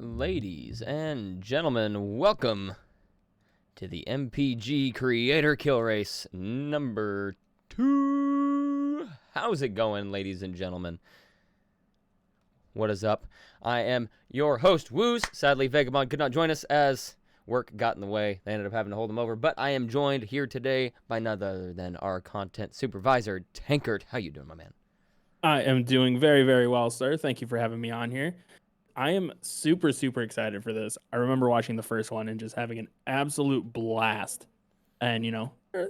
Ladies and gentlemen, welcome to the MPG Creator Kill Race number 2. How's it going, ladies and gentlemen? What is up? I am your host, Woos. Sadly, Vagabond could not join us as work got in the way. They ended up having to hold him over, but I am joined here today by none other than our content supervisor, Tankard. How you doing, my man? I am doing very, very well, sir. Thank you for having me on here. I am super, super excited for this. I remember watching the first one and just having an absolute blast. And,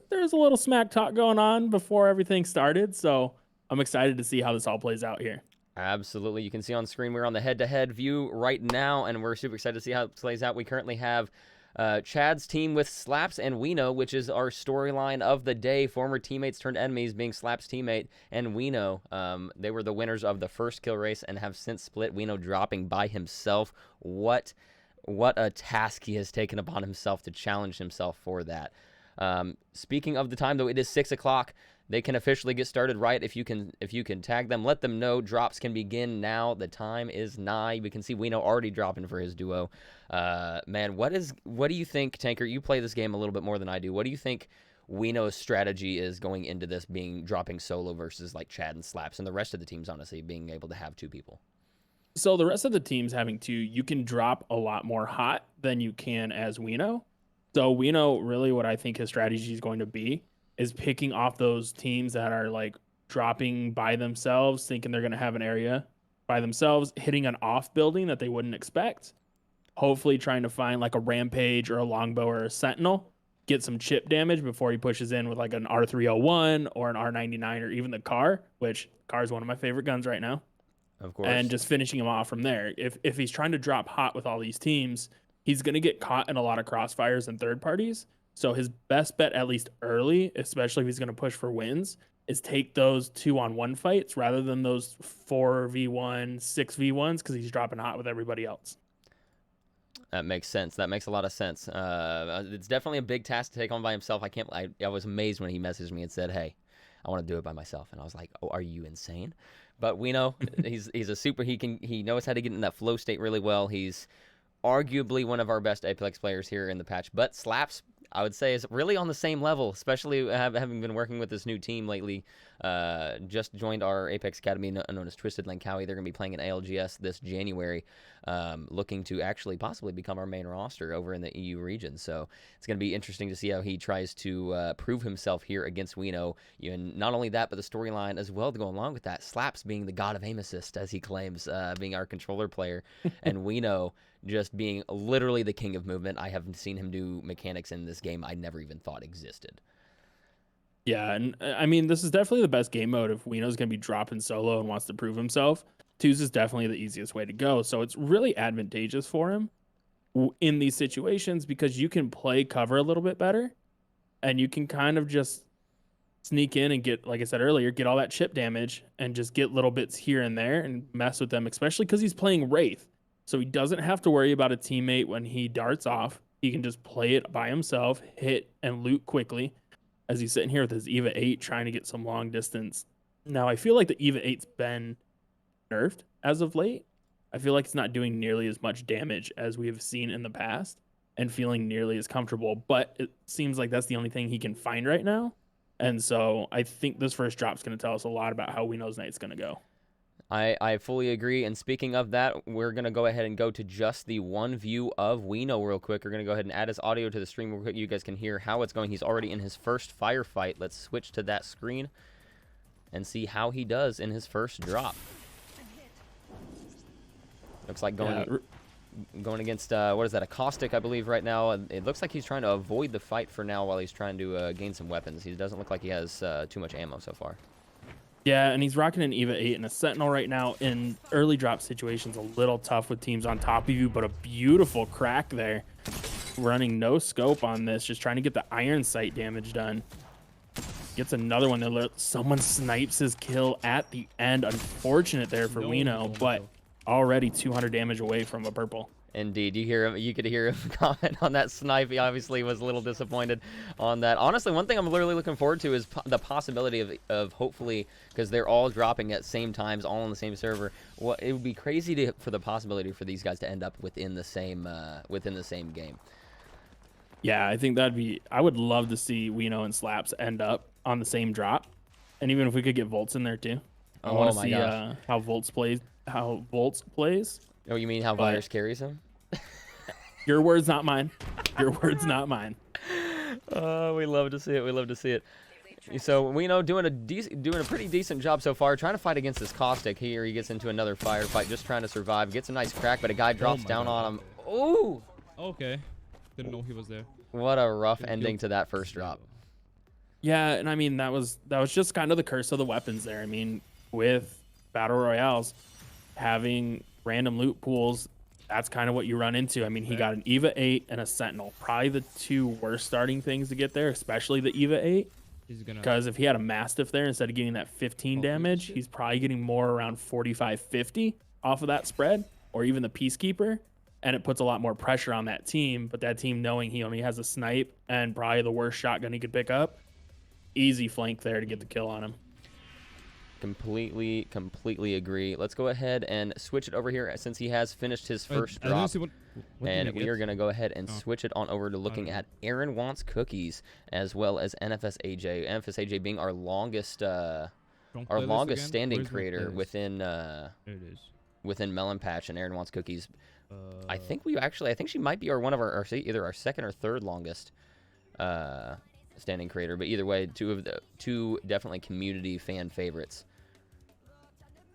there's a little smack talk going on before everything started. So I'm excited to see how this all plays out here. Absolutely. You can see on screen we're on the head-to-head view right now, and we're super excited to see how it plays out. We currently have Chad's team with Slaps and Weno, which is our storyline of the day. Former teammates turned enemies, being Slaps' teammate and Weno. They were the winners of the first kill race and have since split. Weno dropping by himself. What a task he has taken upon himself to challenge himself for that. Speaking of the time, though, it is 6 o'clock. They can officially get started right if you can tag them. Let them know drops can begin now. The time is nigh. We can see Weno already dropping for his duo. Man, what do you think, Tanker? You play this game a little bit more than I do. What do you think Weno's strategy is going into this, being dropping solo versus like Chad and Slaps, and the rest of the teams honestly being able to have two people? So the rest of the teams having two, you can drop a lot more hot than you can as Weno. So Weno, really what I think his strategy is going to be is picking off those teams that are like dropping by themselves, thinking they're going to have an area by themselves, hitting an off building that they wouldn't expect. Hopefully trying to find like a rampage or a longbow or a sentinel, get some chip damage before he pushes in with like an R301 or an R99 or even the car, which car is one of my favorite guns right now. Of course. And just finishing him off from there. If he's trying to drop hot with all these teams, he's going to get caught in a lot of crossfires and third parties. So his best bet, at least early, especially if he's going to push for wins, is take those 2-on-1 fights rather than those 4v1, 6v1s, because he's dropping hot with everybody else. That makes sense. That makes a lot of sense. It's definitely a big task to take on by himself. I was amazed when he messaged me and said, "Hey, I want to do it by myself." And I was like, "Oh, are you insane?" But we know he's a super. He knows how to get in that flow state really well. He's arguably one of our best Apex players here in the patch. But Slaps, I would say, is really on the same level, especially having been working with this new team lately. Just joined our Apex Academy known as Twisted Langkawi. They're going to be playing in ALGS this January, looking to actually possibly become our main roster over in the EU region. So it's going to be interesting to see how he tries to prove himself here against Weno. And not only that, but the storyline as well to go along with that. Slaps being the god of aim assist, as he claims, being our controller player, and Weno just being literally the king of movement. I haven't seen him do mechanics in this game I never even thought existed. Yeah, and I mean, this is definitely the best game mode if Weno's going to be dropping solo and wants to prove himself. Twos is definitely the easiest way to go. So it's really advantageous for him in these situations because you can play cover a little bit better and you can kind of just sneak in and get, like I said earlier, get all that chip damage and just get little bits here and there and mess with them, especially because he's playing Wraith. So he doesn't have to worry about a teammate when he darts off. He can just play it by himself, hit and loot quickly as he's sitting here with his EVA 8 trying to get some long distance. Now, I feel like the EVA 8's been nerfed as of late. I feel like it's not doing nearly as much damage as we have seen in the past and feeling nearly as comfortable, but it seems like that's the only thing he can find right now. And so I think this first drop is going to tell us a lot about how Weno's night's going to go. I fully agree. And speaking of that, we're going to go ahead and go to just the one view of Weno real quick. We're going to go ahead and add his audio to the stream real quick. You guys can hear how it's going. He's already in his first firefight. Let's switch to that screen and see how he does in his first drop. Looks like going against, what is that, a Caustic, I believe, right now. It looks like he's trying to avoid the fight for now while he's trying to gain some weapons. He doesn't look like he has too much ammo so far. Yeah, and he's rocking an EVA 8 and a Sentinel right now. In early drop situations, a little tough with teams on top of you, but a beautiful crack there. Running no scope on this, just trying to get the iron sight damage done. Gets another one. Someone snipes his kill at the end. Unfortunate there for Weno, but already 200 damage away from a purple. Indeed, you could hear him comment on that snipe. He obviously was a little disappointed on that. Honestly, one thing I'm literally looking forward to is the possibility of hopefully, because they're all dropping at same times, all on the same server. Well, it would be crazy for the possibility for these guys to end up within the same game. Yeah, I think that'd be. I would love to see Weno and Slaps end up on the same drop, and even if we could get Volts in there too. I want to see how Volts plays. How Volts plays. Oh, you mean how Virus carries him? Your words, not mine. Your words, not mine. Oh, we love to see it. We love to see it. So Weno doing a pretty decent job so far, trying to fight against this Caustic here. He gets into another firefight, just trying to survive. Gets a nice crack, but a guy drops down on him. Ooh! Okay. Didn't know he was there. What a rough ending to that first drop. Yeah, and I mean that was just kind of the curse of the weapons there. I mean, with battle royales, having random loot pools, that's kind of what you run into. I mean, he got an EVA 8 and a Sentinel. Probably the two worst starting things to get there, especially the EVA 8. Because if he had a Mastiff there, instead of getting that 15 damage, he's probably getting more around 45, 50 off of that spread, or even the Peacekeeper. And it puts a lot more pressure on that team. But that team, knowing he only has a snipe and probably the worst shotgun he could pick up, easy flank there to get the kill on him. Completely agree. Let's go ahead and switch it over here since he has finished his first drop. And we are going to go ahead and switch it on over to looking at Aaron Wants Cookies as well as NFS AJ. NFS AJ being our longest standing creator within Melon Patch, and Aaron Wants Cookies. I think she might be one of our either our second or third longest standing creator, but either way, two definitely community fan favorites.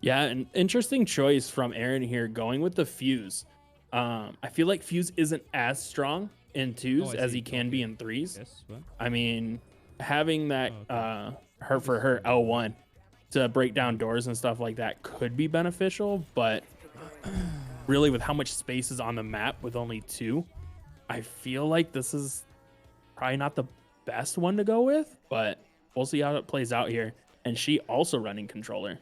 Yeah, an interesting choice from Aaron here, going with the Fuse. I feel like Fuse isn't as strong in twos as he can be in threes. Yes, I mean, having that her L1 to break down doors and stuff like that could be beneficial, but really with how much space is on the map with only two, I feel like this is probably not the best one to go with, but we'll see how it plays out here. And she also running controller.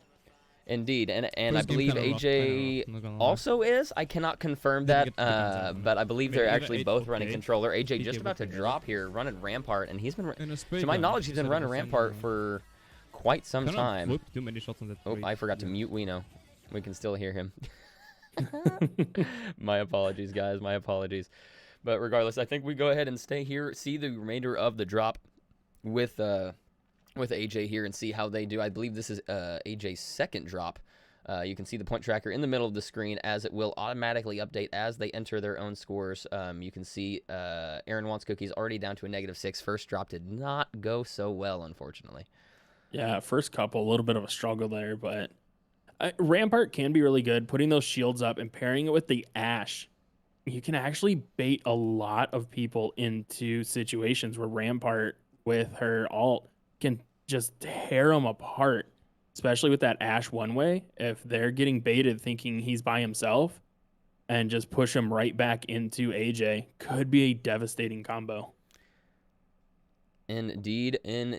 Indeed, and I believe AJ also is. I cannot confirm that, but I believe they're actually both running controller. AJ just about to drop here, running Rampart, and he's been, to my knowledge, he's been running Rampart for quite some time. Oh, I forgot to mute Weno. We can still hear him. My apologies, guys. My apologies. But regardless, I think we go ahead and stay here, see the remainder of the drop with AJ here and see how they do. I believe this is AJ's second drop. You can see the point tracker in the middle of the screen as it will automatically update as they enter their own scores. You can see Aaron Wants Cookies already down to a -6. First drop did not go so well, unfortunately. Yeah, first couple, a little bit of a struggle there, but Rampart can be really good. Putting those shields up and pairing it with the Ash, you can actually bait a lot of people into situations where Rampart with her alt can just tear them apart, especially with that Ash one way. If they're getting baited thinking he's by himself and just push him right back into AJ, could be a devastating combo. Indeed. I'm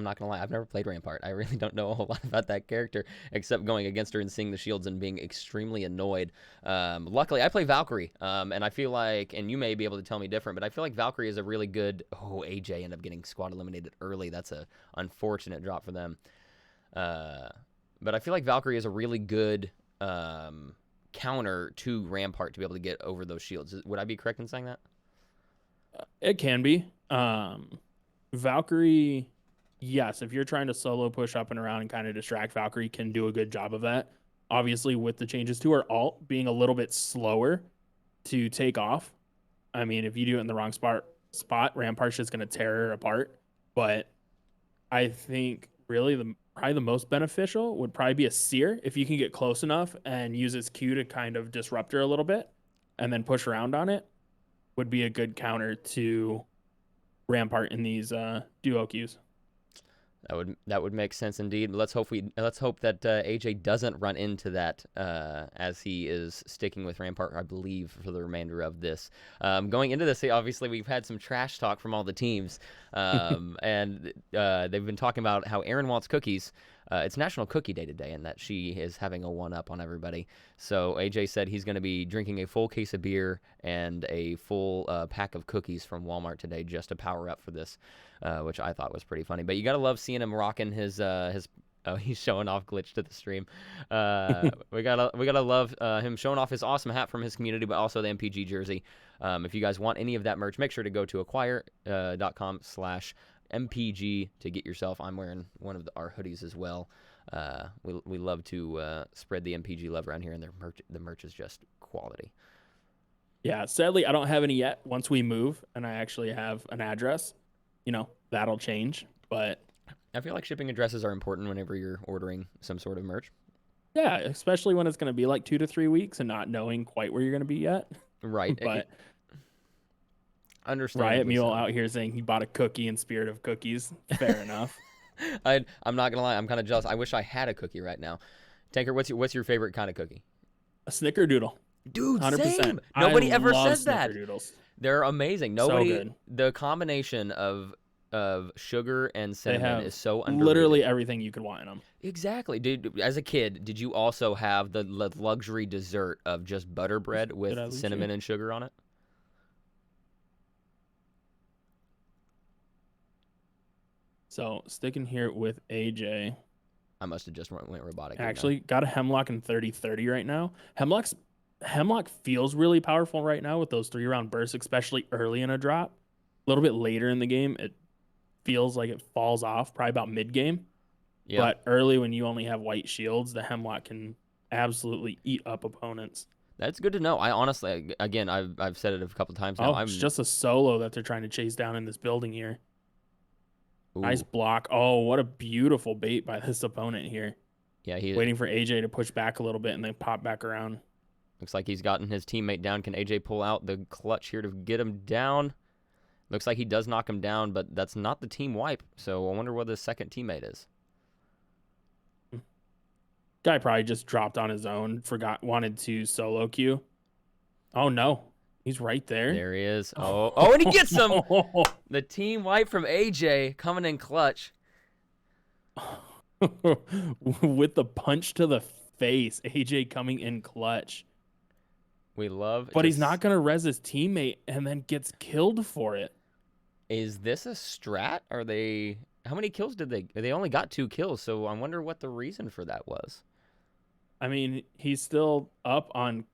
not gonna lie, I've never played Rampart. I really don't know a whole lot about that character except going against her and seeing the shields and being extremely annoyed. Luckily, I play Valkyrie, and I feel like, and you may be able to tell me different, but I feel like Valkyrie is a really good. Oh, AJ ended up getting squad eliminated early. That's a unfortunate drop for them. But I feel like Valkyrie is a really good counter to Rampart to be able to get over those shields. Would I be correct in saying that? It can be. Valkyrie, yes, if you're trying to solo push up and around and kind of distract, Valkyrie can do a good job of that. Obviously, with the changes to her alt being a little bit slower to take off. I mean, if you do it in the wrong spot, Rampart's just going to tear her apart. But I think really probably the most beneficial would probably be a Seer if you can get close enough and use its Q to kind of disrupt her a little bit and then push around on it. Would be a good counter to Rampart in these duo queues. That would make sense indeed. Let's hope that AJ doesn't run into that as he is sticking with Rampart, I believe, for the remainder of this. Going into this, obviously we've had some trash talk from all the teams, and they've been talking about how Aaron Wants Cookies it's National Cookie Day today, and that she is having a one-up on everybody. So AJ said he's going to be drinking a full case of beer and a full pack of cookies from Walmart today just to power up for this, which I thought was pretty funny. But you got to love seeing him rocking his oh, he's showing off glitch to the stream. We gotta love him showing off his awesome hat from his community, but also the MPG jersey. If you guys want any of that merch, make sure to go to acquire.com/MPG to get yourself. I'm wearing one of our hoodies as well. We love to spread the MPG love around here, and the merch is just quality. Yeah, sadly, I don't have any yet. Once we move and I actually have an address, that'll change. But I feel like shipping addresses are important whenever you're ordering some sort of merch. yeah, especially when it's going to be like 2 to 3 weeks and not knowing quite where you're going to be yet. Right. But understand. Riot Mule out here saying he bought a cookie in spirit of cookies. Fair enough. I'm not gonna lie, I'm kind of jealous. I wish I had a cookie right now. Tanker, what's your favorite kind of cookie? A snickerdoodle. Dude, 100%. same. Nobody ever love says that. Snickerdoodles. They're amazing. So Nobody. good. The combination of sugar and They cinnamon have is so underrated. literally everything you could want in them. Exactly, dude. As a kid, did you also have the luxury dessert of just butter bread Did I with lose cinnamon you? and sugar on it? So sticking here with AJ. I must have just went robotic. Actually, got a Hemlock in 30-30 right now. Hemlock feels really powerful right now with those 3-round bursts, especially early in a drop. A little bit later in the game, it feels like it falls off, probably about mid-game. Yeah. But early when you only have white shields, the Hemlock can absolutely eat up opponents. That's good to know. I honestly, again, I've said it a couple times now. It's just a solo that they're trying to chase down in this building here. Ooh. Nice block. Oh, what a beautiful bait by this opponent here. Yeah, he Waiting for AJ to push back a little bit and then pop back around. looks like he's gotten his teammate down. Can AJ pull out the clutch here to get him down? Looks like he does knock him down, but that's not the team wipe. So I wonder what the second teammate is. Guy probably just dropped on his own, wanted to solo queue. Oh no, he's right there. There he is. Oh, and he gets him. The team wipe from AJ coming in clutch. With the punch to the face, AJ coming in clutch. We love. But he's not gonna res his teammate and then gets killed for it. Is this a strat? Are they? How many kills did they? They only got 2 kills, so I wonder what the reason for that was. I mean, he's still up on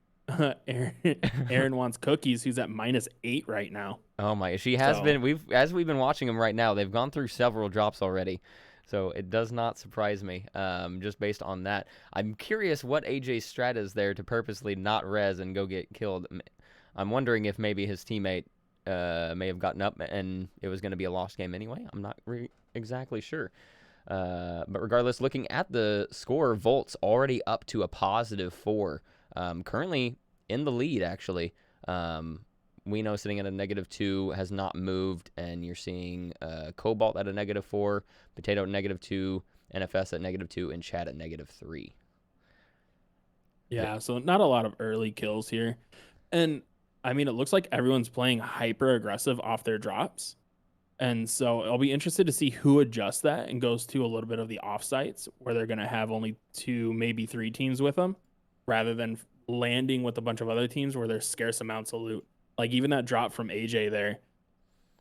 Aaron wants cookies, who's at -8 right now. Oh my! She has been. As we've been watching them right now, they've gone through several drops already, so it does not surprise me. Just based on that, I'm curious what AJ's strat is there to purposely not res and go get killed. I'm wondering if maybe his teammate may have gotten up and it was going to be a lost game anyway. I'm not exactly sure. But regardless, looking at the score, Volt's already up to a +4. Currently in the lead, actually. Weno sitting at a -2, has not moved, and you're seeing Cobalt at a -4, Potato at -2, NFS at -2, and Chad at -3. Yeah, so not a lot of early kills here. And I mean, it looks like everyone's playing hyper aggressive off their drops. And so I'll be interested to see who adjusts that and goes to a little bit of the offsites where they're going to have only 2, maybe 3 teams with them rather than landing with a bunch of other teams where there's scarce amounts of loot. Like even that drop from AJ there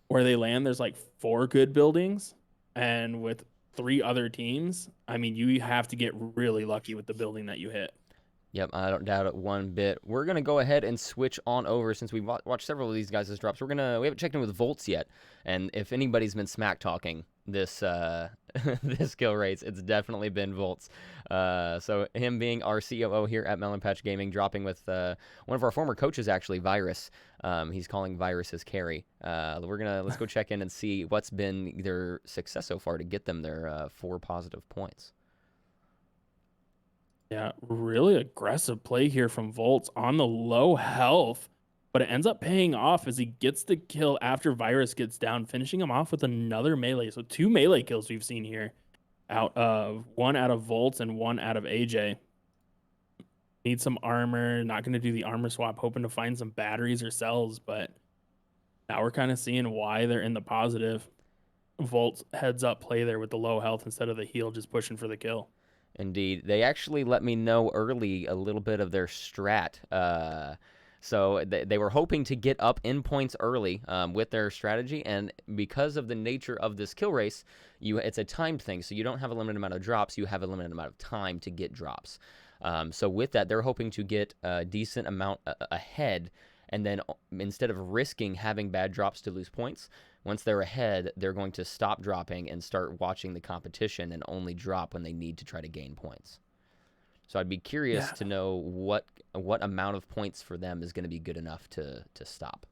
where they land, there's like 4 good buildings. And with 3 other teams, I mean, you have to get really lucky with the building that you hit. Yep, I don't doubt it one bit. We're going to go ahead and switch on over since we've watched several of these guys' drops. We haven't checked in with Volts yet. And if anybody's been smack talking this this kill rates, it's definitely been Volts. So him being our COO here at Melon Patch Gaming, dropping with one of our former coaches, actually, Virus. He's calling Virus his carry. Let's go check in and see what's been their success so far to get them their 4 positive points. Yeah, really aggressive play here from Volts on the low health, but it ends up paying off as he gets the kill after Virus gets down, finishing him off with another melee. So 2 melee kills we've seen here, one out of Volts and one out of AJ. Need some armor, not going to do the armor swap, hoping to find some batteries or cells, but now we're kind of seeing why they're in the positive. Volt's heads up play there with the low health instead of the heal just pushing for the kill. Indeed. They actually let me know early a little bit of their strat. So they were hoping to get up in points early with their strategy, and because of the nature of this kill race, it's a timed thing, so you don't have a limited amount of drops, you have a limited amount of time to get drops. So with that, they're hoping to get a decent amount ahead, and then instead of risking having bad drops to lose points, once they're ahead, they're going to stop dropping and start watching the competition and only drop when they need to try to gain points. So I'd be curious to know what amount of points for them is going to be good enough to stop.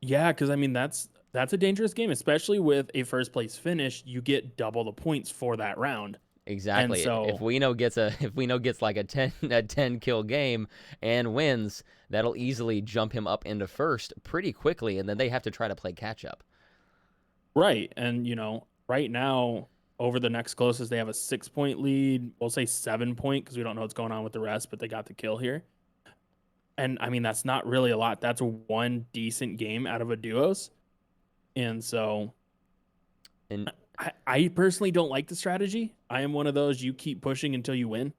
Yeah, because I mean that's a dangerous game, especially with a first place finish. You get double the points for that round. Exactly. And so if Weno gets like a 10 kill game and wins, that'll easily jump him up into first pretty quickly, and then they have to try to play catch up. right, and right now over the next closest, they have a 6-point lead. We'll say 7-point because we don't know what's going on with the rest, but they got the kill here. And I mean, that's not really a lot. That's one decent game out of a duos. And so And I personally don't like the strategy. I am one of those, you keep pushing until you win.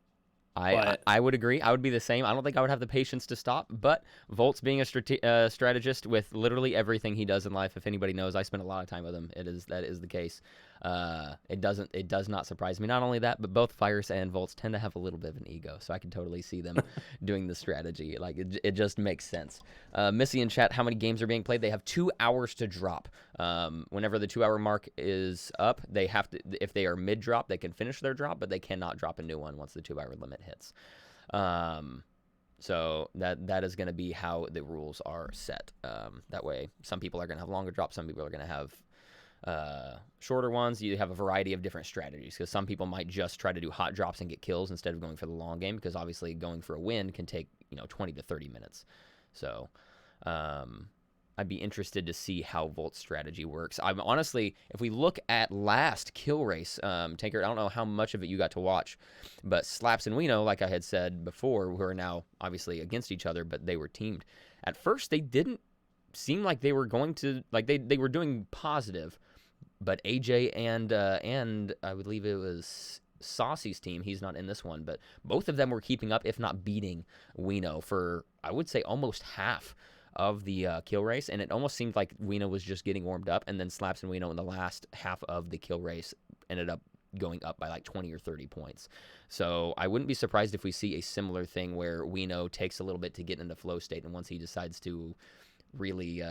I would agree. I would be the same. I don't think I would have the patience to stop. But Volt's being a strategist with literally everything he does in life. If anybody knows, I spend a lot of time with him. That is the case. It does not surprise me. Not only that, but both Virus and Volts tend to have a little bit of an ego, so I can totally see them doing the strategy. Like it just makes sense. Missy in chat, how many games are being played? They have 2 hours to drop. Whenever the 2-hour mark is up, they have to. If they are mid drop, they can finish their drop, but they cannot drop a new one once the 2-hour limit hits. So that is going to be how the rules are set. That way, some people are going to have longer drops, some people are going to have shorter ones. You have a variety of different strategies because some people might just try to do hot drops and get kills instead of going for the long game, because obviously going for a win can take 20 to 30 minutes. So I'd be interested to see how Volt's strategy works. I'm honestly, if we look at last kill race, Tanker, I don't know how much of it you got to watch, but Slaps and Weno, like I had said before, who are now obviously against each other, but they were teamed. At first, they didn't seem like they were going to, like they were doing positive, but AJ and I believe it was Saucy's team, he's not in this one, but both of them were keeping up, if not beating Weno for, I would say, almost half of the kill race, and it almost seemed like Weno was just getting warmed up, and then Slaps and Weno in the last half of the kill race ended up going up by like 20 or 30 points. So I wouldn't be surprised if we see a similar thing where Weno takes a little bit to get into flow state, and once he decides to really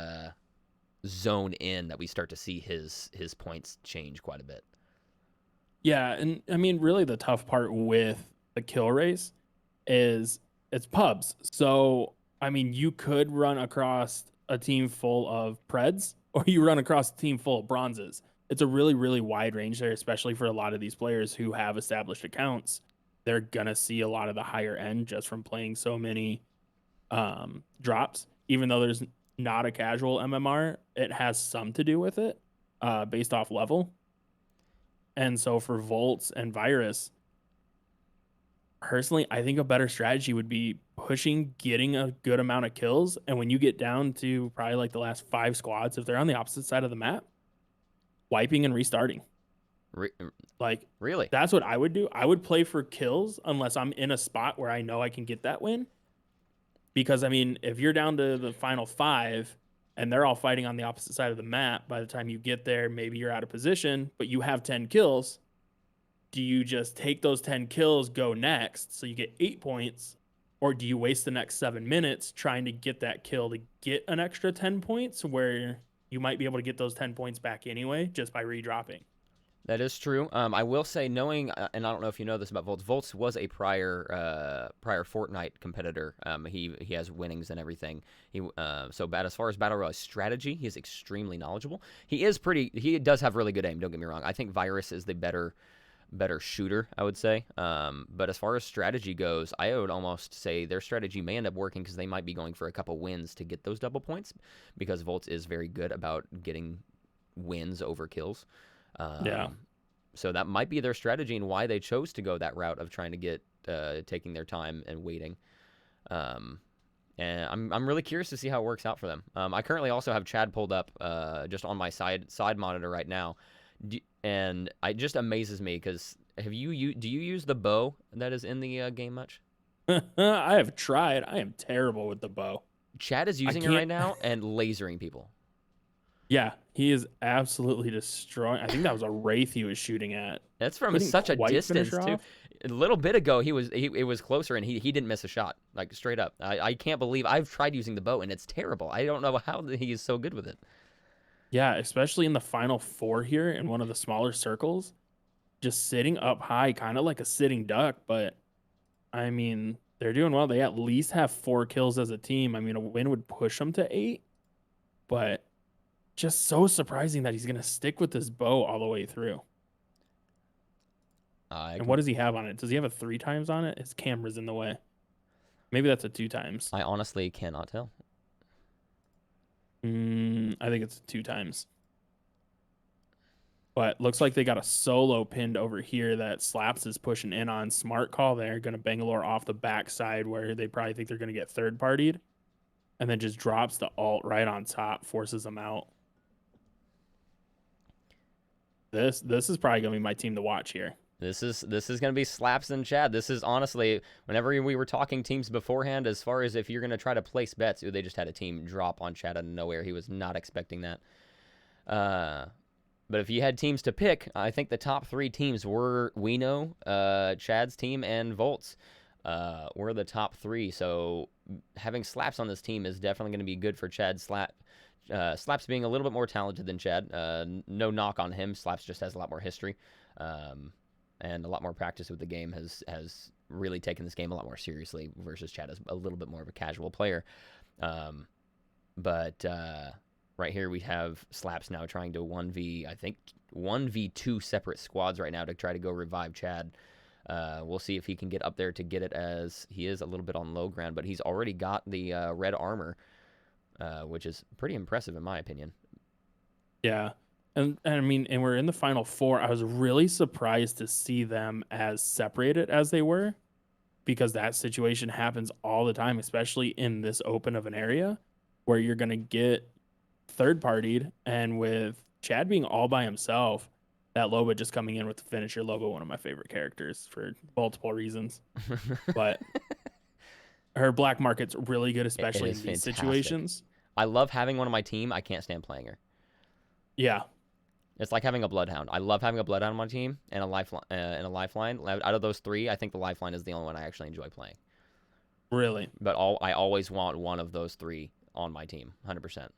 zone in, that we start to see his points change quite a bit. Yeah, and I mean, really the tough part with the kill race is it's pubs. So, I mean, you could run across a team full of Preds or you run across a team full of bronzes. It's a really, really wide range there, especially for a lot of these players who have established accounts. They're going to see a lot of the higher end just from playing so many drops. Even though there's not a casual MMR, it has some to do with it based off level. And so for Volts and Virus, personally, I think a better strategy would be pushing, getting a good amount of kills. And when you get down to probably like the last 5 squads, if they're on the opposite side of the map, wiping and restarting. Really? That's what I would do. I would play for kills unless I'm in a spot where I know I can get that win. Because, I mean, if you're down to the final 5 and they're all fighting on the opposite side of the map, by the time you get there, maybe you're out of position, but you have 10 kills. Do you just take those 10 kills, go next, so you get 8 points? Or do you waste the next 7 minutes trying to get that kill to get an extra 10 points where you might be able to get those 10 points back anyway just by redropping? That is true. I will say, knowing, and I don't know if you know this about Volts. Volts was a prior Fortnite competitor. He has winnings and everything. As far as battle royale strategy, he is extremely knowledgeable. He does have really good aim. Don't get me wrong. I think Virus is the better shooter, I would say. But as far as strategy goes, I would almost say their strategy may end up working because they might be going for a couple wins to get those double points, because Volts is very good about getting wins over kills. So that might be their strategy and why they chose to go that route of trying to get taking their time and waiting. and I'm really curious to see how it works out for them. I currently also have Chad pulled up just on my side monitor right now, and it just amazes me because do you use the bow that is in the game much? I have tried. I am terrible with the bow. Chad is using it right now and lasering people. Yeah, he is absolutely destroying. I think that was a wraith he was shooting at. That's from Couldn't such a quite finish distance her too. off. A little bit ago, it was closer and he didn't miss a shot, like straight up. I can't believe I've tried using the bow and it's terrible. I don't know how he is so good with it. Yeah, especially in the final 4 here in one of the smaller circles, just sitting up high, kind of like a sitting duck. But I mean, they're doing well. They at least have 4 kills as a team. I mean, a win would push them to 8, but just so surprising that he's going to stick with this bow all the way through. And what does he have on it? Does he have a 3 times on it? His camera's in the way. Maybe that's a 2 times. I honestly cannot tell. I think it's 2 times. But looks like they got a solo pinned over here that Slaps is pushing in on. Smart call there. Going to Bangalore off the backside where they probably think they're going to get third partied. And then just drops the ult right on top, forces them out. This is probably going to be my team to watch here. This is going to be Slaps and Chad. This is honestly, whenever we were talking teams beforehand, as far as if you're going to try to place bets, they just had a team drop on Chad out of nowhere. He was not expecting that. But if you had teams to pick, I think the top 3 teams were Weno, Chad's team, and Volts were the top 3. So having Slaps on this team is definitely going to be good for Chad. Slaps being a little bit more talented than Chad. No knock on him. Slaps just has a lot more history. And a lot more practice with the game, has really taken this game a lot more seriously versus Chad is a little bit more of a casual player. But right here we have Slaps now trying to 1v2 separate squads right now to try to go revive Chad. We'll see if he can get up there to get it, as he is a little bit on low ground, but he's already got the red armor, which is pretty impressive in my opinion. Yeah. And I mean, and we're in the final 4. I was really surprised to see them as separated as they were, because that situation happens all the time, especially in this open of an area where you're going to get third partied. And with Chad being all by himself, that Loba just coming in with the finisher. Loba, one of my favorite characters for multiple reasons. But her black market's really good, especially in these situations. I love having one on my team. I can't stand playing her. Yeah. It's like having a bloodhound. I love having a bloodhound on my team and a lifeline. Out of those 3, I think the lifeline is the only one I actually enjoy playing. Really? But I always want one of those 3 on my team, 100%.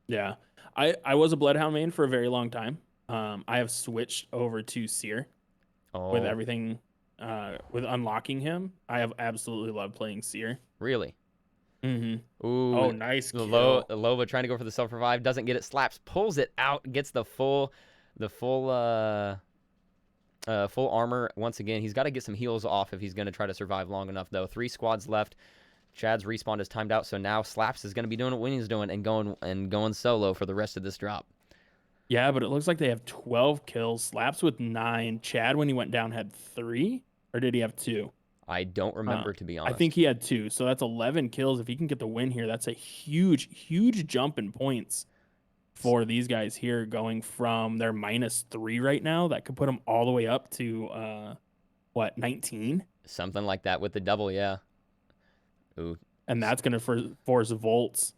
Yeah. I was a bloodhound main for a very long time. I have switched over to Seer with everything, with unlocking him. I have absolutely loved playing Seer. Really? Mm-hmm. Ooh, oh, nice kill. Loba trying to go for the self-revive, doesn't get it, Slaps, pulls it out, gets the full armor once again. He's got to get some heals off if he's going to try to survive long enough, though. 3 squads left. Chad's respawn is timed out, so now Slaps is going to be doing what Winnie's doing and going solo for the rest of this drop. Yeah, but it looks like they have 12 kills. Slaps with 9. Chad, when he went down, had 3, or did he have 2? I don't remember, to be honest. I think he had 2, so that's 11 kills. If he can get the win here, that's a huge, huge jump in points for these guys here, going from their -3 right now. That could put them all the way up to, 19? Something like that with the double, yeah. Ooh. And that's going to force Volts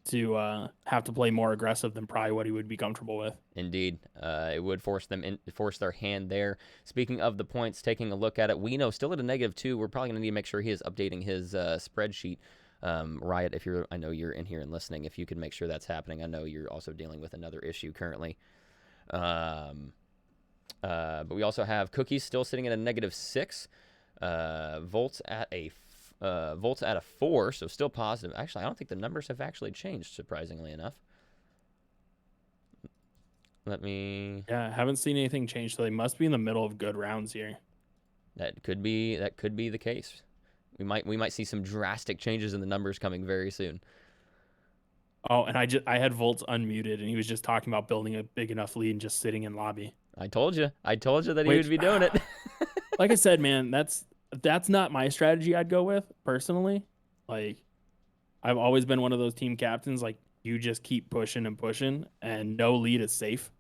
to have to play more aggressive than probably what he would be comfortable with. Indeed. It would force their hand there. Speaking of the points, taking a look at it, Weno still at a -2. We're probably going to need to make sure he is updating his spreadsheet. Riot, I know you're in here and listening, if you could make sure that's happening. I know you're also dealing with another issue currently. But we also have Cookies still sitting at a -6. Volts at a 4, so still positive. Actually, I don't think the numbers have actually changed, surprisingly enough. Yeah, I haven't seen anything change, so they must be in the middle of good rounds here. That could be the case. We might see some drastic changes in the numbers coming very soon. Oh, and I had Volts unmuted, and he was just talking about building a big enough lead and just sitting in lobby. I told you that he would be doing it. Like I said, man, that's not my strategy I'd go with personally. Like, I've always been one of those team captains. Like, you just keep pushing and pushing, and no lead is safe.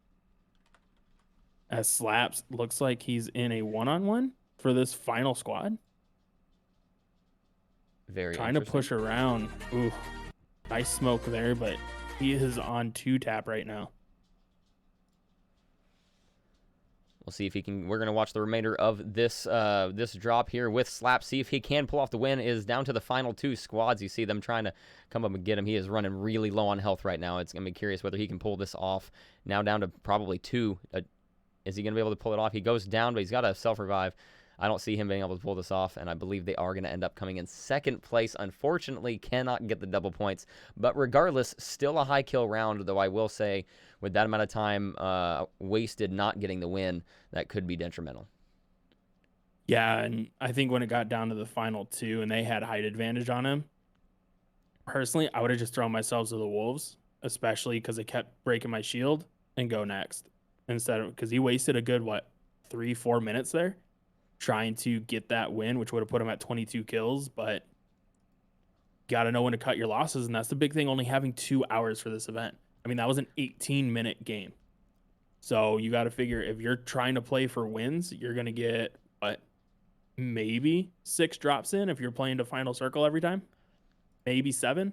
As Slaps looks like he's in a one-on-one for this final squad. Very Trying to interesting. push around. Ooh, nice smoke there, but he is on 2-tap right now. We'll see if he can. We're going to watch the remainder of this this drop here with Slap. See if he can pull off the win. Is down to the final 2 squads. You see them trying to come up and get him. He is running really low on health right now. It's going to be curious whether he can pull this off. Now down to probably 2. Is he going to be able to pull it off? He goes down, but he's got a self-revive. I don't see him being able to pull this off, and I believe they are going to end up coming in second place. Unfortunately, cannot get the double points. But regardless, still a high kill round, though I will say with that amount of time wasted not getting the win, that could be detrimental. Yeah, and I think when it got down to the final 2 and they had height advantage on him, personally, I would have just thrown myself to the wolves, especially because they kept breaking my shield, and go next. Instead of, because he wasted a good, 3-4 minutes there trying to get that win, which would have put him at 22 kills, but got to know when to cut your losses, and that's the big thing, only having 2 hours for this event. I mean, that was an 18-minute game. So you got to figure if you're trying to play for wins, you're going to get, maybe 6 drops in if you're playing to final circle every time. Maybe 7.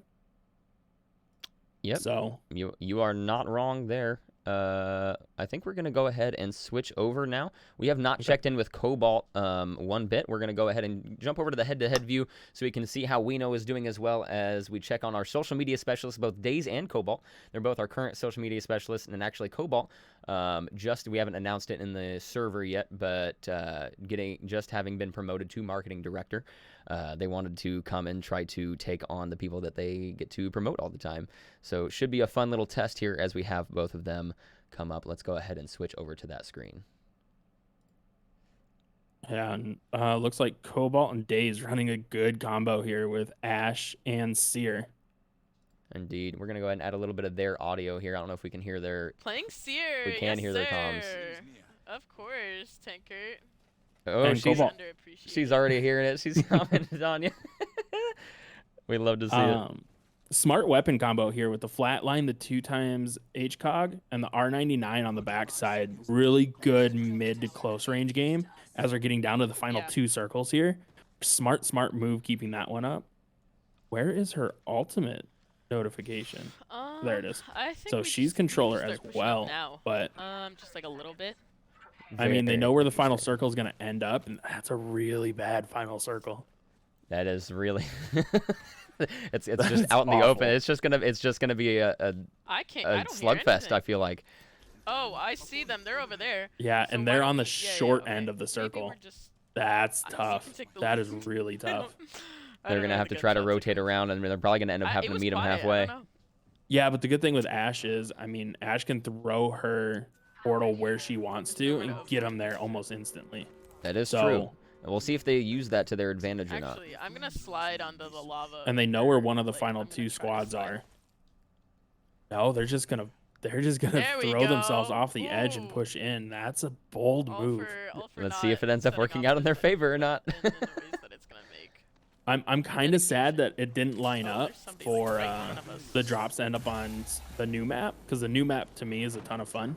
Yep. So you are not wrong there. I think we're going to go ahead and switch over now. We have not checked in with Cobalt one bit. We're going to go ahead and jump over to the head-to-head view so we can see how Weno is doing, as well as we check on our social media specialists, both Daze and Cobalt. They're both our current social media specialists, and actually Cobalt, we haven't announced it in the server yet, but having been promoted to marketing director, they wanted to come and try to take on the people that they get to promote all the time. So it should be a fun little test here as we have both of them come up. Let's go ahead and switch over to that screen. yeah, and looks like Cobalt and Daze running a good combo here with Ash and Seer. Indeed. We're going to go ahead and add a little bit of their audio here. I don't know if we can hear their... Playing Seer. We can hear their comms. Of course, Tanker. Oh, And Cobalt. she's already hearing it. She's commented on you. We love to see it. Smart weapon combo here with the flatline, the 2x HCOG, and the R99 on the backside. Really good mid to close range game as we're getting down to the final 2 circles here. Smart move keeping that one up. Where is her ultimate notification? There it is. I think So she's controller as well, but just like a little bit. I mean, they know where the final circle is going to end up, and that's a really bad final circle. That is really... it's just out in the open. It's just gonna be a slugfest, I feel like. Oh, I see them. They're over there. Yeah, So and they're on the okay. short end of the circle. That's tough. That is really tough. They're gonna have to try to rotate around, and they're probably gonna end up having to meet them halfway. Yeah, but the good thing with Ash is, I mean, Ash can throw her portal where she wants to and get them there almost instantly. That is true. And we'll see if they use that to their advantage or not. Actually, I'm gonna slide onto the lava. And they know where one of the final 2 squads are. No, they're just gonna throw themselves off the edge and push in. That's a bold move. Let's see if it ends up working out in their favor or not. I'm kind of sad that it didn't line up for the drops to end up on the new map, because the new map to me is a ton of fun.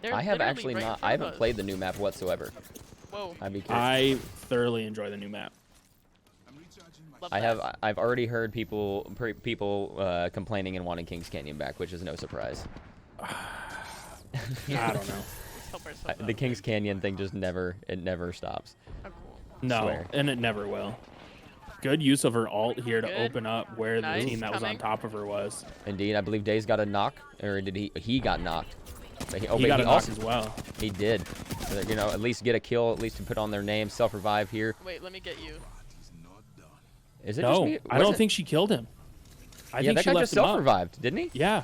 I have actually not. I haven't played the new map whatsoever. Whoa. I thoroughly enjoy the new map. I've already heard people complaining and wanting Kings Canyon back, which is no surprise. I don't know. The Kings Canyon thing just never stops. No, and it never will. Good use of her ult here to open up where the team that was on top of her was. Indeed, I believe Daze got a knock, or did he? He got knocked. But he got a knock as well. He did. So that, at least get a kill, at least to put on their name. Self-revive here. Wait, let me get you. Is it no, just me? I don't think she killed him. I think that she guy left just him self-revived, didn't he? Yeah.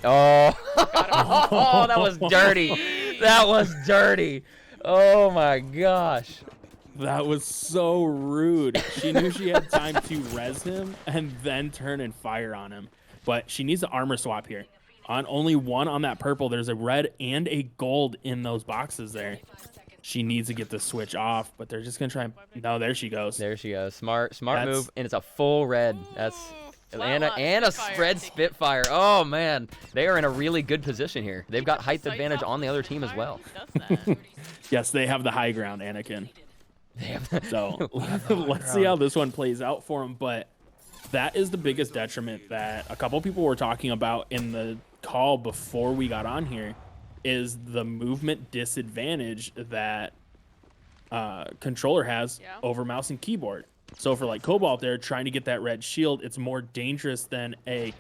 Oh, oh, that was dirty. That was dirty. Oh my gosh. That was so rude. She knew she had time to res him and then turn and fire on him. But she needs to armor swap here. On only one on that purple, there's a red and a gold in those boxes there. She needs to get the switch off, but they're just gonna try. No, there she goes. There she goes. Smart That's- move, and it's a full red. That's Ooh, and flat a Spitfire, spread I think. Spitfire. Oh man, they are in a really good position here. They've got height Sights advantage off on the the other team as Spitfire? well. Who does that? Yes, they have the high ground, Anakin. They have So We have the high let's see how this one plays out for them. But that is the biggest detriment that a couple people were talking about in the call before we got on here, is the movement disadvantage that controller has Yeah. over mouse and keyboard. So for like Cobalt there trying to get that red shield, it's more dangerous than a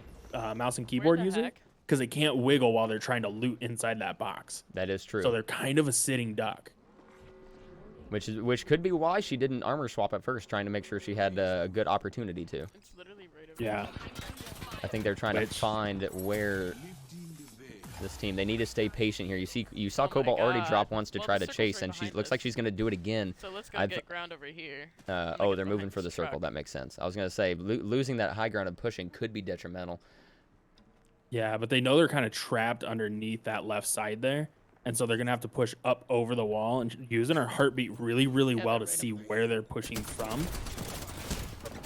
mouse and keyboard the user heck? because they can't wiggle while they're trying to loot inside that box. That is true. So they're kind of a sitting duck. Which could be why she didn't armor swap at first, trying to make sure she had a good opportunity to. It's literally right over Yeah. I think they're trying to Which- find where this team. They need to stay patient here. You saw Oh my Cobalt already God. drop once to Well, try the to circle's chase, right and she behind looks like us. she's gonna do it again. So let's go I've- get ground over here. Oh, they're moving behind for the this circle. truck. That makes sense. I was gonna say losing that high ground and pushing could be detrimental. Yeah, but they know they're kind of trapped underneath that left side there. And so they're going to have to push up over the wall and using our heartbeat really, really Yeah, well they're to right see up there. where they're pushing from.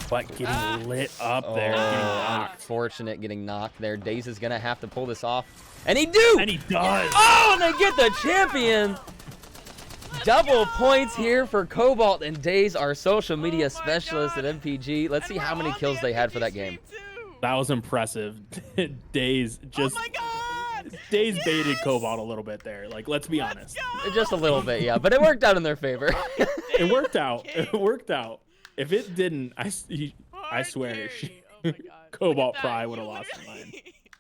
But getting Ah! lit up there. Getting knocked. Unfortunate getting knocked there. Daze is gonna have to pull this off, and he do. And he does. Oh, and they get the champion. Double points here for Cobalt and Daze, our social media Oh my specialist God. at MPG. Let's see And how we're many on kills the they had for MPG that game. stream too. That was impressive. Days just Oh my God! Days baited Yes! Cobalt a little bit there. Like, let's be honest. Go! Just a little bit, yeah, but it worked out in their favor. It worked out. King. It worked out. If it didn't, I Hard swear, carry. Oh my God. Cobalt Look at that. probably would've You lost the literally- line.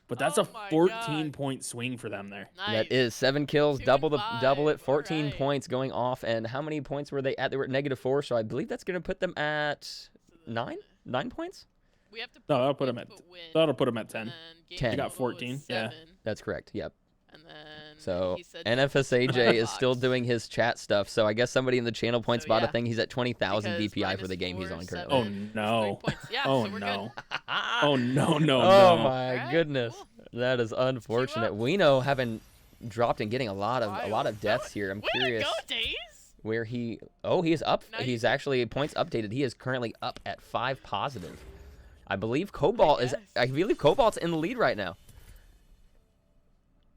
But that's Oh a my 14-point swing for them there. God. That Nice. is 7 kills, Two double and double it, five. 14 Alright. points going off. And how many points were they at? They were at -4, so I believe that's going to put them at So the- 9 points. We have to No, that'll put them at. That'll put them at 10. 10. They got 14, yeah. That's correct. Yep. And then So he said NFSAJ is still box. doing his chat stuff. So I guess somebody in the channel points So, bought a yeah. thing. He's at 20,000 Because DPI for the game he's -4, on 7, currently. Oh, 3 no. points. Yeah, Oh, so we're no. Good. Oh, no, no, Oh no. my Alright, goodness, cool. that is unfortunate. up. Weno having dropped and getting a lot of Wild. deaths here. I'm Way to curious go, Daze! where he. Oh, he is up. Nice. He's actually points updated. He is currently up at 5 positive. I believe Cobalt is. guess. I believe Cobalt's in the lead right now.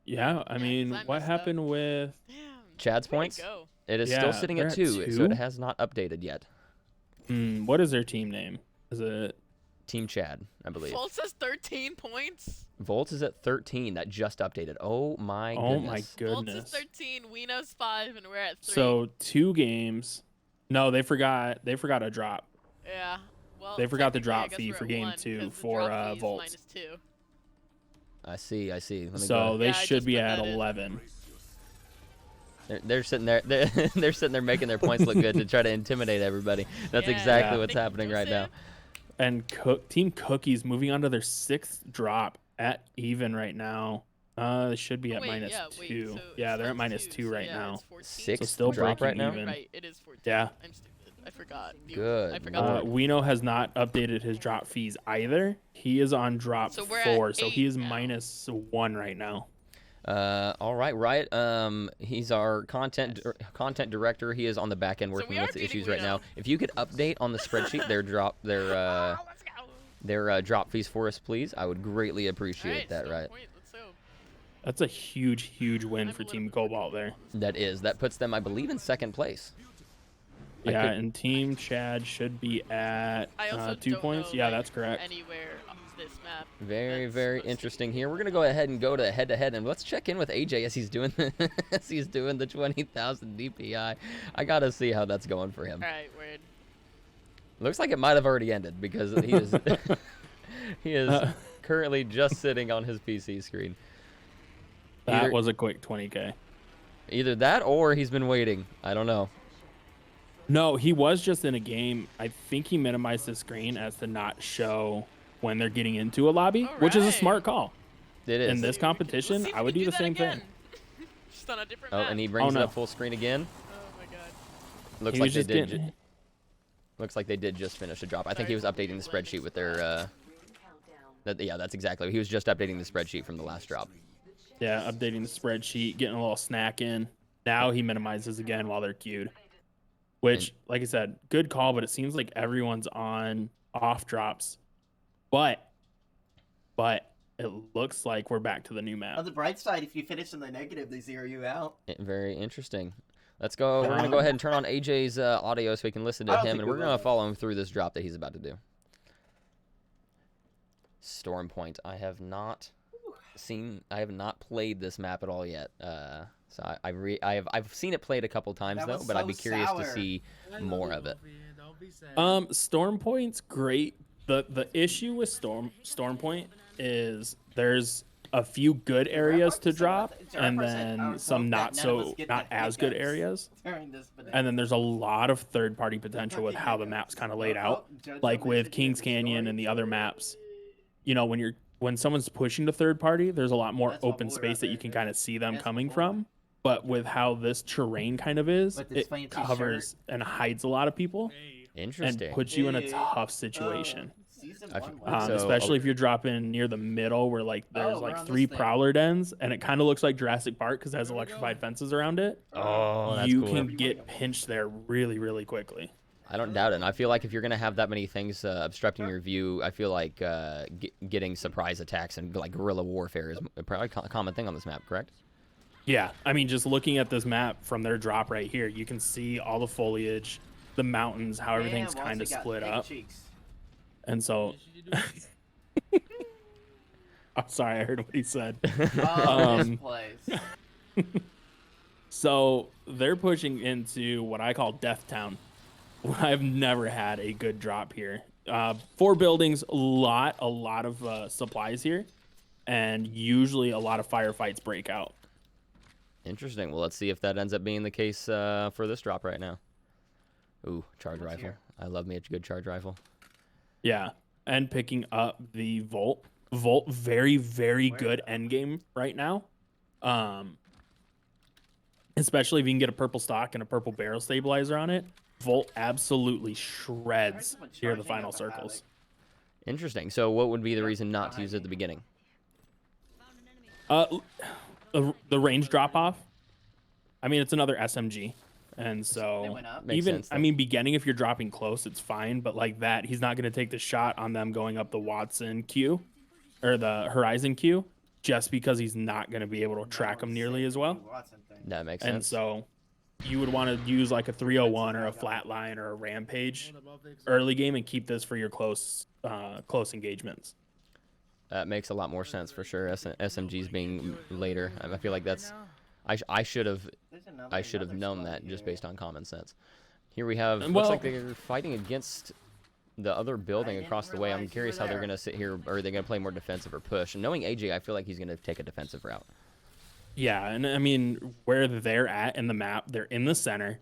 Yeah, I Yeah, mean, 'cause I what messed up. happenll with. Damn. Chad's way to points. go. It is Yeah, still sitting they're at at 2, so it 2? has not updated yet. What is their team name? Is it? Team Chad, I believe. Volt says 13 points. Volt is at 13. That just updated. Oh my Oh goodness. my Volt goodness. says 13, Weno's 5, and we're at 3. So 2 games. No, they forgot. They forgot a drop. yeah. Well, they forgot the technically, I drop guess fee we're for at game 1, 2 'cause the for, drop fee is Volt. -2. I see. Let me So go. they Yeah, I should just be put at that in. 11. They're sitting there. They're sitting there making their points look good to try to intimidate everybody. That's Yeah, exactly Yeah. what's Thank happening you, right now. Joseph. And Team Cookies moving on to their 6th drop at even right now. They should be Oh, at wait, -2. yeah, wait, so Yeah, it's they're at -2, -2 so right yeah, now. it's 14. Sixth still drop right breaking now. even. Right, it is 14. Yeah. I'm stupid. I forgot. Good I forgot. lord. Weno has not updated his drop fees either. He is on drop So we're at 4, so he 8 is now. -1 right now. All right, right. He's our content director. He is on the back end So working we are with the beating issues right Weno. now. If you could update on the spreadsheet their Let's go. drop fees for us, please, I would greatly appreciate Alright, that. still Right. point, let's go. That's a huge win I'm for a little Team bit Cobalt there. That puts them, I believe, in second place. I Yeah, could- and Team Chad should be at I also 2 don't points. know, Yeah, like, that's correct. Anywhere on this map. Very, that's very supposed to interesting be. here. We're gonna go ahead and go to head-to-head, and let's check in with AJ as he's doing the 20,000 DPI. I gotta see how that's going for him. Alright, word. Looks like it might have already ended because he is he is currently just sitting on his PC screen. That Either- was a quick 20K. Either that or he's been waiting. I don't know. No, he was just in a game. I think he minimized the screen as to not show when they're getting into a lobby, which is a Alright. smart call. It is. In this competition, Let's see if I we would can do the that same thing. again. Just on a different Oh, map. and he brings Oh, it no. up full screen again. Oh my god. Looks He like was they just did. getting- Looks like they did just finish a drop. I think he was Sorry, updating the landing spreadsheet with their. Yeah, that's exactly. He was just updating the spreadsheet from the last drop. Yeah, updating the spreadsheet, getting a little snack in. Now he minimizes again while they're queued. Which, like I said, good call, but it seems like everyone's on off drops. But it looks like we're back to the new On map. the bright side, if you finish in the negative, they zero you out. Very interesting. Let's go. We're going to go ahead and turn on AJ's audio so we can listen to him, and we're going to follow him through this drop that he's about to do. Storm Point. I have not played this map at all yet. So I've seen it played a couple times though, but I'd be curious to see more of it. Storm Point's great. The issue with Storm Point is there's a few good areas to drop, and then some not as good areas. And then there's a lot of third-party potential with how the map's kind of laid out. Like with Kings Canyon and the other maps, you know, when someone's pushing to third party, there's a lot more open space that you can kind of see them coming from. But with how this terrain kind of is, it covers and hides a lot of people. Interesting. And puts you in a tough situation. So, Especially if you're dropping near the middle where like there's like 3 prowler dens, and it kind of looks like Jurassic Park because it has electrified fences around it. Oh, that's you cool. can get pinched there really, really quickly. I don't doubt it. And I feel like if you're going to have that many things obstructing your view, I feel like getting surprise attacks and like guerrilla warfare is probably a common thing on this map, correct? Yeah, I mean, just looking at this map from their drop right here, you can see all the foliage, the mountains, how everything's kind of split up. And so, I'm sorry, I heard what he said. This place. So they're pushing into what I call Death Town. I've never had a good drop here. 4 buildings, a lot of supplies here, and usually a lot of firefights break out. Interesting. Well, let's see if that ends up being the case for this drop right now. Ooh, charge rifle. Here. I love me a good charge rifle. Yeah, and picking up the Volt. Volt, very, very good end game right now. Especially if you can get a purple stock and a purple barrel stabilizer on it. Volt absolutely shreds near the final circles. Interesting. So what would be the reason not to use it at the beginning? The range drop off. I mean, it's another SMG. And so even, I mean, beginning, if you're dropping close, it's fine. But like that, he's not going to take the shot on them going up the Watson queue or the Horizon queue just because he's not going to be able to track them nearly as well. That makes sense. And so you would want to use like a 301 or a flatline or a rampage early game and keep this for your close engagements. That makes a lot more sense for sure. SMGs being later. I feel like that's I should have known that just based on common sense. Here we have looks like they're fighting against the other building across the way. I'm curious how they're going to sit here, or are they going to play more defensive or push? And knowing AJ, I feel like he's going to take a defensive route. Yeah, and I mean, where they're at in the map, they're in the center.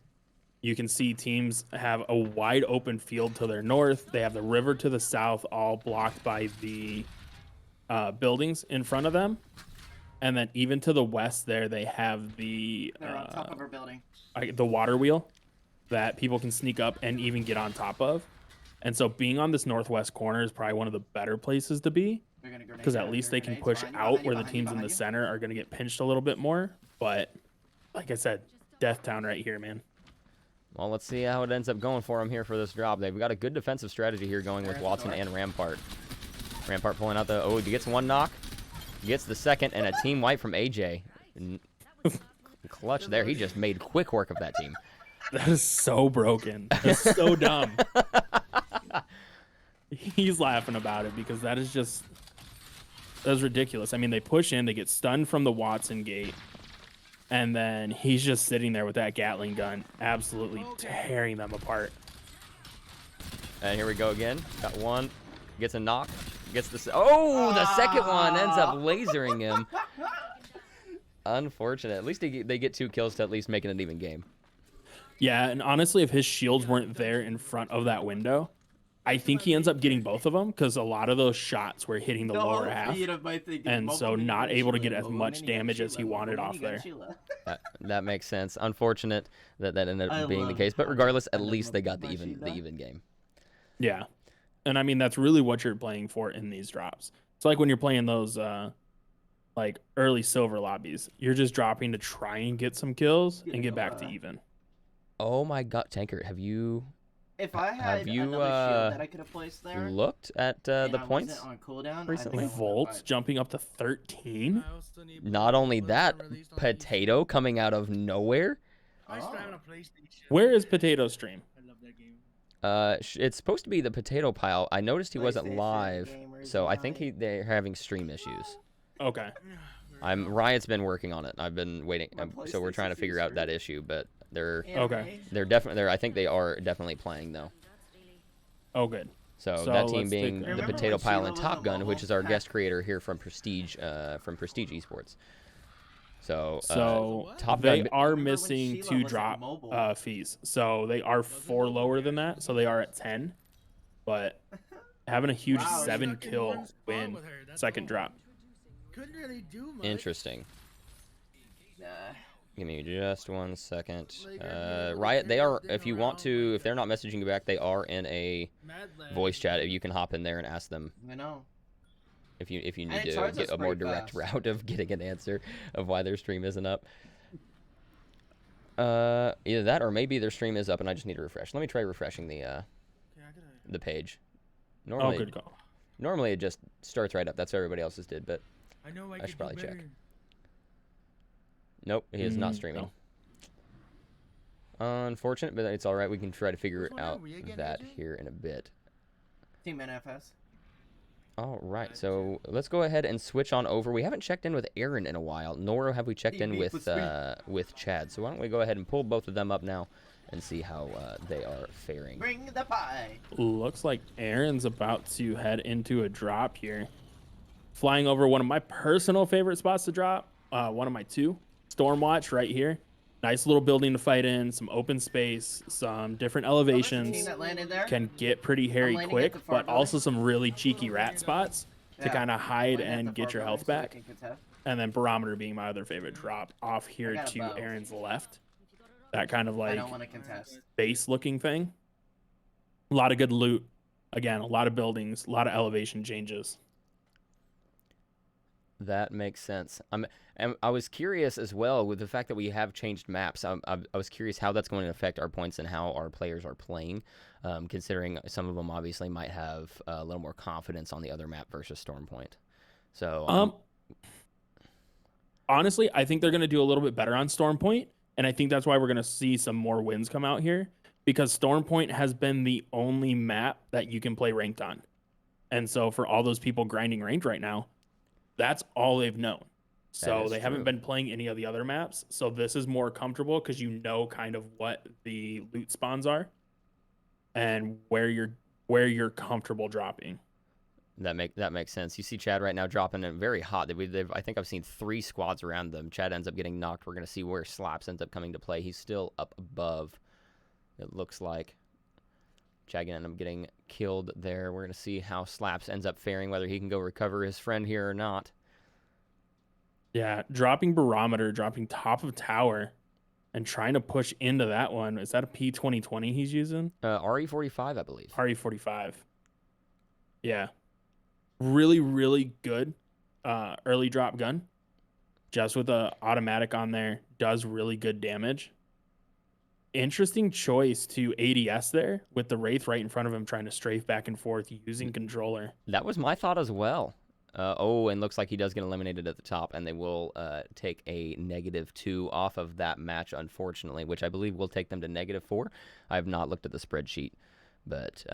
You can see teams have a wide open field to their north. They have the river to the south, all blocked by the buildings in front of them. And then even to the west there, they have the They're on top of our building. The water wheel that people can sneak up and even get on top of. And so being on this northwest corner is probably one of the better places to be, because at least they can push out where the teams in the center are going to get pinched a little bit more. But like I said, Death Town right here, man. Well, let's see how it ends up going for them here for this drop. They've got a good defensive strategy here going with Watson and Rampart. Rampart pulling out the... Oh, he gets one knock. Gets the second, and a team wipe from AJ. Clutch there. He just made quick work of that team. That is so broken. That's so dumb. He's laughing about it because that is ridiculous. I mean, they push in, they get stunned from the Watson gate, and then he's just sitting there with that Gatling gun, absolutely tearing them apart. And here we go again. Got one. Gets a knock. Gets the second one ends up lasering him. Unfortunate. At least they get 2 kills to at least make it an even game. Yeah, and honestly, if his shields weren't there in front of that window, I think he ends up getting both of them, because a lot of those shots were hitting the lower half, and so not able to get as much damage as he wanted off there. That makes sense. Unfortunate that ended up being the case, but regardless, at least they got the even game. Yeah, and I mean that's really what you're playing for in these drops. It's like when you're playing those like early silver lobbies. You're just dropping to try and get some kills and get back to even. Oh my God, Tanker, have you If I have had you another shield that I could have placed there, looked at and the I points? wasn't on cooldown, recently? I think I Volts jumping up to 13. Not only that, Potato coming out of nowhere. Oh. Where is Potato Stream? It's supposed to be the Potato Pile. I noticed he wasn't PlayStation live, gamers so I think unite. they're having stream issues. Okay. Riot's been working on it. I've been waiting, My so we're trying to PlayStation figure out that stream. issue. But they're Okay. definitely I think they are definitely playing though. Oh, good. So So that team let's being take- the Remember Potato when Pile Sheila and was Top on Gun, which mobile? is our guest creator here from Prestige Esports. So So Top they Gun. are Remember when missing Sheila 2 was on drop mobile? fees. So they are 4 lower than that. So they are at 10. But having a huge Wow, 7 kill win second drop. Couldn't really do much. Interesting. Nah. Give me just 1 second. Like, I mean, Riot, they are. everything If you want around to, like if they're not messaging you back, they are in a Mad Lab. voice chat. You can hop in there and ask them I know. if you need And it to charges get a more pretty direct fast. route of getting an answer of why their stream isn't up. Either that or maybe their stream is up and I just need to refresh. Let me try refreshing Okay, I gotta. the page. Oh, Normally, good call. normally it just starts right up. That's what everybody else's did, but I know I should could do probably check. better. nope, he is not Mm, streaming. no. Unfortunate, but it's all right. We can try to figure Which one are out we again, that AJ? here in a bit. Team NFS. All right, so let's go ahead and switch on over. We haven't checked in with Aaron in a while, nor have we checked in Beep, beep, with Chad. So why don't we go ahead and pull both of them up now and see how they are faring. Bring the pie. Looks like Aaron's about to head into a drop here. Flying over one of my personal favorite spots to drop. One of my 2. Stormwatch right here. Nice little building to fight in. Some open space. Some different Oh, there's a team elevations. that landed there. Can get pretty hairy landing at quick, the far but building. also some really cheeky rat spots to Yeah, kind of hide landing at and the get far your health building so I back. can contest. And then Barometer being my other favorite drop off here got a to bow. Aaron's left. That kind of I like don't want to contest. base looking thing. A lot of good loot. Again, a lot of buildings, a lot of elevation changes. That makes sense. And I was curious as well with the fact that we have changed maps. I was curious how that's going to affect our points and how our players are playing, considering some of them obviously might have a little more confidence on the other map versus Stormpoint. So Honestly, I think they're going to do a little bit better on Stormpoint, and I think that's why we're going to see some more wins come out here, because Stormpoint has been the only map that you can play ranked on. And so for all those people grinding ranked right now, that's all they've known. So is they haven't true. been playing any of the other maps. So this is more comfortable because you know kind of what the loot spawns are and where you're comfortable dropping. that makes sense. You see Chad right now dropping in very hot. I think I've seen 3 squads around them. Chad ends up getting knocked. We're going to see where Slaps ends up coming to play. He's still up above, it looks like. Chad ends up getting killed there. We're going to see how Slaps ends up faring, whether he can go recover his friend here or not. Yeah, dropping Barometer, dropping top of tower, and trying to push into that one. Is that a P2020 he's using? RE45, I believe. RE45. Yeah. Really, really good early drop gun. Just with the automatic on there, does really good damage. Interesting choice to ADS there with the Wraith right in front of him trying to strafe back and forth using controller. That was my thought as well. And looks like he does get eliminated at the top, and they will take a -2 off of that match, unfortunately, which I believe will take them to -4. I have not looked at the spreadsheet, but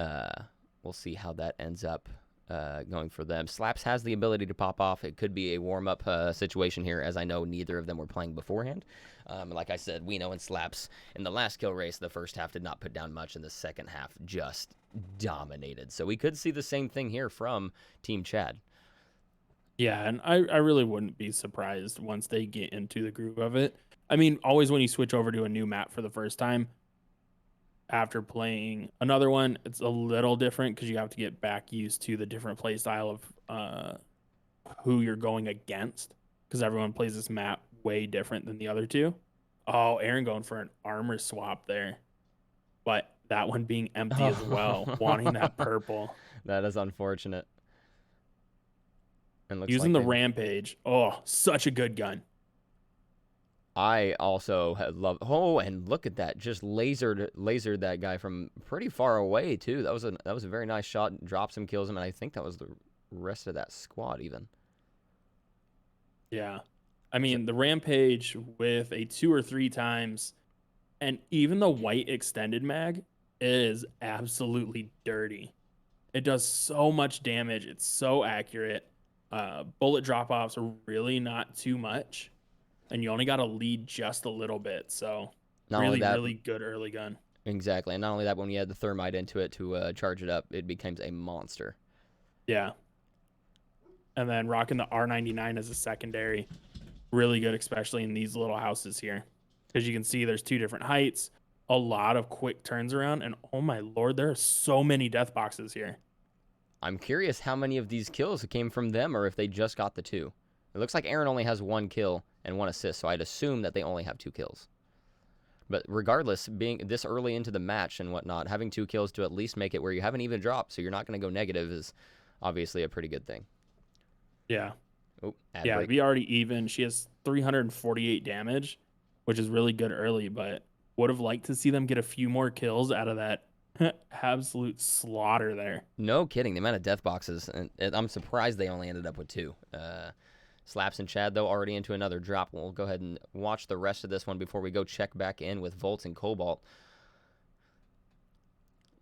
we'll see how that ends up going for them. Slaps has the ability to pop off. It could be a warm-up situation here, as I know neither of them were playing beforehand. Like I said, Weno and Slaps in the last kill race, the first half did not put down much, and the second half just dominated. So we could see the same thing here from Team Chad. Yeah, and I really wouldn't be surprised once they get into the groove of it. I mean, always when you switch over to a new map for the first time, after playing another one, it's a little different because you have to get back used to the different play style of who you're going against, because everyone plays this map way different than the other two. Oh, Aaron going for an armor swap there, but that one being empty as well, wanting that purple. That is unfortunate. And looks Using like the Rampage. Oh, such a good gun. I also had loved. Oh, and look at that! Just lasered that guy from pretty far away too. That was a very nice shot. Drops him, kills him, and I think that was the rest of that squad even. Yeah. I mean, the Rampage with a 2 or 3 times, and even the white extended mag is absolutely dirty. It does so much damage. It's so accurate. Bullet drop offs are really not too much, and you only got to lead just a little bit. So Not only really, that, really good early gun. exactly, and not only that, when you add the thermite into it to charge it up, it becomes a monster. Yeah. And then rocking the R99 as a secondary, really good, especially in these little houses here, because you can see there's 2 different heights, a lot of quick turns around, and oh my lord, there are so many death boxes here. I'm curious how many of these kills came from them, or if they just got the 2. It looks like Aaron only has 1 kill and 1 assist, so I'd assume that they only have 2 kills. But regardless, being this early into the match and whatnot, having 2 kills to at least make it where you have an even drop, so you're not going to go negative, is obviously a pretty good thing. Yeah. Oh, Yeah, break. to be already even. She has 348 damage, which is really good early, but would have liked to see them get a few more kills out of that absolute slaughter there. No kidding, the amount of death boxes, and I'm surprised they only ended up with 2. Slaps and Chad, though, already into another drop. We'll go ahead and watch the rest of this one before we go check back in with Volts and Cobalt.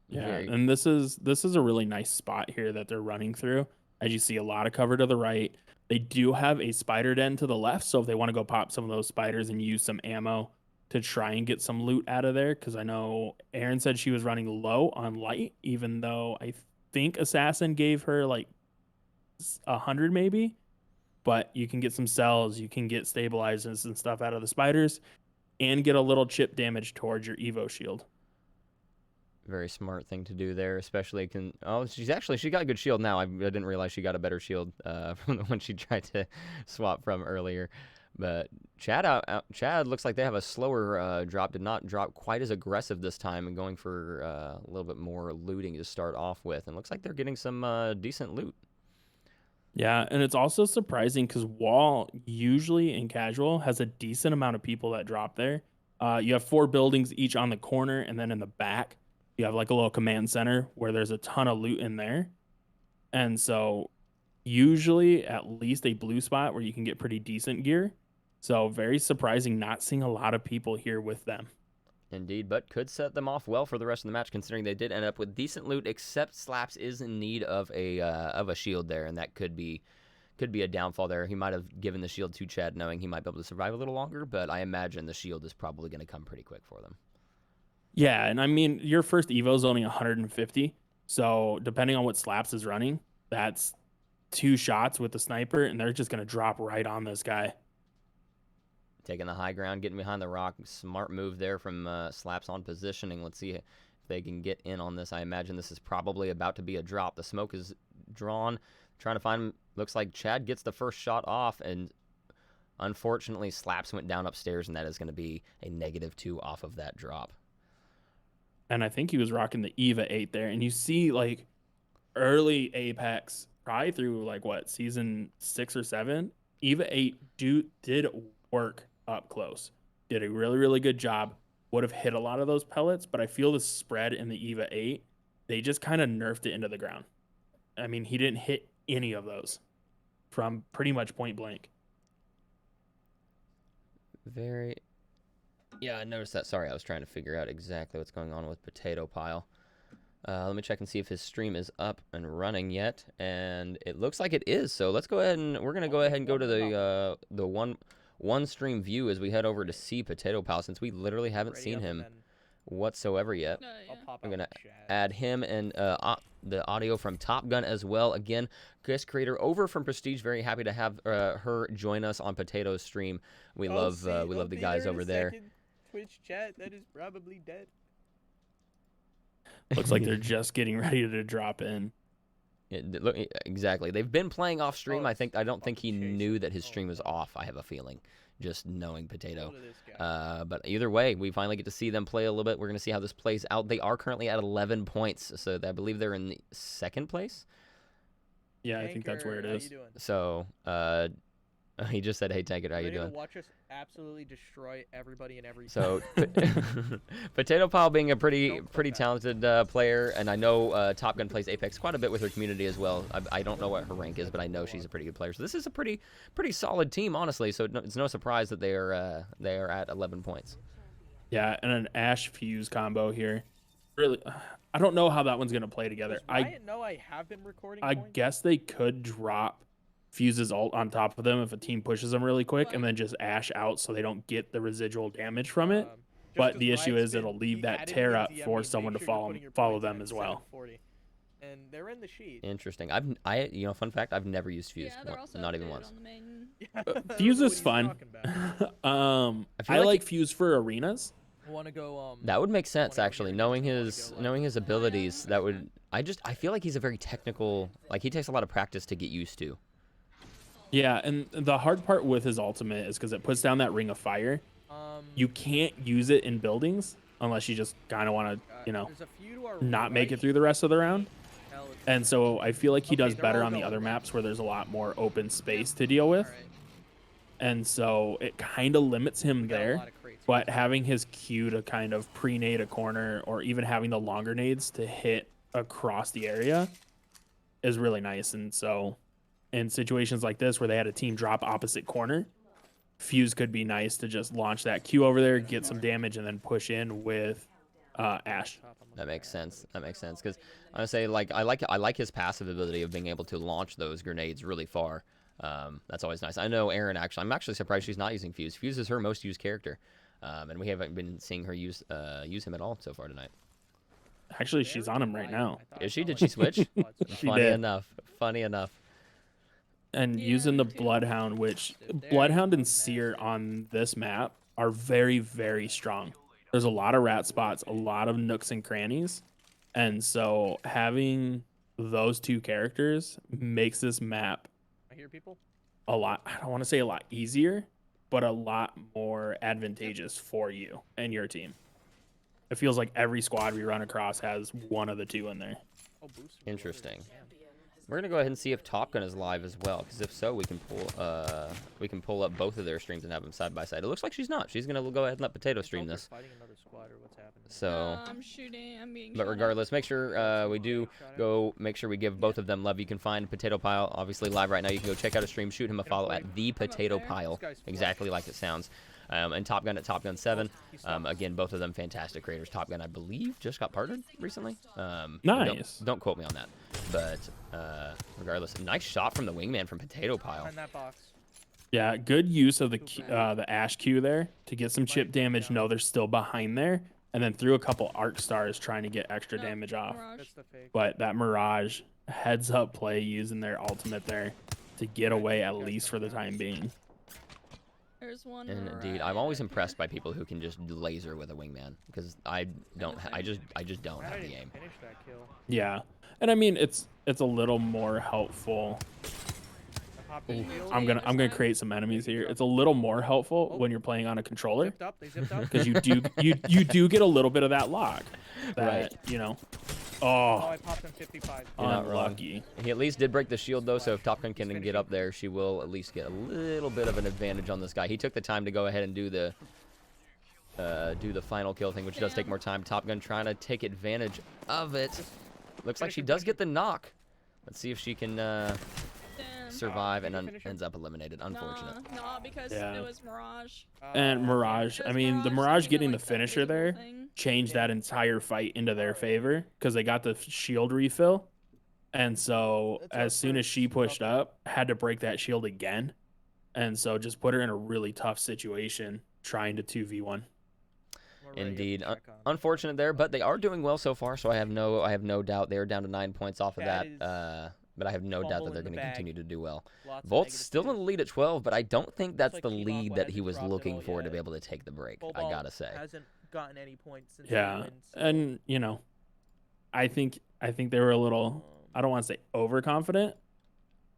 Yeah, Very- and this is a really nice spot here that they're running through. As you see, a lot of cover to the right. They do have a spider den to the left, so if they want to go pop some of those spiders and use some ammo to try and get some loot out of there, because I know Aaron said she was running low on light, even though I think Assassin gave her like 100 maybe. But you can get some cells, you can get stabilizers and stuff out of the spiders, and get a little chip damage towards your Evo shield. Very smart thing to do there, especially she's got a good shield now. I didn't realize she got a better shield from the one she tried to swap from earlier. But Chad looks like they have a slower drop. Did not drop quite as aggressive this time, and going for a little bit more looting to start off with. And looks like they're getting some decent loot. Yeah, and it's also surprising because Wall usually in casual has a decent amount of people that drop there. You have 4 buildings each on the corner, and then in the back you have like a little command center where there's a ton of loot in there. And so usually at least a blue spot where you can get pretty decent gear. So very surprising not seeing a lot of people here with them. Indeed, but could set them off well for the rest of the match, considering they did end up with decent loot. Except Slaps is in need of a shield there, and that could be a downfall there. He might have given the shield to Chad, knowing he might be able to survive a little longer. But I imagine the shield is probably going to come pretty quick for them. Yeah, and I mean your first Evo is only 150, so depending on what Slaps is running, that's 2 shots with the sniper, and they're just gonna drop right on this guy. Taking the high ground, getting behind the rock. Smart move there from Slaps on positioning. Let's see if they can get in on this. I imagine this is probably about to be a drop. The smoke is drawn. Trying to find him. Looks like Chad gets the first shot off, and unfortunately Slaps went down upstairs, and that is going to be a -2 off of that drop. And I think he was rocking the Eva 8 there, and you see like early Apex, probably through like what, season 6 or 7, Eva 8 did work up close. Did a really, really good job. Would have hit a lot of those pellets, but I feel the spread in the Eva 8, they just kind of nerfed it into the ground. I mean, he didn't hit any of those from pretty much point blank. Yeah, I noticed that. Sorry, I was trying to figure out exactly what's going on with Potato Pile. Let me check and see if his stream is up and running yet, and it looks like it is. So let's go ahead and we're gonna go ahead and go to the one stream view as we head over to see Potato Pal, since we literally haven't seen him whatsoever yet. I'm gonna add him and the audio from Top Gun as well. Again, guest creator over from Prestige. Very happy to have her join us on Potato's stream. We love the guys over there. Twitch chat that is probably dead. Looks like they're just getting ready to drop in. Exactly. They've been playing off stream. Oh, I don't think he fucking knew that his chasing. stream was Oh, no. off. I have a feeling, just knowing Potato. Look at this guy. But either way, we finally get to see them play a little bit. We're going to see how this plays out. They are currently at 11 points, so I believe they're in the second place. Yeah, I think that's where it Tanker, how is. you doing? So, he just said, "Hey, Tank It, how you Ready to doing?" watch us absolutely destroy everybody and everything. So, Potato Pile being a pretty Don't fuck that. talented player, and I know Top Gun plays Apex quite a bit with her community as well. I don't know what her rank is, but I know she's a pretty good player. So this is a pretty solid team, honestly. So it's no surprise that they are at 11 points. Yeah, and an Ash Fuse combo here. Really, I don't know how that one's gonna play together. Does Riot know I have been recording I points? guess they could drop Fuse's ult on top of them if a team pushes them really quick, and then just Ash out so they don't get the residual damage from it. Just But 'cause the issue Riot's is it'll been- leave he that added me tear in up DM, for make someone to sure you're putting your follow points in them at as well. 740. And they're in the sheet. Interesting. Fun fact, I've never used Fuse. Yeah, they're also Not even updated once. on the main. I don't know Fuse what is he's fun. talking about. I feel I like like Fuse for arenas. Want to go? That would make sense, wanna go actually. get Knowing wanna his go, like- abilities, that would. I feel like he's a very technical. Like he takes a lot of practice to get used to. Yeah, and the hard part with his ultimate is because it puts down that ring of fire. You can't use it in buildings unless you just kind of want to, there's a few to our not make right. it through the rest of the round. Hell, it's- And so I feel like he Okay, does they're better all on the going other right. maps where there's a lot more open space to deal with. Alright, And so it kind of limits him we got a there. lot of crates. But having his Q to kind of pre-nade a corner or even having the longer nades to hit across the area is really nice. And so in situations like this where they had a team drop opposite corner, Fuse could be nice to just launch that Q over there, get some damage, and then push in with Ash. That makes sense. That makes sense because I would say I like his passive ability of being able to launch those grenades really far. That's always nice. I know Erin actually. I'm actually surprised she's not using Fuse. Fuse is her most used character, and we haven't been seeing her use him at all so far tonight. Actually, she's on him right now. Is she? Did she switch? She Funny did. enough. Funny enough. And Yeah, using the me too. Bloodhound, which Bloodhound and Seer on this map are very, very strong. There's a lot of rat spots, a lot of nooks and crannies. And so having those two characters makes this map I hear people. a lot, I don't want to say a lot easier, but a lot more advantageous for you and your team. It feels like every squad we run across has one of the two in there. Oh, boost. Interesting. We're gonna go ahead and see if Top Gun is live as well, because if so, we can pull up both of their streams and have them side by side. It looks like she's not. She's gonna go ahead and let Potato stream this. Fighting another squad or what's happening? So, I'm shooting. I'm being. but shot at. regardless, make sure we do go. Make sure we give both of them love. You can find Potato Pile obviously live right now. You can go check out a stream, shoot him a follow at the Potato there. Pile, This guy's flush. exactly like it sounds. And Top Gun at Top Gun 7. Again, both of them fantastic creators. Top Gun, I believe, just got partnered recently. Nice. Don't quote me on that. But regardless, nice shot from the wingman from Potato Pile. Behind that box. Yeah, good use of the Ash Q there to get some chip damage. No, they're still behind there. And then threw a couple arc stars trying to get extra No, damage off. Mirage. That's the fake. But that Mirage heads up play using their ultimate there to get away at least for the time being. There's one. And Mirage. indeed, I'm always impressed by people who can just laser with a wingman because I don't. I just don't Glad I have the didn't aim. finish that kill. Yeah. And I mean it's a little more helpful. I popped in field. I'm gonna create some enemies here. It's a little more helpful when you're playing on a controller Zipped up. They zipped up. because you do get a little bit of that lock. That, Right. you know. Oh, Oh, I popped in 55. You're not wrong. unlucky. He at least did break the shield though, so if Top Gun can get up there, she will at least get a little bit of an advantage on this guy. He took the time to go ahead and do the final kill thing, which does take more time. Top Gun trying to take advantage of it. Looks like she does get the knock. Let's see if she can Damn. survive Did and you finish her? ends up eliminated. Unfortunate. Nah, because Yeah. it was Mirage. And Mirage, I Because mean, the Mirage Mirage didn't getting even, the like, that finisher visual there thing. changed that entire fight into their favor because they got the shield refill. And so That's our as soon as she first pushed update. up, had to break that shield again. And so just put her in a really tough situation trying to 2v1. We're ready to Indeed. check on. Unfortunate there, but they are doing well so far, so I have no doubt they're down to 9 points off of That that. But I have no doubt fumble that they're in the going to bag. continue to do well. Lots of Volt's negative still in twos. the lead at 12, but I don't think that's like the Kevon lead that hasn't he was dropped it looking all for to be yet. able to take the break. I Cobalt gotta say. hasn't gotten any points since Yeah. he wins. And you know, I think they were a little, I don't want to say overconfident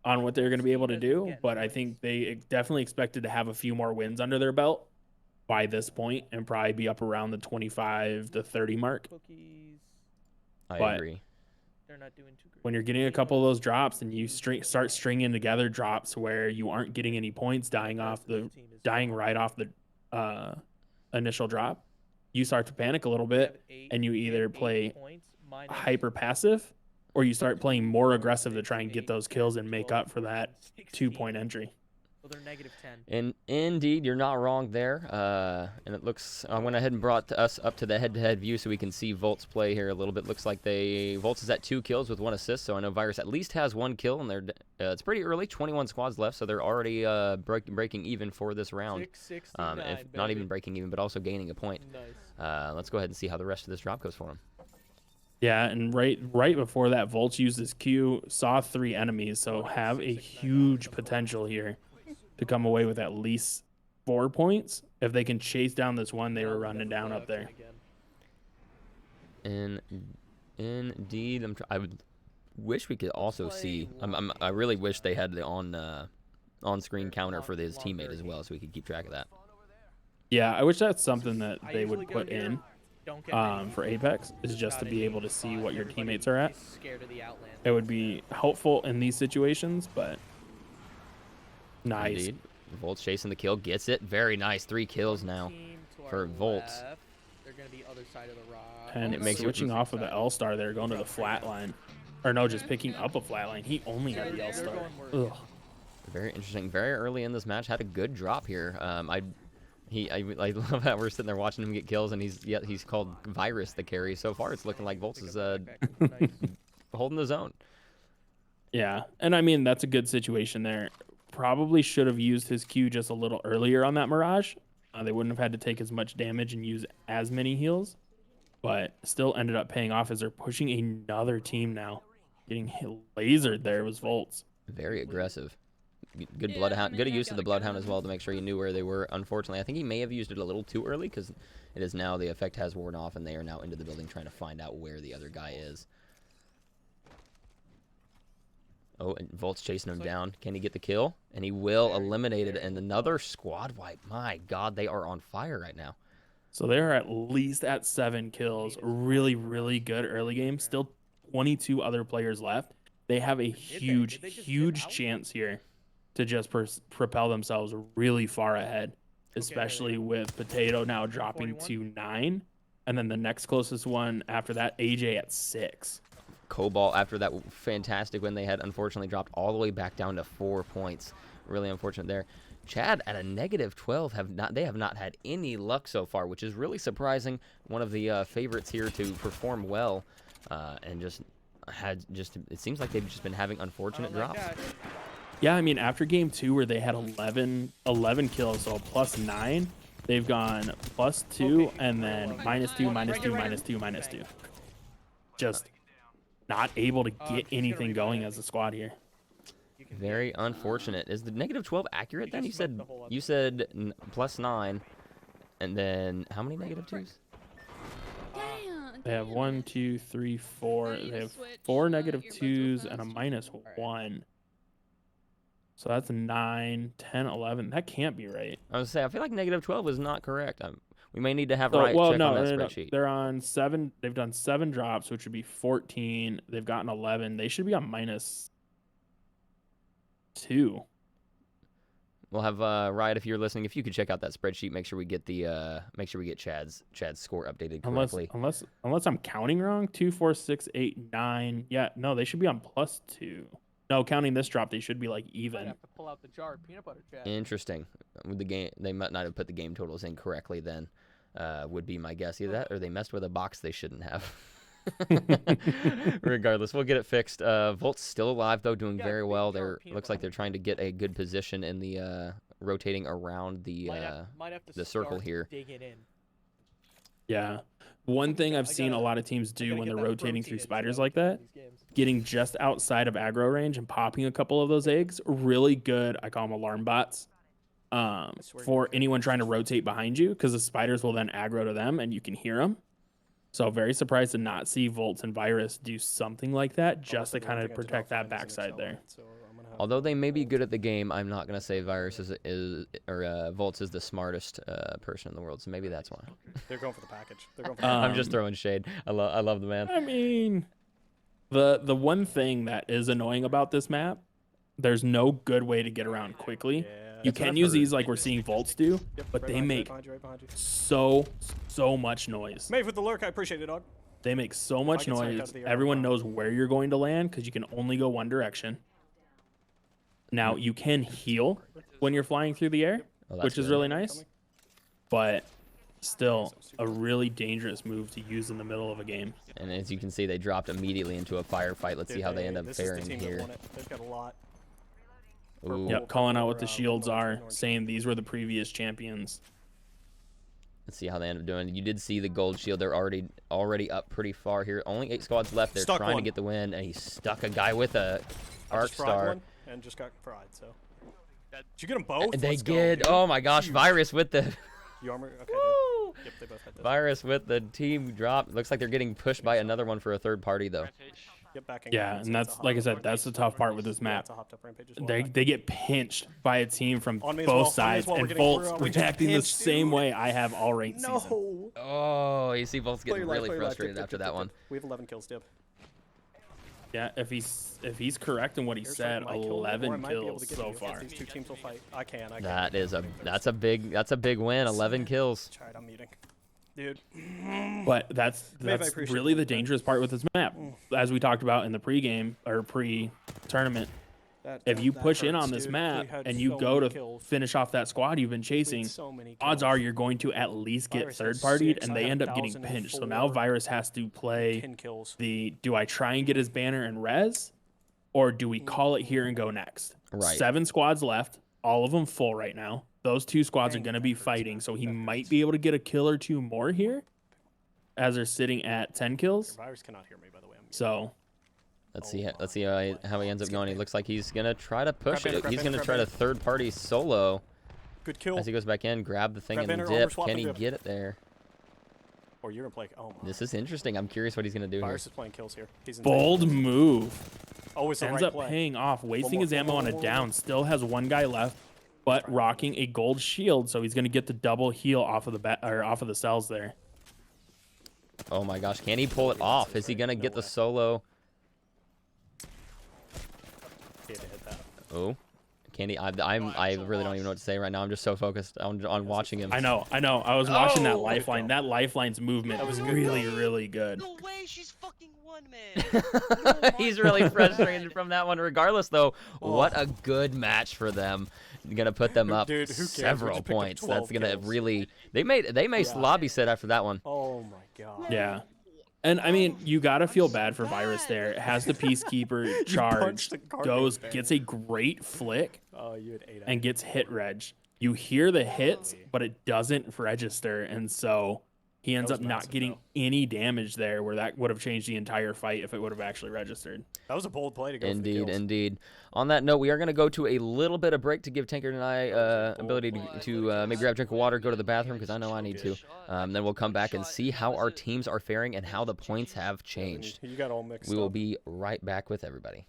on what they were going to be able to do, but I think they definitely expected to have a few more wins under their belt by this point and probably be up around the 25 to 30 mark. Cookies. I but- agree. they're not doing too great. when you're getting a couple of those drops and you start stringing together drops where you aren't getting any points dying right off the initial drop, you start to panic a little bit and you either play hyper passive or you start playing more aggressive to try and get those kills and make up for that 2-point entry. So they're negative 10. And indeed, you're not wrong there. And it looks, I went ahead and brought us up to the head-to-head view so we can see Volt's play here a little bit. Looks like Volt's is at 2 kills with 1 assist, so I know Virus at least has 1 kill, and they're it's pretty early, 21 squads left, so they're already breaking even for this round. 669, If not even breaking even, but also gaining a point. Nice. Let's go ahead and see how the rest of this drop goes for him. Yeah, and right before that, Volts used his Q, saw 3 enemies, so have a huge potential here to come away with at least 4 points if they can chase down this one they were running down up there. And indeed, I would wish we could also see. I really wish they had the on-screen counter for his teammate as well, so we could keep track of that. Yeah, I wish that's something that they would put in for Apex, is just to be able to see what your teammates are at. It would be helpful in these situations, but nice. Indeed. Volt's chasing the kill, gets it. Very nice. 3 kills now for Volts. They're gonna be other side of the rock. And It makes it- switching off of the L-star there, going to the flat line. Or no, just picking up a flat line. He only had the L-star. Ugh. Very interesting. Very early in this match, had a good drop here. I love how we're sitting there watching him get kills, and he's called Virus the carry. So far, it's looking like Volts is holding his own. Yeah, and I mean, that's a good situation there. Probably should have used his Q just a little earlier on that Mirage. They wouldn't have had to take as much damage and use as many heals, but still ended up paying off as they're pushing another team now. Getting lasered there was Volts. Very aggressive. Good Yeah, Bloodhound. I Good mean, I use of the gotta Bloodhound go. as well to make sure he knew where they were. Unfortunately, I think he may have used it a little too early because it is now the effect has worn off and they are now into the building trying to find out where the other guy is. Oh, and Volt's chasing him down. Can he get the kill? And he will eliminate it. And another squad wipe. My God, they are on fire right now. So they're at least at 7 kills. Really, really good early game. Still 22 other players left. They have a huge chance here to just propel themselves really far ahead, especially with Potato now dropping to 9. And then the next closest one after that, AJ at 6. Cobalt, after that fantastic win they had, unfortunately dropped all the way back down to 4 points. Really unfortunate there. Chad at a -12 they have not had any luck so far, which is really surprising. One of the favorites here to perform well, and it seems like they've just been having unfortunate drops. Yeah, I mean, after game 2 where they had 11 kills, so a +9, they've gone +2 and then -2, -2, -2, -2. Just not able to get anything going as a squad here. Very unfortunate. Is the -12 accurate then? You said +9, and then how many -2s? Damn. They have 1, 2, 3, 4. I need They to have switch, 4 your -2s buzzer and a fast. -1. So that's 9, 10, 11. That can't be right. I was say I feel like -12 is not correct. We may need to have So, Riot well, check no, on that no, no. spreadsheet. They're on 7. They've done 7 drops, which would be 14. They've gotten 11. They should be on -2. We'll have Riot, if you're listening, if you could check out that spreadsheet, make sure we get Chad's score updated correctly. Unless I'm counting wrong. 2, 4, 6, 8, 9. Yeah, no, they should be on +2. No, counting this drop, they should be like Might even. have to pull out the jar of peanut butter, Chad. Interesting. With the game, they might not have put the game totals in correctly. Then would be my guess. Either that, or they messed with a box they shouldn't have. Regardless, we'll get it fixed. Volt's still alive though, doing Yeah, very big well. jar of They're looks like they're trying to get a good position in the rotating around the Might have to the circle start here. digging in. Yeah. One thing I've I seen a gotta- lot of teams I do gotta when get they're that rotating protein through in so spiders that we like can win that, these games. getting just outside of aggro range and popping a couple of those eggs, really good. I call them alarm bots. swear to For God. anyone trying to rotate behind you, because the spiders will then aggro to them and you can hear them. So very surprised to not see Volts and Virus do something like that just to kind of protect that backside there. Although they may be good at the game, I'm not gonna say Virus or Volts is the smartest person in the world. So maybe that's why. They're going for the package. They're going for the I'm just Um, throwing shade. I love the man. I mean, The one thing that is annoying about this map, there's no good way to get around quickly. Yeah. You That's what can I've use heard. these like we're seeing Volts do, Yep, but right they behind you, make right behind you. so much noise. Mave with the lurk, I appreciate it, dog. They make so much get sniped out noise. of the air, Everyone I'm knows where you're going to land because you can only go one direction. Now you can heal when you're flying through the air, Oh, that's which is good. really nice, but still a really dangerous move to use in the middle of a game. And as you can see, they dropped immediately into a firefight. Let's see how they end up this is the faring team that here. won it. They've got a lot. Ooh. Yep, calling out what the Purple, shields orange, are, and orange. saying these were the previous champions. Let's see how they end up doing. You did see the gold shield. They're already up pretty far here. Only 8 squads left. They're Stuck trying one. to get the win, and he stuck a guy with a I arc just fried star. one and just got fried, so. Did you get them both? They Let's go, did. dude. Oh my gosh, Huge. Virus with the You armor? Okay, Woo! dude. Yep, they both had this. Virus with the team drop. Looks like they're getting pushed by another one for a third party though. Yep, backing Yeah, up. and that's like I said, that's the tough part with this Yeah, map. it's a hopped up rampage as well. They get pinched by a team from On me as both well, on me as sides, well, we're and getting Volts through, we're getting reacting the pinched, same dude. way I have all ranked season. No. Oh, you see Volt's Play getting your life, really play your life. frustrated Dip, dip, after dip, that dip, one. dip. We have 11 kills, Dip. Yeah, if he's correct in what he Here's said, something I killed, or I 11 might be able kills to get so you if far. These two teams will fight. I can. That's a big win. 11 kills. Alright, I'm muting. Dude. But that's Maeve, I appreciate really it. the dangerous part with this map, as we talked about in the pregame or pre-tournament. If you push in on this map and you go to finish off that squad you've been chasing, odds are you're going to at least get Virus has third-partied, 6, and I they have end up getting pinched. So now 1,004. Virus has to play 10 kills. do I try and get his banner and res, or do we call it here and go next? Right. 7 squads left, all of them full right now. Those 2 squads are Dang, going to that be hurts, fighting, man. so he That might hurts. be able to get a kill or 2 more here, as they're sitting at 10 kills. Virus cannot hear me, by the way. I'm muted. So Let's see how he ends up going. He looks like he's gonna try to push Grab it. banner, He's grab gonna banner, try to grab third party solo Good kill. as he goes back in, grab the thing Grab and banner, armor dip. swap Can and he dip. get it there? Or you're going to play. Oh, my. This is interesting. I'm curious what he's gonna do here. Virus is playing kills here. He's insane. bold move. Always the Ends right up play. paying off, wasting more, his one ammo more, on one a more, down. one more. Still has one guy left, but rocking a gold shield, so he's gonna get the double heal off of off of the cells there. Oh my gosh, can he pull it off? Is he gonna No get the way. solo? He had to hit that. Oh, can he? I really don't even know what to say right now. I'm just so focused on watching him. I know. I was watching that Oh! lifeline. That lifeline's movement was really, really good. No way, she's fucking one, man. He's really frustrated from that one. Regardless, though, what a good match for them. Gonna put them up Dude, who cares? We several just picked up points. 12 That's gonna kills. really. They may lobby set after that one. Oh, my God. Yeah. And I mean, you gotta feel bad for Virus there. Has the Peacekeeper charged, punched the carpet goes, bear. gets a great flick, Oh, you had 8 and gets hit reg. You hear the hits, but it doesn't register, and so he ends That up was not massive, getting though. any damage there, where that would have changed the entire fight if it would have actually registered. That was a bold play to go for the Indeed, kills. indeed. On that note, we are going to go to a little bit of break to give Tankard and I ability to maybe grab a drink of water, go to the bathroom, because I know I need to. Then we'll come back and see how our teams are faring and how the points have changed. You got all mixed We will up. be right back with everybody.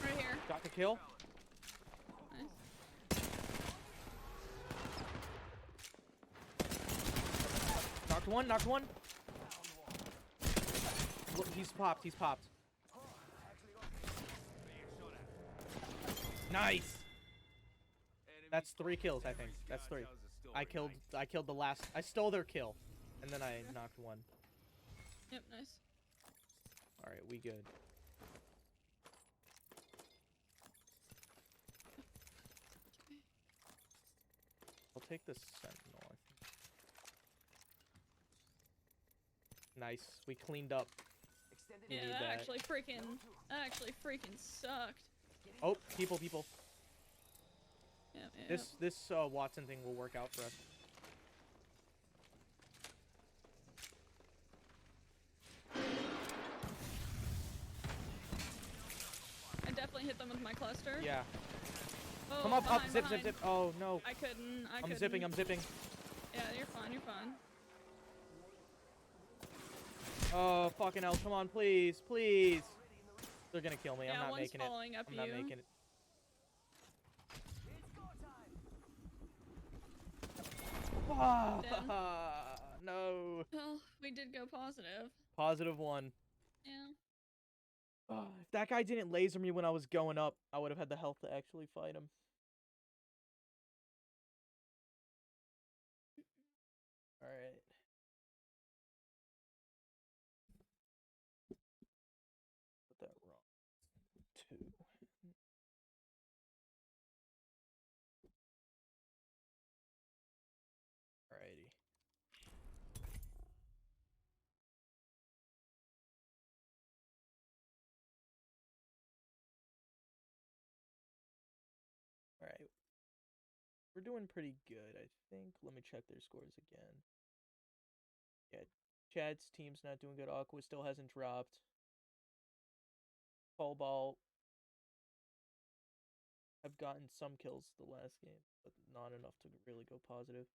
Right here. Got the kill. Nice. Knocked one. Knocked one. Look, he's popped. He's popped. Nice. That's 3 kills, I think. That's 3. I killed the last. I stole their kill, and then I knocked one. Yep, nice. All right, we good. I'll take this sentinel. I think. Nice. We cleaned up. We Yeah, need that that. actually freaking sucked. Oh, people. Yeah. This Watson thing will work out for us. I definitely hit them with my cluster. Yeah. Oh, Come up, behind, zip. behind. Oh no. I couldn't. I'm zipping. Yeah, you're fine. You're fine. Oh fucking hell! Come on, please. They're gonna kill me. Yeah, I'm not one's making it. following up I'm you. not making it. Dead. No. Well, we did go positive. +1. Yeah. If that guy didn't laser me when I was going up, I would have had the health to actually fight him. All right. Put that wrong. 2. Alrighty. Alright. We're doing pretty good, I think. Let me check their scores again. Yeah, Chad's team's not doing good. Aqua still hasn't dropped. Cobalt. I've gotten some kills the last game, but not enough to really go positive.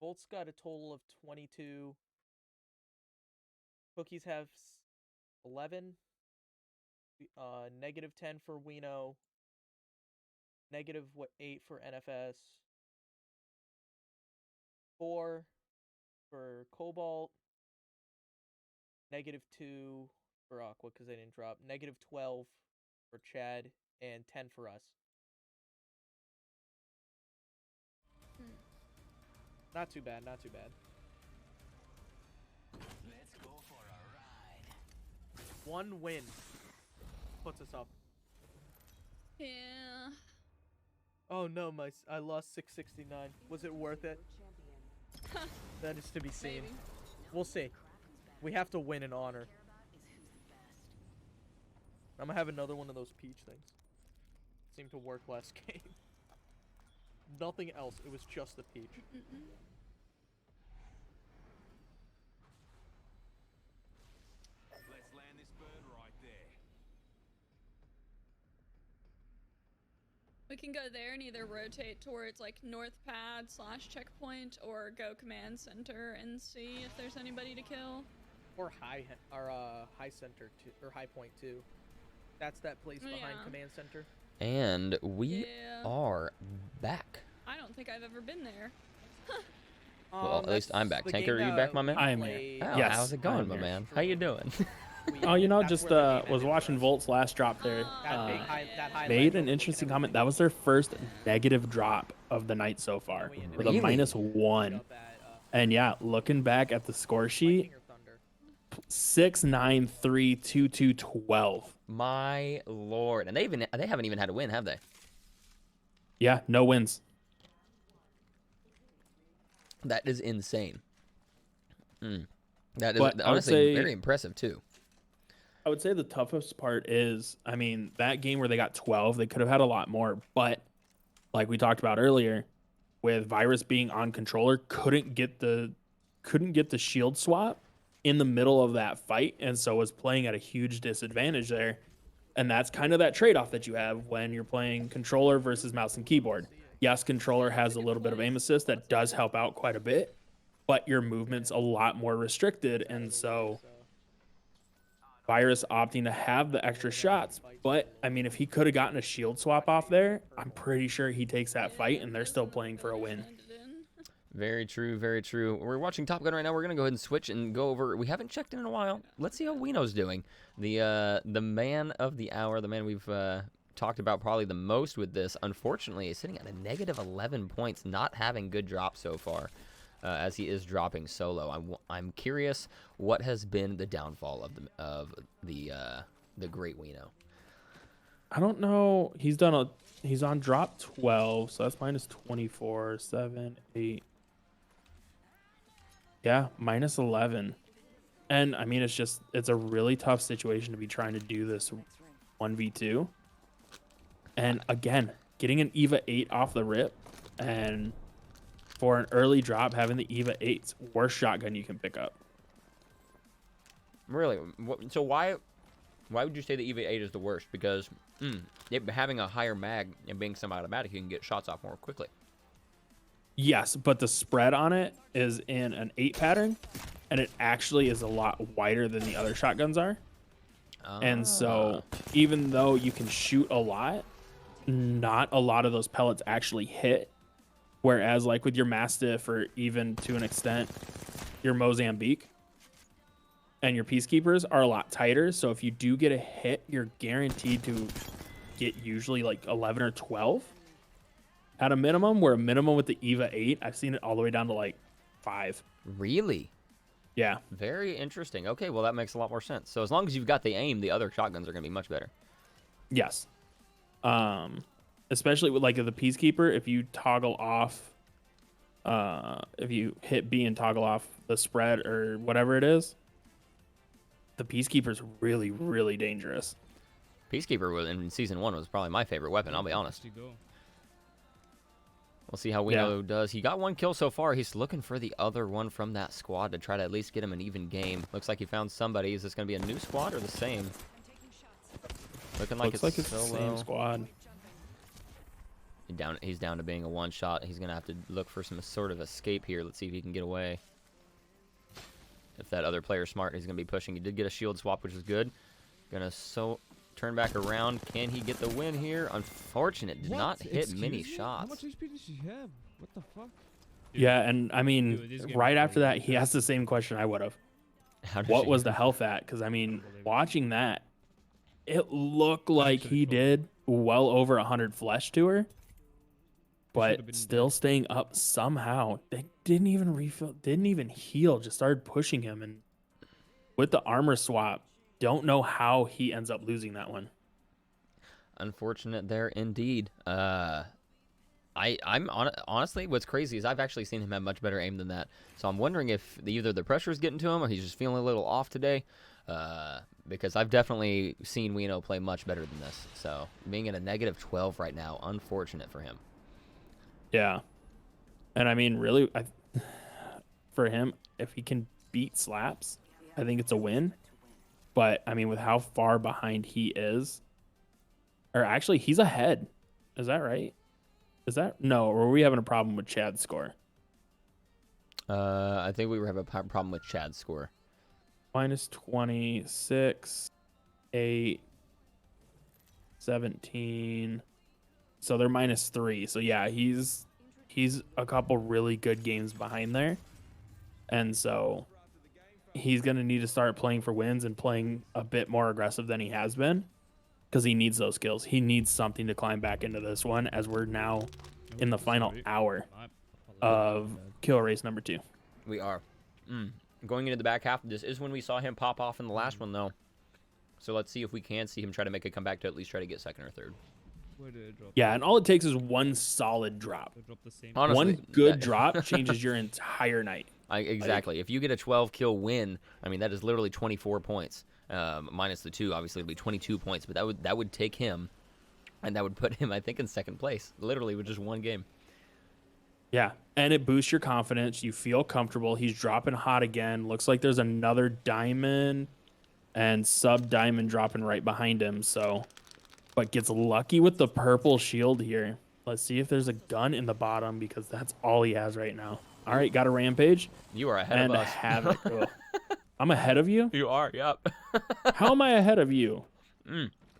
Volt's got a total of 22. Cookies have 11. -10 for Weno. -8 for NFS. 4 for Cobalt. -2 for Aqua because they didn't drop. -12 for Chad and 10 for us. Not too bad, not too bad. Let's go for a ride. 1 win puts us up. Yeah. Oh no, I lost 669. Was it worth it? That is to be seen. Maybe. We'll see. We have to win in honor. I'm gonna have another one of those peach things. Seemed to work last game. Nothing else. It was just the peach. Let's land this bird right there. We can go there and either rotate towards like north pad / checkpoint or go command center and see if there's anybody to kill. Or high center too, or high point too. That's that place behind Yeah. command center. And we Yeah. are back. I don't think I've ever been there. Well, at least I'm back. the Tanker, game are you back, that my man? we I am here. played- Oh, Yes, how's it going, I'm my here. man? How you doing? Oh, you know, that's just where the game was ended watching was. Volt's last drop there. That big that highlight Made was an the interesting weekend comment. everything. That was their first negative drop of the night so far, And we ended with up a Really? -1. up at, And yeah, looking back at the score sheet, Lightning or Thunder. 6, 9, 3, 2, 2, 12. My lord. And they haven't even had a win, have they? Yeah, no wins. That is insane. That is But I would honestly say- very impressive too. I would say the toughest part is, I mean, that game where they got 12, they could have had a lot more. But like we talked about earlier, with Virus being on controller, couldn't get the shield swap in the middle of that fight, and so was playing at a huge disadvantage there. And that's kind of that trade-off that you have when you're playing controller versus mouse and keyboard. Yes, controller has a little bit of aim assist that does help out quite a bit, but your movement's a lot more restricted, and so Virus opting to have the extra shots. But I mean, if he could have gotten a shield swap off there, I'm pretty sure he takes that fight, and they're still playing for a win. Very true, very true. We're watching Top Gun right now. We're gonna go ahead and switch and go over. We haven't checked in a while. Let's see how Weno's doing. The man of the hour, the man we've talked about probably the most with this, unfortunately, is sitting at a -11 points, not having good drops so far, as he is dropping solo. I'm curious what has been the downfall of the great Weno. I don't know. He's on drop 12, so that's -24, 7, 8. Yeah, -11. And I mean, it's a really tough situation to be trying to do this 1v2. And again, getting an EVA 8 off the rip, and for an early drop, having the EVA 8's worst shotgun you can pick up. Really? So why would you say the EVA 8 is the worst? Because having a higher mag and being semi-automatic, you can get shots off more quickly. Yes, but the spread on it is in an 8 pattern, and it actually is a lot wider than the other shotguns are. And so even though you can shoot a lot, not a lot of those pellets actually hit. Whereas like with your Mastiff or even to an extent your Mozambique and your Peacekeepers are a lot tighter. So if you do get a hit, you're guaranteed to get usually like 11 or 12 at a minimum, where a minimum with the EVA 8, I've seen it all the way down to like 5. Really? Yeah. Very interesting. Okay, well, that makes a lot more sense. So as long as you've got the aim, the other shotguns are going to be much better. Yes. Especially with like the Peacekeeper, if you toggle off, if you hit B and toggle off the spread or whatever it is, the Peacekeeper's really, really dangerous. Peacekeeper was, in Season 1 was probably my favorite weapon, I'll be honest. Actually go. We'll see how Weno does. He got 1 kill so far. He's looking for the other one from that squad to try to at least get him an even game. Looks like he found somebody. Is this going to be a new squad or the same? Looking like Looks it's like it's solo. the same squad. He's down to being a one-shot. He's going to have to look for some sort of escape here. Let's see if he can get away. If that other player's smart, he's going to be pushing. He did get a shield swap, which is good. Going to turn back around. Can he get the win here? Unfortunate. Did not hit many shots. How much HP does she have? What the fuck? Yeah, and I mean, Dude, this game right is after crazy. that, he asked the same question I would have. How did What she- was the health at? Because, I mean, watching that, it looked like he did well over 100 flesh to her. Should've But been still dead. staying up somehow. They didn't even refill, didn't even heal, just started pushing him. And with the armor swap, don't know how he ends up losing that one. Unfortunate there indeed. Honestly, what's crazy is I've actually seen him have much better aim than that. So I'm wondering if either the pressure is getting to him or he's just feeling a little off today. Because I've definitely seen Weno play much better than this. So being at a -12 right now, unfortunate for him. Yeah. And I mean, really, for him, if he can beat slaps, I think it's a win. But I mean, with how far behind he is, or actually, he's ahead. Is that right? Is that no? Or were we having a problem with Chad's score? I think we were having a problem with Chad's score. Minus 26, 8, 17. So they're minus 3. So yeah, he's a couple really good games behind there. And so he's going to need to start playing for wins and playing a bit more aggressive than he has been, because he needs those skills. He needs something to climb back into this one, as we're now in the final hour of kill race number 2. We are. Going into the back half, this is when we saw him pop off in the last one, though. So let's see if we can see him try to make a comeback to at least try to get second or third. Where did it drop? Yeah, and all it takes is one solid drop. It dropped the same. Honestly, One good that- drop changes your entire night. Exactly. If you get a 12 kill win, I mean that is literally 24 points. Minus the 2, obviously, it'd be 22 points. But that would take him, and that would put him, I think, in second place. Literally with just one game. Yeah, and it boosts your confidence. You feel comfortable. He's dropping hot again. Looks like there's another diamond and sub diamond dropping right behind him. So, but gets lucky with the purple shield here. Let's see if there's a gun in the bottom, because that's all he has right now. All right, got a rampage You are ahead and of a us. havoc. Cool. I'm ahead of you? You are. Yep. How am I ahead of you?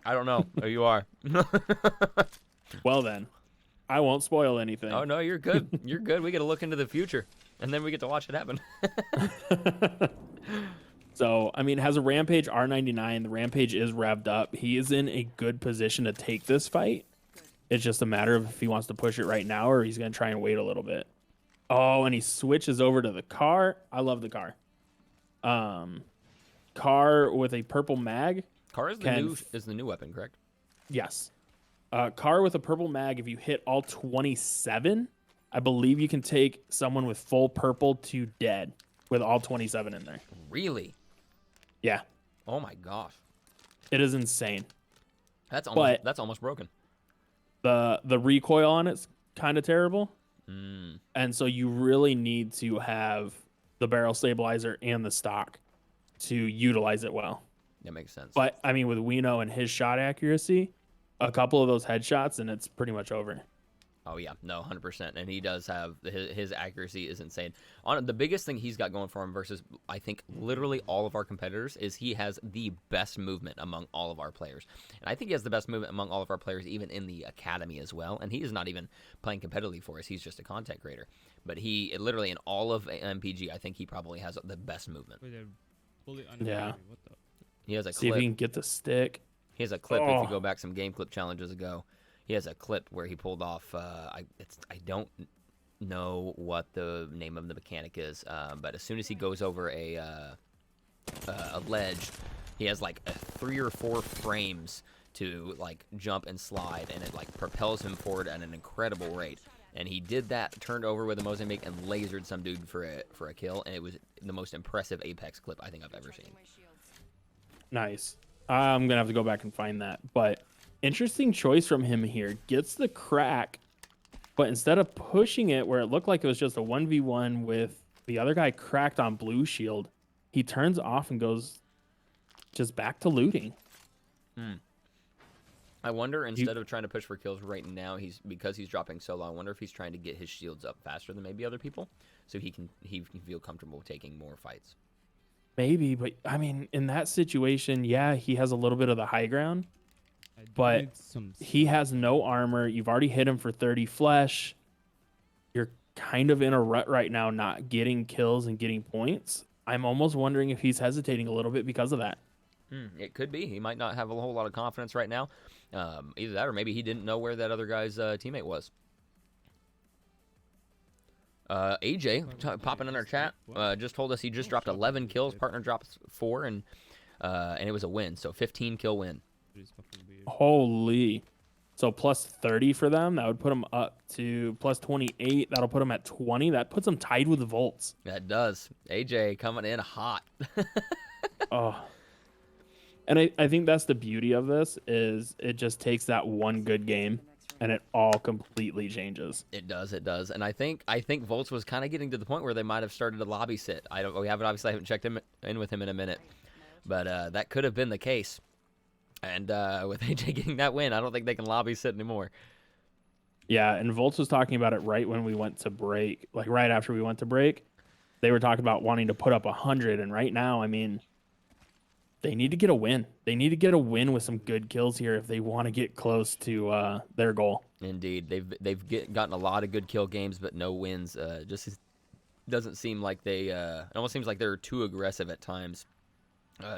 I don't know. Oh, you are. Well then, I won't spoil anything. Oh no, you're good. You're good. We get to look into the future, and then we get to watch it happen. So, I mean, has a Rampage R99. The Rampage is revved up. He is in a good position to take this fight. It's just a matter of if he wants to push it right now or he's going to try and wait a little bit. Oh, and he switches over to the car. I love the car. Car with a purple mag. Car is the new weapon, correct? Yes. Car with a purple mag. If you hit all 27, I believe you can take someone with full purple to dead with all 27 in there. Really? Yeah. Oh my gosh. It is insane. That's But- almost broken. The recoil on it's kind of terrible. Mm. And so you really need to have the barrel stabilizer and the stock to utilize it well. That makes sense. But I mean, with Weno and his shot accuracy, a couple of those headshots and it's pretty much over. Oh yeah, no, 100%. And he does have his accuracy is insane. On the biggest thing he's got going for him versus I think literally all of our competitors is he has the best movement among all of our players. And I think he has the best movement among all of our players even in the academy as well. And he is not even playing competitively for us. He's just a content creator. But he literally in all of MPG, I think he probably has the best movement. Wait, they're fully Yeah. What the? He has a See if clip. he can get the stick. He has a clip if Oh. you go back some game clip challenges ago. He has a clip where he pulled off. I don't know what the name of the mechanic is, but as soon as he goes over a ledge, he has like 3 or 4 frames to like jump and slide, and it like propels him forward at an incredible rate. And he did that, turned over with a Mozambique, and lasered some dude for a kill, and it was the most impressive Apex clip I think I've ever seen. Nice. I'm gonna have to go back and find that. But interesting choice from him here. Gets the crack, but instead of pushing it where it looked like it was just a 1v1 with the other guy cracked on blue shield, he turns off and goes just back to looting. I wonder, instead of trying to push for kills right now, because he's dropping so low, I wonder if he's trying to get his shields up faster than maybe other people, so he can feel comfortable taking more fights. Maybe, but I mean, in that situation, yeah, he has a little bit of the high ground, I do but need some he has no armor. You've already hit him for 30 flesh. You're kind of in a rut right now, not getting kills and getting points. I'm almost wondering if he's hesitating a little bit because of that. It could be. He might not have a whole lot of confidence right now. Either that, or maybe he didn't know where that other guy's teammate was. AJ popping in our chat just told us he just dropped 11 kills. Partner drops 4, and it was a win. So 15 kill win. It's fucking weird. Holy. So plus 30 for them. That would put them up to plus 28. That'll put them at 20. That puts them tied with the Volts. That does. AJ coming in hot. Oh. And I think that's the beauty of this is it just takes that one good game and it all completely changes. It does, and I think Volts was kind of getting to the point where they might have started a lobby sit. I haven't checked in with him in a minute, but that could have been the case. And with AJ getting that win, I don't think they can lobby sit anymore. Yeah, and Volts was talking about it right when we went to break, like right after we went to break. They were talking about wanting to put up 100, and right now, I mean, they need to get a win. They need to get a win with some good kills here if they want to get close to their goal. Indeed, they've gotten a lot of good kill games, but no wins. Just doesn't seem like they. It almost seems like they're too aggressive at times.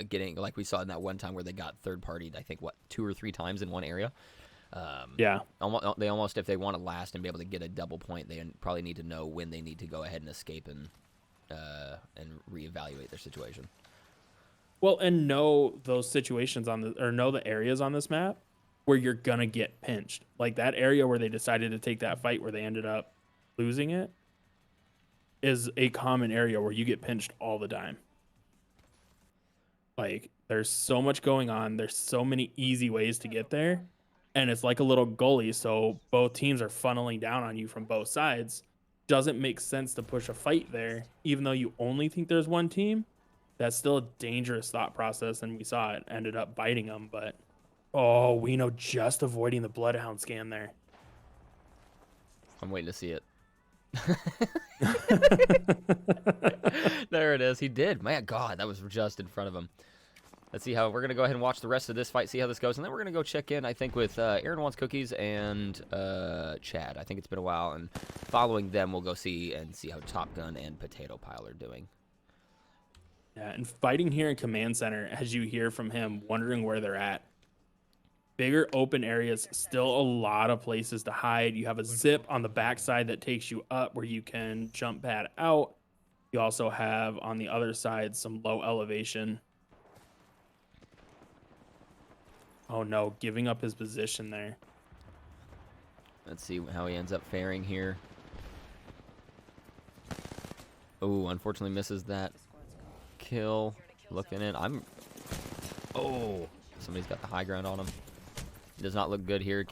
Getting like we saw in that one time where they got third partied, I think 2 or 3 times in one area. Yeah. They almost, if they want to last and be able to get a double point, they probably need to know when they need to go ahead and escape and reevaluate their situation. Well, and know those situations know the areas on this map where you're gonna get pinched. Like that area where they decided to take that fight where they ended up losing it is a common area where you get pinched all the time. Like there's so much going on. There's so many easy ways to get there. And it's like a little gully. So both teams are funneling down on you from both sides. Doesn't make sense to push a fight there, even though you only think there's one team. That's still a dangerous thought process, and we saw it ended up biting them. But Weno just avoiding the Bloodhound scan there. I'm waiting to see it. There it is. He did. My God, that was just in front of him. Let's see how we're gonna go ahead and watch the rest of this fight, see how this goes, and then we're gonna go check in. I think with Aaron Wants Cookies and Chad. I think it's been a while, and following them, we'll go see how Top Gun and Potato Pile are doing. Yeah, and fighting here in Command Center, as you hear from him, wondering where they're at. Bigger open areas, still a lot of places to hide. You have a zip on the backside that takes you up where you can jump pad out. You also have on the other side some low elevation. Oh no, giving up his position there. Let's see how he ends up faring here. Oh, unfortunately misses that kill. Looking in. Oh, somebody's got the high ground on him. Does not look good here.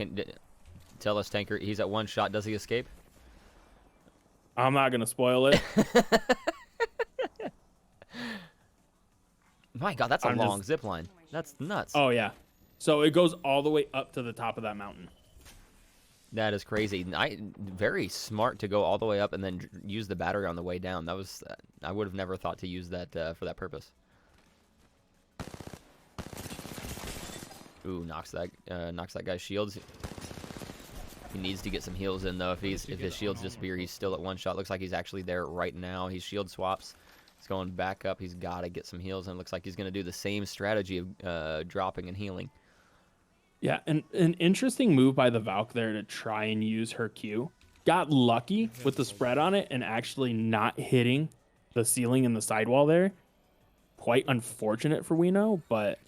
Tell us, Tanker, he's at 1 shot. Does he escape? I'm not going to spoil it. My God, that's a long zip line. That's nuts. Oh, yeah. So it goes all the way up to the top of that mountain. That is crazy. Very smart to go all the way up and then use the battery on the way down. That was I would have never thought to use that for that purpose. Ooh, knocks that guy's shields. He needs to get some heals in though. If his shields disappear, he's still at one shot. Looks like he's actually there right now. He shield swaps. He's going back up. He's got to get some heals, and it looks like he's going to do the same strategy of dropping and healing. Yeah, and an interesting move by the Valk there to try and use her Q. Got lucky with the spread on it and actually not hitting the ceiling and the sidewall there. Quite unfortunate for Weno, but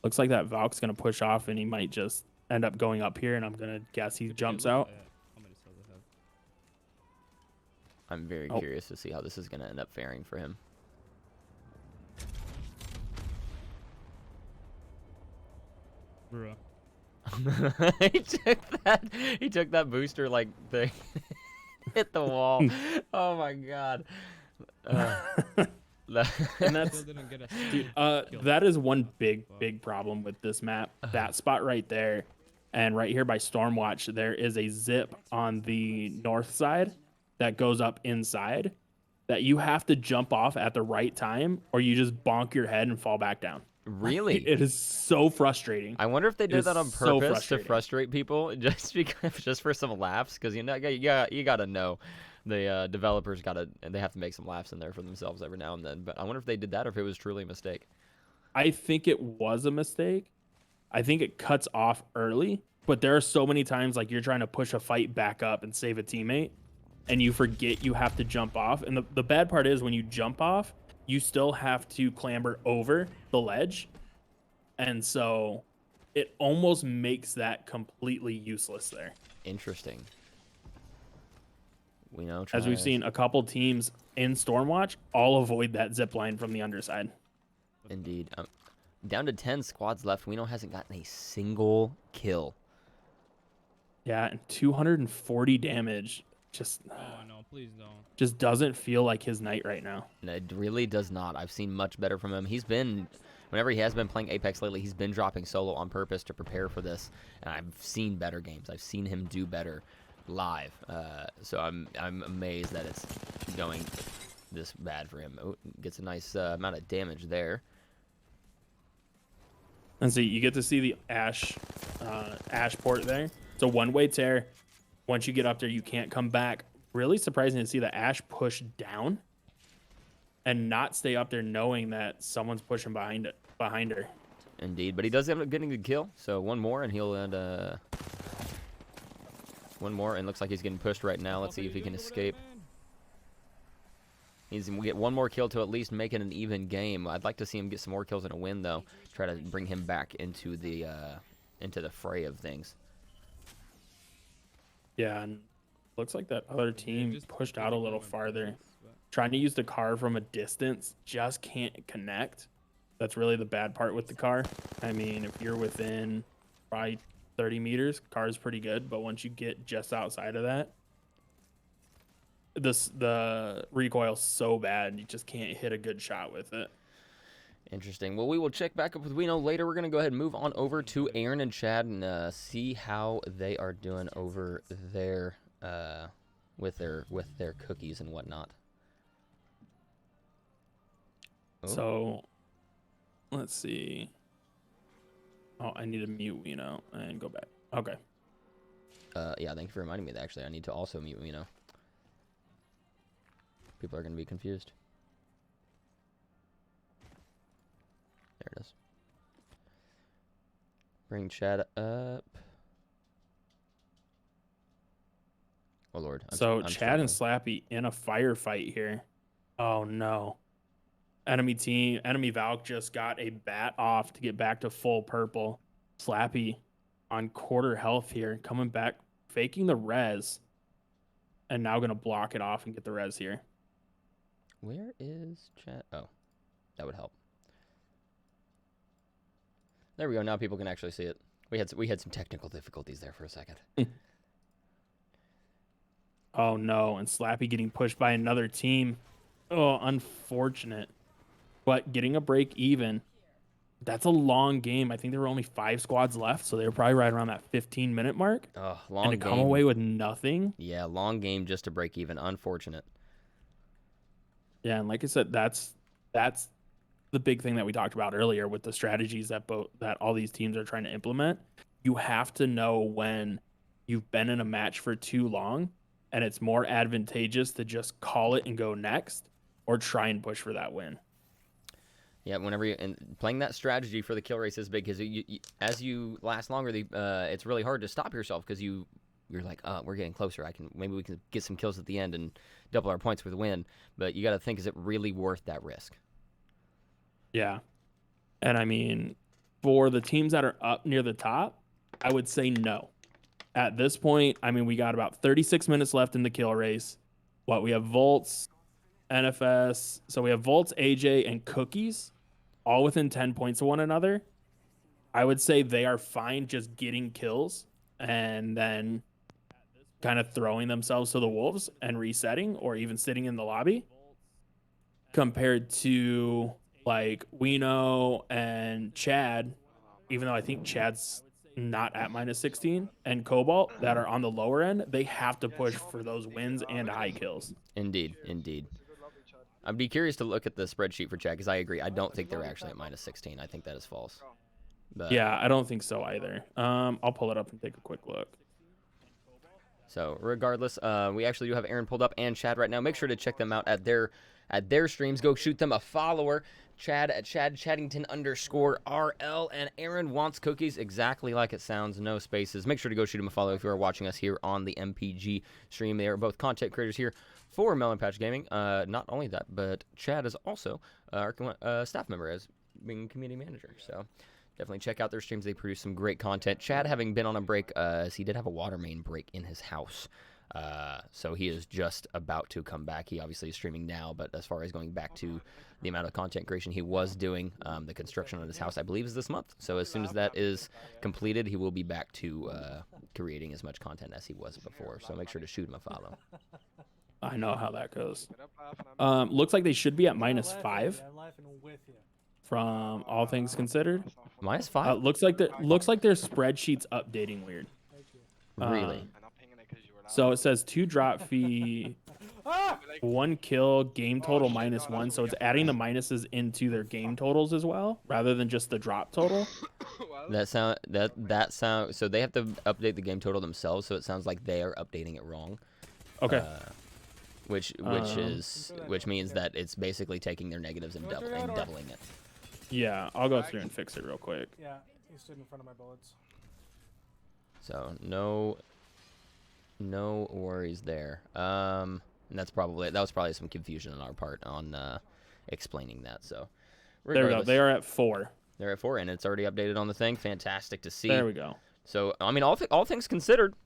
looks like that Valk's going to push off and he might just end up going up here, and I'm going to guess he jumps out. How many cells I have? I'm very curious to see how this is going to end up faring for him. Bruh. he took that booster like thing, hit the wall. Oh my god. And that's Still didn't get a dude, single kill. that is one big problem with this map. That spot right there, and right here by Stormwatch, there is a zip on the north side that goes up inside that you have to jump off at the right time, or you just bonk your head and fall back down. Really? It is so frustrating. I wonder if they It did is that on so purpose to frustrating. frustrate people, just for some laughs, because you gotta know the developers they have to make some laughs in there for themselves every now and then. But I wonder if they did that or if it was truly a mistake. I think it was a mistake. I think it cuts off early, but there are so many times like you're trying to push a fight back up and save a teammate, and you forget you have to jump off. And the bad part is when you jump off, you still have to clamber over the ledge. And so it almost makes that completely useless there. Interesting. We know. As we've seen, a couple teams in Stormwatch all avoid that zip line from the underside. Indeed. Down to 10 squads left. Weno hasn't gotten a single kill. Yeah, and 240 damage. Just Oh no, please don't. just doesn't feel like his night right now. And it really does not. I've seen much better from him. Whenever he has been playing Apex lately, he's been dropping solo on purpose to prepare for this. And I've seen better games. I've seen him do better live. So I'm amazed that it's going this bad for him. Oh, gets a nice amount of damage there. And so you get to see the ash port there. It's a one-way tear. Once you get up there, you can't come back. Really surprising to see the ash push down and not stay up there knowing that someone's pushing behind her. Indeed, but he does end up getting a kill. So one more, and he'll end one more, and looks like he's getting pushed right now. Let's see if he can escape. He's gonna get one more kill to at least make it an even game. I'd like to see him get some more kills and a win, though. Try to bring him back into the fray of things. Yeah, and looks like that other team just pushed keep out a it little going, farther. please, but- Trying to use the car from a distance, just can't connect. That's really the bad part with the car. I mean, if you're within probably 30 meters, car's pretty good, but once you get just outside of that, the recoil's so bad you just can't hit a good shot with it. Interesting. Well, we will check back up with Weno later. We're going to go ahead and move on over to Aaron and Chad and see how they are doing over there with their cookies and whatnot. Oh. So, let's see. Oh, I need to mute Weno and go back. Okay. Yeah, thank you for reminding me that, actually. I need to also mute Weno. People are going to be confused. There it is. Bring Chad up. Oh, Lord. So I'm Chad and struggling. Slappy in a firefight here. Oh no. Enemy Valk just got a bat off to get back to full purple. Slappy on quarter health here, coming back, faking the res, and now gonna block it off and get the res here. Where is Chad? Oh, that would help. There we go. Now people can actually see it. We had some technical difficulties there for a second. Oh no, and Slappy getting pushed by another team. Oh, unfortunate. But getting a break even. That's a long game. I think there were only 5 squads left, so they were probably right around that 15-minute mark. Oh, And long to game. come away with nothing. Yeah, long game just to break even. Unfortunate. Yeah, and like I said, that's the big thing that we talked about earlier with the strategies that all these teams are trying to implement. You have to know when you've been in a match for too long and it's more advantageous to just call it and go next or try and push for that win. Yeah, whenever you and playing that strategy for the kill race is big because as you last longer, it's really hard to stop yourself because you're like, we're getting closer. Maybe we can get some kills at the end and double our points with a win. But you got to think, is it really worth that risk? Yeah, and I mean, for the teams that are up near the top, I would say no. At this point, I mean, we got about 36 minutes left in the kill race. We have Volts, NFS. So we have Volts, AJ, and Cookies all within 10 points of one another. I would say they are fine just getting kills and then kind of throwing themselves to the wolves and resetting or even sitting in the lobby compared to like Weno and Chad, even though I think Chad's not at -16, and Cobalt that are on the lower end, they have to push for those wins and high kills. Indeed, indeed. I'd be curious to look at the spreadsheet for Chad because I agree. I don't think they're actually at -16. I think that is false. But, Yeah, I don't think so either. I'll pull it up and take a quick look. So regardless, we actually do have Aaron pulled up and Chad right now. Make sure to check them out at their streams. Go shoot them a follower. Chad at Chad_RL, and Aaron wants cookies exactly like it sounds, no spaces. Make sure to go shoot him a follow if you are watching us here on the MPG stream. They are both content creators here for Melon Patch Gaming. Not only that, but Chad is also our staff member as being community manager. So definitely check out their streams. They produce some great content. Chad having been on a break, as he did have a water main break in his house. So he is just about to come back. He obviously is streaming now, but as far as going back to the amount of content creation he was doing, the construction on his house, I believe, is this month. So as soon as that is completed, he will be back to creating as much content as he was before. So make sure to shoot him a follow. I know how that goes. Looks like they should be at -5 from all things considered. -5? Looks like their spreadsheet's updating weird. Really? So it says 2 drop fee, 1 kill, game total -1. So it's adding the minuses into their game totals as well, rather than just the drop total. That sound. So they have to update the game total themselves. So it sounds like they are updating it wrong. Okay. Which means that it's basically taking their negatives and doubling it. Yeah, I'll go through and fix it real quick. Yeah, he stood in front of my bullets. So no worries there. And that was probably some confusion on our part on explaining that. So there we go. They are at 4. They're at 4, and it's already updated on the thing. Fantastic to see. There we go. So I mean, all things considered,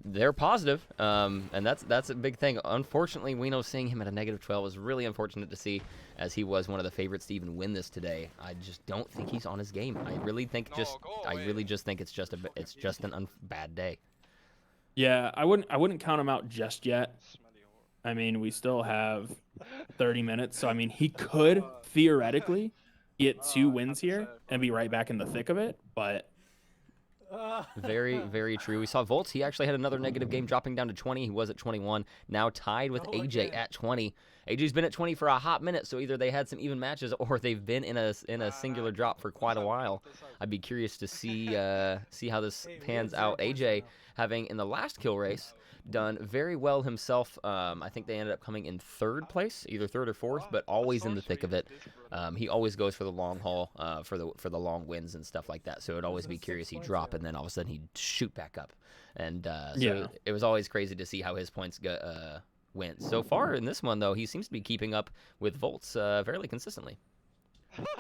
they're positive, and that's a big thing. Unfortunately, Weno seeing him at a -12 was really unfortunate to see, as he was one of the favorites to even win this today. I just don't think he's on his game. I really just think it's just a bad day. Yeah, I wouldn't count him out just yet. I mean, we still have 30 minutes, so I mean, he could theoretically get 2 wins here and be right back in the thick of it, but Very, very true. We saw Volts. He actually had another negative game, dropping down to 20. He was at 21. Now tied with AJ at 20. AJ's been at 20 for a hot minute, so either they had some even matches or they've been in a singular drop for quite a while. I'd be curious to see how this pans out. AJ, having in the last kill race done very well himself. I think they ended up coming in 3rd place, either 3rd or 4th, but always in the thick of it. He always goes for the long haul, for the long wins and stuff like that. So it'd always be curious. He'd drop and then all of a sudden he'd shoot back up, and so it was always crazy to see how his points went. So far in this one though, he seems to be keeping up with Volts fairly consistently.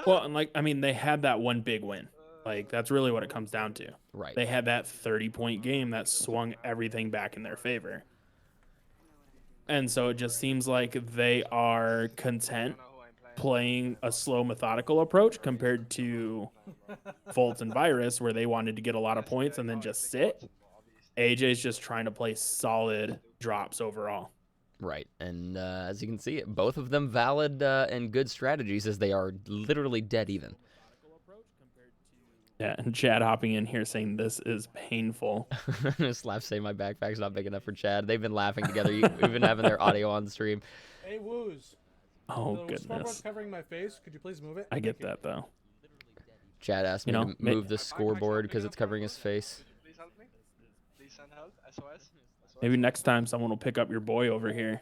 Well, and they had that one big win. That's really what it comes down to. Right. They had that 30-point game that swung everything back in their favor. And so it just seems like they are content playing a slow, methodical approach compared to Volts and Virus, where they wanted to get a lot of points and then just sit. AJ's just trying to play solid drops overall. Right, and as you can see, both of them valid and good strategies, as they are literally dead even. Yeah, and Chad hopping in here saying this is painful. Slap say my backpack's not big enough for Chad. They've been laughing together. We've been having their audio on stream. Hey, Woos. Oh, The scoreboard's goodness. covering my face. Could you please move it? I Thank get you. that, though. Chad asked me You know, to move the scoreboard because it's covering his face. Please help me. Please send help. SOS. Maybe next time someone will pick up your boy over here.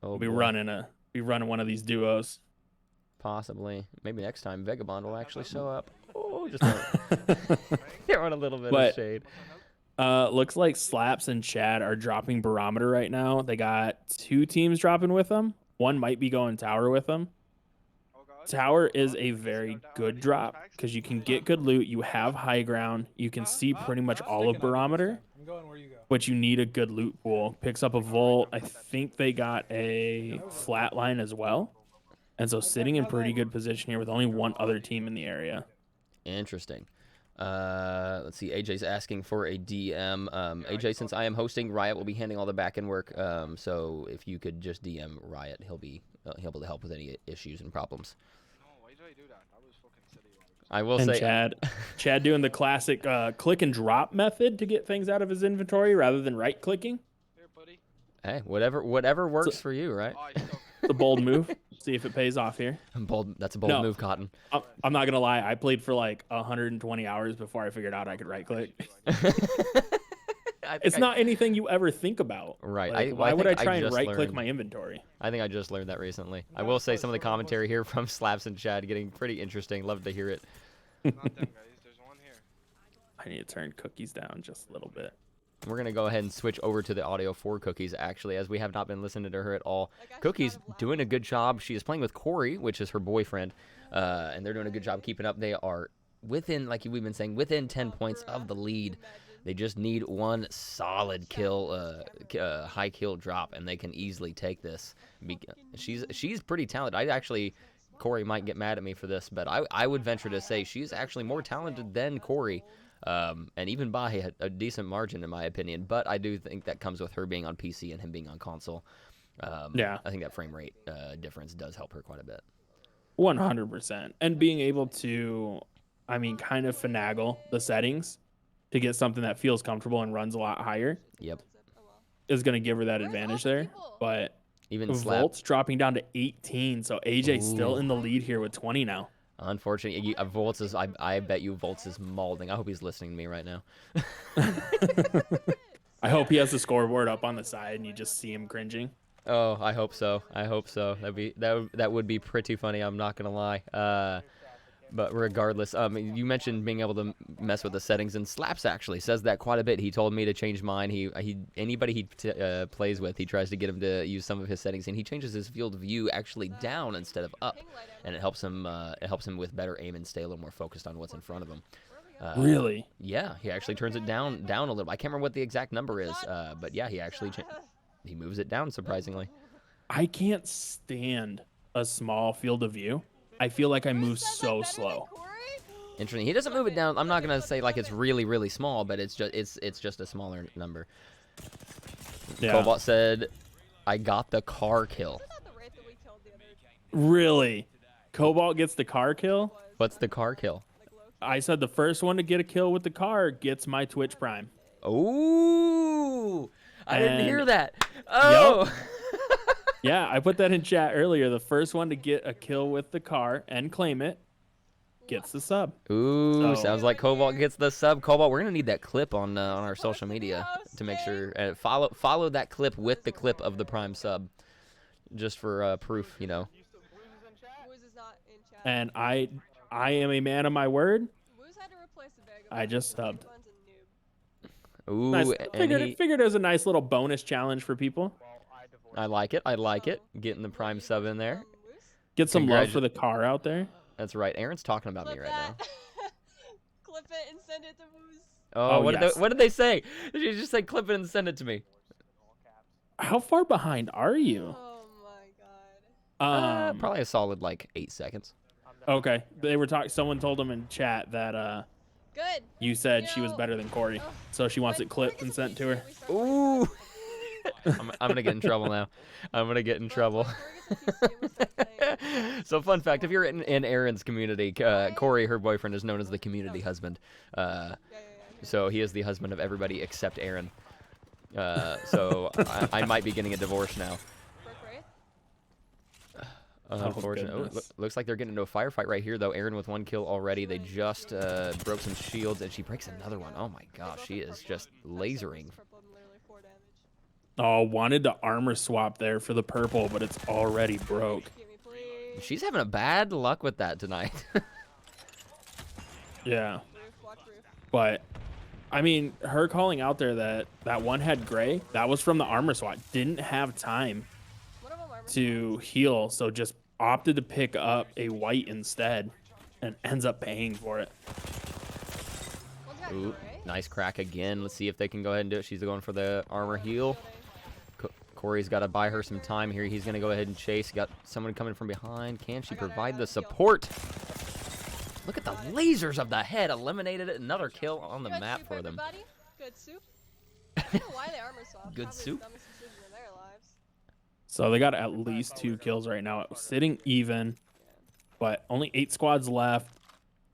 Oh, We'll be boy. running one of these duos. Possibly. Maybe next time Vagabond will actually show up. Oh, just throwing a little bit But- of shade. Looks like Slaps and Chad are dropping Barometer right now. They got 2 teams dropping with them. One might be going Tower with them. Tower is a very good drop because you can get good loot. You have high ground. You can see pretty much all of Barometer, I'm going where you go. but you need a good loot pool. Picks up a Volt. I think they got a Flatline as well. And so sitting in pretty good position here with only one other team in the area. Interesting. Let's see. AJ's asking for a DM. AJ, since I am hosting, Riot will be handling all the back end work. So if you could just DM Riot, he'll be able to help with any issues and problems. No, why did I do that? That was fucking silly. I will And say, Chad doing the classic click and drop method to get things out of his inventory rather than right clicking. Here, buddy. hey, whatever works for you, right? Oh, I stuck. It's a bold move. See if it pays off here. Bold. That's a bold No. move, Cotton. I'm not gonna lie. I played for like 120 hours before I figured out I could right click. It's not anything you ever think about. Right. Like, Well, why would I think try and just right click learned- my inventory? I think I just learned that recently. I will say some of the commentary here from Slaps and Chad getting pretty interesting. Love to hear it. Not them, guys. There's one here. I need to turn cookies down just a little bit. We're going to go ahead and switch over to the audio for Cookies, actually, as we have not been listening to her at all. Cookies doing a good job. She is playing with Corey, which is her boyfriend, and they're doing a good job keeping up. They are within, like we've been saying, within 10 points of the lead. They just need one solid kill, high kill drop, and they can easily take this. She's pretty talented. Corey might get mad at me for this, but I would venture to say she's actually more talented than Corey. And even by a decent margin, in my opinion. But I do think that comes with her being on PC and him being on console. Yeah. I think that frame rate difference does help her quite a bit. 100%. And being able to, kind of finagle the settings to get something that feels comfortable and runs a lot higher. Yep. Is going to give her that advantage there. But Even Slap. Volt's dropping down to 18, so AJ's still in the lead here with 20 now. Unfortunately, Volts is. I bet you Volts is mauling. I hope he's listening to me right now. I hope he has the scoreboard up on the side and you just see him cringing. Oh, I hope so. I hope so. That would be pretty funny. I'm not gonna lie. But regardless, you mentioned being able to mess with the settings, and Slaps actually says that quite a bit. He told me to change mine. Anybody he plays with, he tries to get him to use some of his settings, and he changes his field of view actually down instead of up, and it helps him. It helps him with better aim and stay a little more focused on what's in front of him. Really? Yeah, he actually turns it down a little. I can't remember what the exact number is, but yeah, he actually he moves it down surprisingly. I can't stand a small field of view. I feel like I move so slow. Interesting. He doesn't move it down. I'm not gonna say like it's really, really small, but it's just a smaller number. Yeah. Cobalt said, "I got the car kill." Really? Cobalt gets the car kill? What's the car kill? I said the first one to get a kill with the car gets my Twitch Prime. Ooh, I didn't And- hear that. Oh. Yeah, I put that in chat earlier. The first one to get a kill with the car and claim it gets the sub. Ooh, So- sounds like Cobalt gets the sub. Cobalt, we're gonna need that clip on our social media to make sure follow that clip with the clip of the Prime sub, just for proof, you know. And I am a man of my word. I just subbed. Ooh, Nice. and he, Figured it was a nice little bonus challenge for people. I like it. I like it. Getting the Prime sub in there. Get some love Congratu- for the car out there. That's right. Aaron's talking about me right now. Clip it and send it to Moose. Oh, yes. what did they say? Did you just say clip it and send it to me? How far behind are you? Oh my god. Probably a solid like 8 seconds. Okay. They were talking. Someone told them in chat that Good. you said You she was know, better than Corey, so she wants it clipped and sent to her. Ooh. I'm gonna get in trouble now. I'm gonna get in trouble. So fun fact, if you're in Aaron's community, Corey, her boyfriend, is known as the community husband. So he is the husband of everybody except Aaron. So I might be getting a divorce now. Unfortunately. Looks like they're getting into a firefight right here, though. Aaron with 1 kill already. They just broke some shields, and she breaks another one. Oh my gosh, she is just lasering. Oh, wanted to armor swap there for the purple, but it's already broke. She's having a bad luck with that tonight. Yeah. But, I mean, her calling out there that one had gray, that was from the armor swap. Didn't have time to heal, so just opted to pick up a white instead and ends up paying for it. Ooh, nice crack again. Let's see if they can go ahead and do it. She's going for the armor heal. Corey's got to buy her some time here. He's going to go ahead and chase. Got someone coming from behind. Can she provide the support? Look at the lasers of the head. Eliminated it. Another kill on the map for them. Good soup. I don't know why they armor swap. Good soup. So they got at least 2 kills right now. It was sitting even, but only 8 squads left.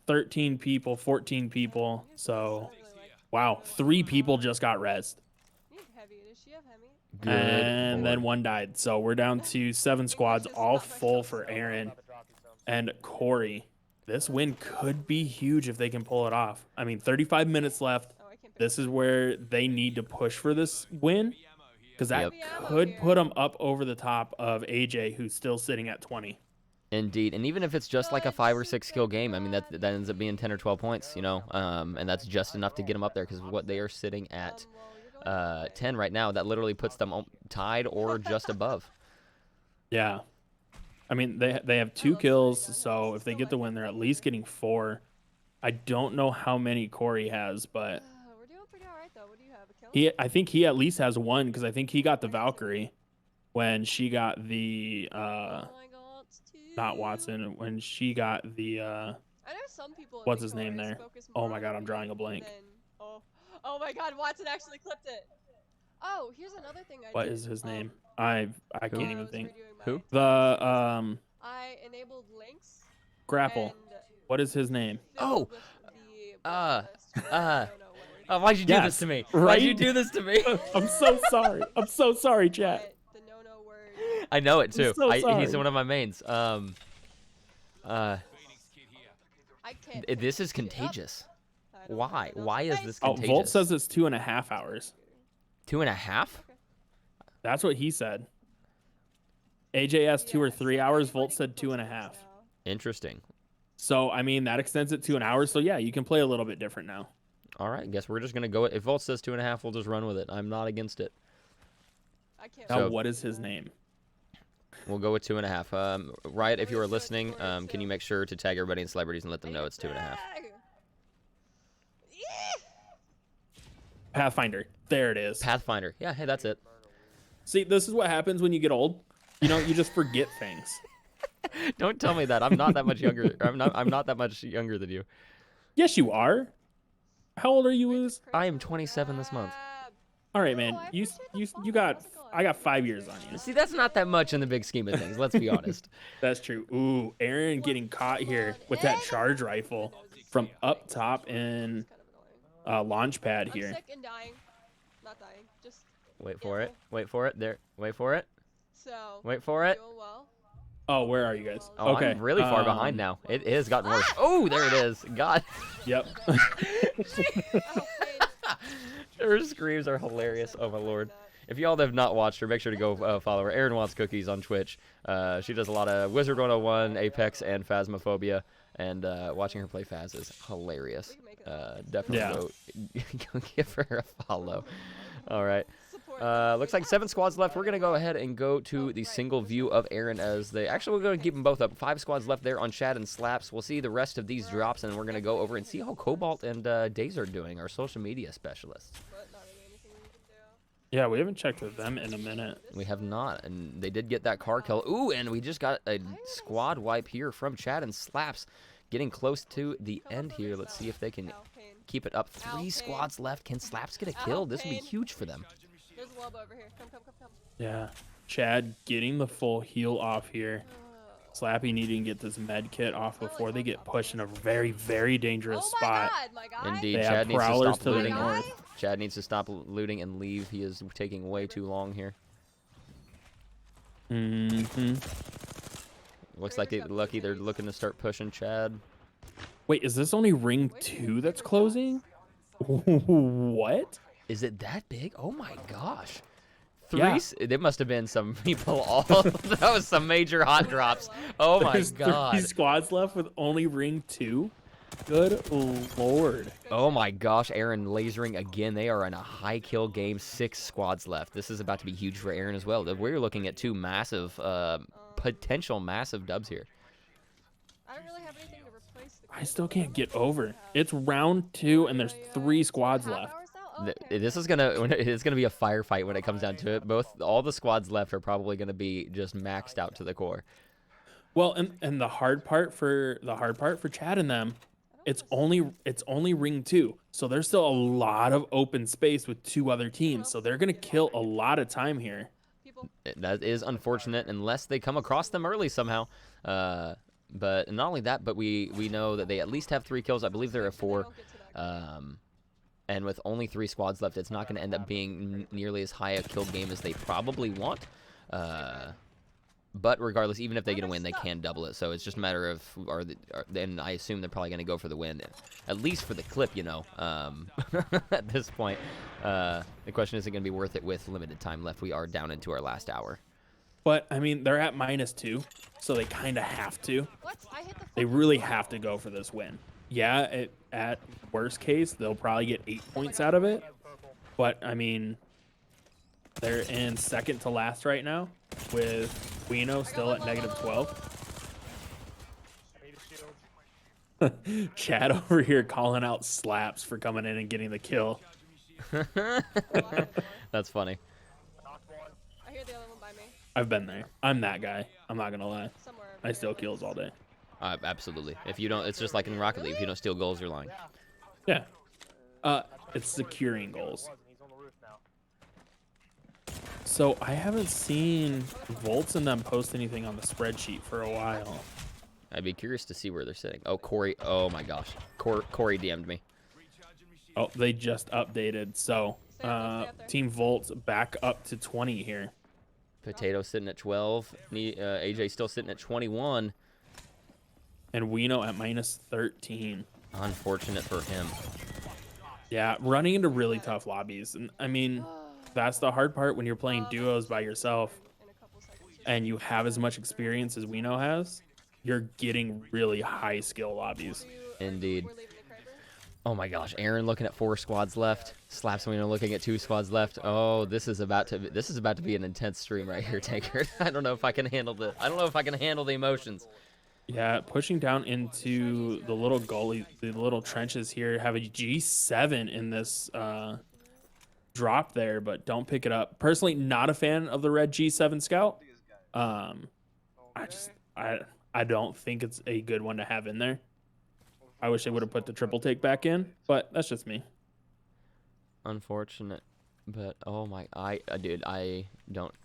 13 people, 14 people. So, wow, 3 people just got rezzed. Good and board. then 1 died. So we're down to 7 squads, all full for Aaron and Corey. This win could be huge if they can pull it off. I mean, 35 minutes left. This is where they need to push for this win, because that could put them up over the top of AJ, who's still sitting at 20. Indeed, and even if it's just like a 5 or 6 kill game, I mean that ends up being 10 or 12 points, you know, and that's just enough to get them up there, because what they are sitting at 10 right now, that literally puts them tied or just above. Yeah, I mean they have 2 kills, so if they get the win, they're at least getting 4. I don't know how many Corey has, but We're doing pretty alright though. What do you have? A kill? I think he at least has 1, because I think he got the Valkyrie when she got the not Watson, when she got the I know some people. what's his name there? Oh my god, I'm drawing a blank. Oh my god, Watson actually clipped it. Oh, here's another thing I What did. is his name? I can't even think. Who? The I enabled links. grapple. What is his name? Oh, why'd you do this to me? Why'd right? you do this to me? I'm so sorry. I'm so sorry, chat. The no word. I know it too. so He's sorry. one of my mains. I can't. This is contagious. Why? Why is this Oh, contagious? Volt says it's 2.5 hours. 2.5? That's what he said. AJ asked 2 or 3 hours. Volt said 2.5. Interesting. So I mean that extends it to an hour. So yeah, you can play a little bit different now. All right, guess we're just gonna go. If Volt says 2.5, we'll just run with it. I'm not against it. I can't. Now, So- what is his name? We'll go with 2.5. Riot, if you are listening, can you make sure to tag everybody in celebrities and let them know it's 2.5? Pathfinder. There it is. Pathfinder. Yeah, hey, that's it. See, this is what happens when you get old. You know, you just forget things. Don't tell me that. I'm not that much younger. I'm not that much younger than you. Yes, you are. How old are you, Ooze? I am 27 this month. All right, man. You got. I got 5 years on you. See, that's not that much in the big scheme of things. Let's be honest. That's true. Ooh, Aaron getting caught here with that charge rifle from up top in launch pad here. I'm sick and dying. Not dying. Just. Wait for it. Wait for it. There. Wait for it. So. Wait for it. Doing well. Oh, where are you guys? Oh, okay. I'm really far behind now. It has gotten worse. Oh, there it is. God. Yep. Her screams are hilarious. Oh my lord. If y'all have not watched her, make sure to go follow her. Erin Wants Cookies on Twitch. She does a lot of Wizard 101, Apex, and Phasmophobia. And watching her play Phas is hilarious. Definitely go give her a follow. All right. Looks like 7 squads left. We're going to go ahead and go to the single view of Aaron as they... Actually, we're going to keep them both up. 5 squads left there on Shad and Slaps. We'll see the rest of these drops, and we're going to go over and see how Cobalt and Days are doing, our social media specialists. Yeah, we haven't checked with them in a minute. We have not, and they did get that car kill. Ooh, and we just got a squad wipe here from Chad and Slaps. Getting close to the end here. Let's see if they can keep it up. 3 squads left. Can Slaps get a kill? This would be huge for them. There's wub over here. Come. Yeah. Chad getting the full heal off here. Slappy needing to get this med kit off before they get pushed in a very, very dangerous Oh my spot. god, my guy. Indeed, They Chad have needs to prowlers stop to the looting. north. Chad needs to stop looting and leave. He is taking way too long here. Looks like lucky they're looking to start pushing Chad. Wait, is this only ring 2 that's closing? What? Is it that big? Oh my gosh. Yeah. There must have been some people all. That was some major hot drops. Oh my There's god. 3 squads left with only ring 2. Good lord. Oh my gosh, Aaron lasering again. They are in a high kill game. 6 squads left. This is about to be huge for Aaron as well. We're looking at 2 massive, potential massive dubs here. I don't really have anything to replace the I still can't get over. It's round 2 and there's 3 squads half left. hours now? Oh, okay. This is it's gonna be a firefight when it comes down to it. All the squads left are probably gonna be just maxed out to the core. Well, and the hard part for Chad and them, it's only ring 2. So there's still a lot of open space with 2 other teams. So they're gonna kill a lot of time here. That is unfortunate unless they come across them early somehow. But not only that, but we know that they at least have 3 kills. I believe there are 4. And with only 3 squads left, it's not going to end up being nearly as high a kill game as they probably want. But regardless, even if they get a win, they can double it. So it's just a matter of, then I assume they're probably going to go for the win, at least for the clip, you know. At this point, the question isn't going to be worth it with limited time left. We are down into our last hour. But I mean, they're at -2, so they kind of have to. What? I hit the They really have to go for this win. Yeah, at worst case, they'll probably get 8 points out of it. But, I mean, they're in second to last right now with Weno still at -12. Chad over here calling out slaps for coming in and getting the kill. That's funny. I hear the other one by me. I've been there. I'm that guy. I'm not going to lie. Somewhere. I steal kills all day. Absolutely. If you don't, it's just like in Rocket League. If you don't steal goals, you're lying. Yeah. It's securing goals. So I haven't seen Volts and them post anything on the spreadsheet for a while. I'd be curious to see where they're sitting. Oh, Corey. Oh my gosh. Corey DM'd me. Oh, they just updated. So Team Volts back up to 20 here. Potato sitting at 12. AJ still sitting at 21. And Weno at -13. Unfortunate for him. Yeah, running into really tough lobbies. And I mean, that's the hard part when you're playing duos by yourself and you have as much experience as Weno has. You're getting really high skill lobbies. Indeed. Oh my gosh, Aaron looking at 4 squads left. Slaps Weno looking at 2 squads left. Oh, this is about to be an intense stream right here, Taker. I don't know if I can handle the emotions. Yeah, pushing down into the little gully, the little trenches here. Have a G7 in this drop there, but don't pick it up. Personally, not a fan of the red G7 Scout. I don't think it's a good one to have in there. I wish they would have put the triple take back in, but that's just me. Unfortunate, but oh my, dude, I don't.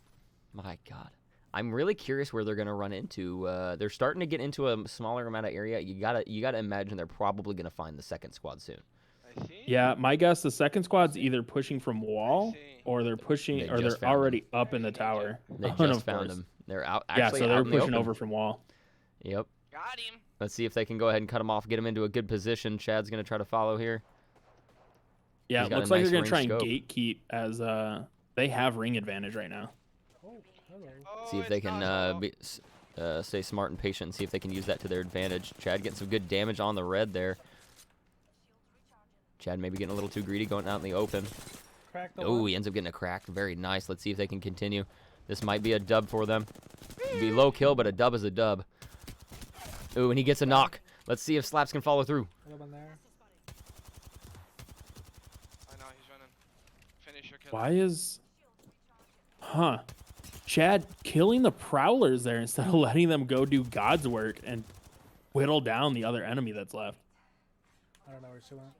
My God. I'm really curious where they're gonna run into. They're starting to get into a smaller amount of area. You gotta imagine they're probably gonna find the second squad soon. Yeah, my guess the second squad's either pushing from wall or they're pushing or they're already up in the tower. They just found them. They're out. Yeah, Actually so out they're in the pushing open. over from wall. Yep. Got him. Let's see if they can go ahead and cut him off, get him into a good position. Chad's gonna try to follow here. Yeah, He's it got looks a like nice they're gonna try and range gatekeep as they have ring advantage right now. See if they can stay smart and patient and see if they can use that to their advantage. Chad getting some good damage on the red there. Chad maybe getting a little too greedy going out in the open. Oh, he ends up getting a crack. Very nice. Let's see if they can continue. This might be a dub for them. It'd be low kill, but a dub is a dub. Ooh, and he gets a knock. Let's see if Slaps can follow through. I know he's running. Finish your kill. Why is Chad killing the prowlers there instead of letting them go do God's work and whittle down the other enemy that's left? I don't know where she went.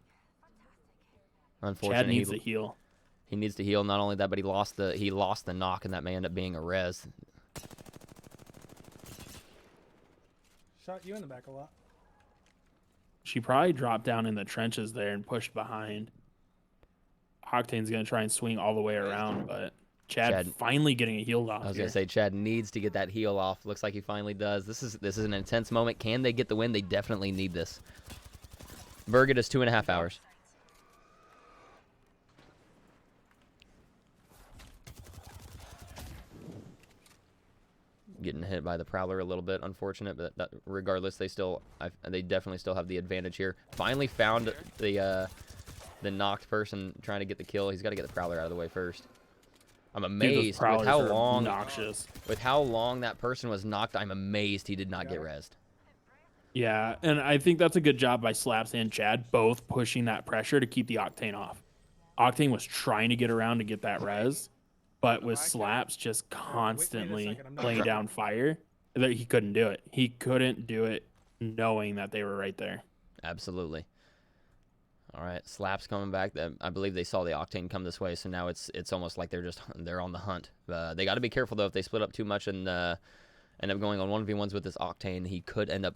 Unfortunately, Chad needs a heal. He needs to heal. Not only that, but he lost the knock, and that may end up being a res. Shot you in the back a lot. She probably dropped down in the trenches there and pushed behind. Octane's going to try and swing all the way around, but Chad finally getting a heal off. I was going to say, Chad needs to get that heal off. Looks like he finally does. This is an intense moment. Can they get the win? They definitely need this. Burgett is 2.5 hours. Getting hit by the Prowler a little bit, unfortunate, but regardless, they definitely still have the advantage here. Finally found the knocked person trying to get the kill. He's got to get the Prowler out of the way first. I'm amazed with how long that person was knocked. I'm amazed he did not get rezzed. Yeah, and I think that's a good job by Slaps and Chad, both pushing that pressure to keep the Octane off. Octane was trying to get around to get that res, but with Slaps just constantly laying down fire, he couldn't do it. He couldn't do it knowing that they were right there. Absolutely. All right, Slaps coming back. I believe they saw the Octane come this way, so now it's almost like they're on the hunt. They got to be careful though. If they split up too much and end up going on 1v1s with this Octane, he could end up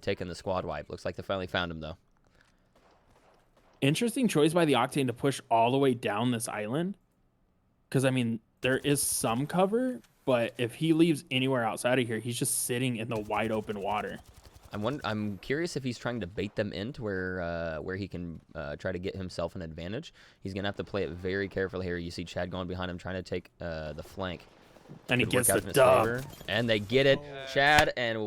taking the squad wipe. Looks like they finally found him though. Interesting choice by the Octane to push all the way down this island, because I mean there is some cover, but if he leaves anywhere outside of here, he's just sitting in the wide open water. I'm curious if he's trying to bait them into where he can try to get himself an advantage. He's gonna have to play it very carefully here. You see Chad going behind him, trying to take the flank, and he gets the dub. And they get it. Chad and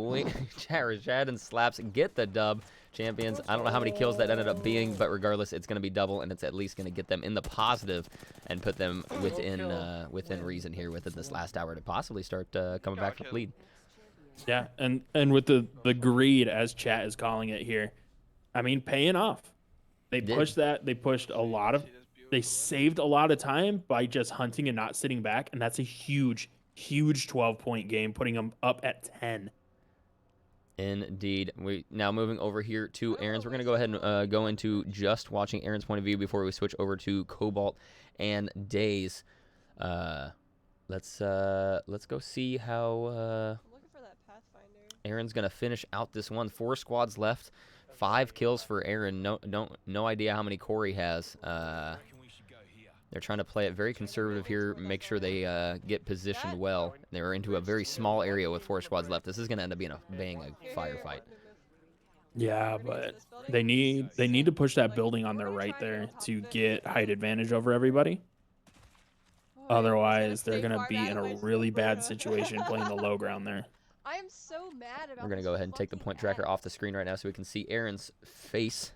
Slaps get the dub. Champions. I don't know how many kills that ended up being, but regardless, it's gonna be double, and it's at least gonna get them in the positive and put them within reason here within this last hour to possibly start coming back from the lead. Yeah, and with the greed, as chat is calling it here, I mean, paying off. They pushed that. They pushed a lot of. They saved a lot of time by just hunting and not sitting back, and that's a huge 12-point game, putting them up at 10. Indeed. We now moving over here to Aaron's. We're gonna go ahead and go into just watching Aaron's point of view before we switch over to Cobalt and Days. Let's go see how. Aaron's gonna finish out this one. 4 squads left, 5 kills for Aaron. No idea how many Corey has. They're trying to play it very conservative here, make sure they get positioned well. They're into a very small area with 4 squads left. This is gonna end up being a firefight. Yeah, but they need to push that building on their right there to get height advantage over everybody. Otherwise, they're gonna be in a really bad situation playing the low ground there. I am so mad about. We're gonna go ahead and take the point tracker off the screen right now so we can see Aaron's face.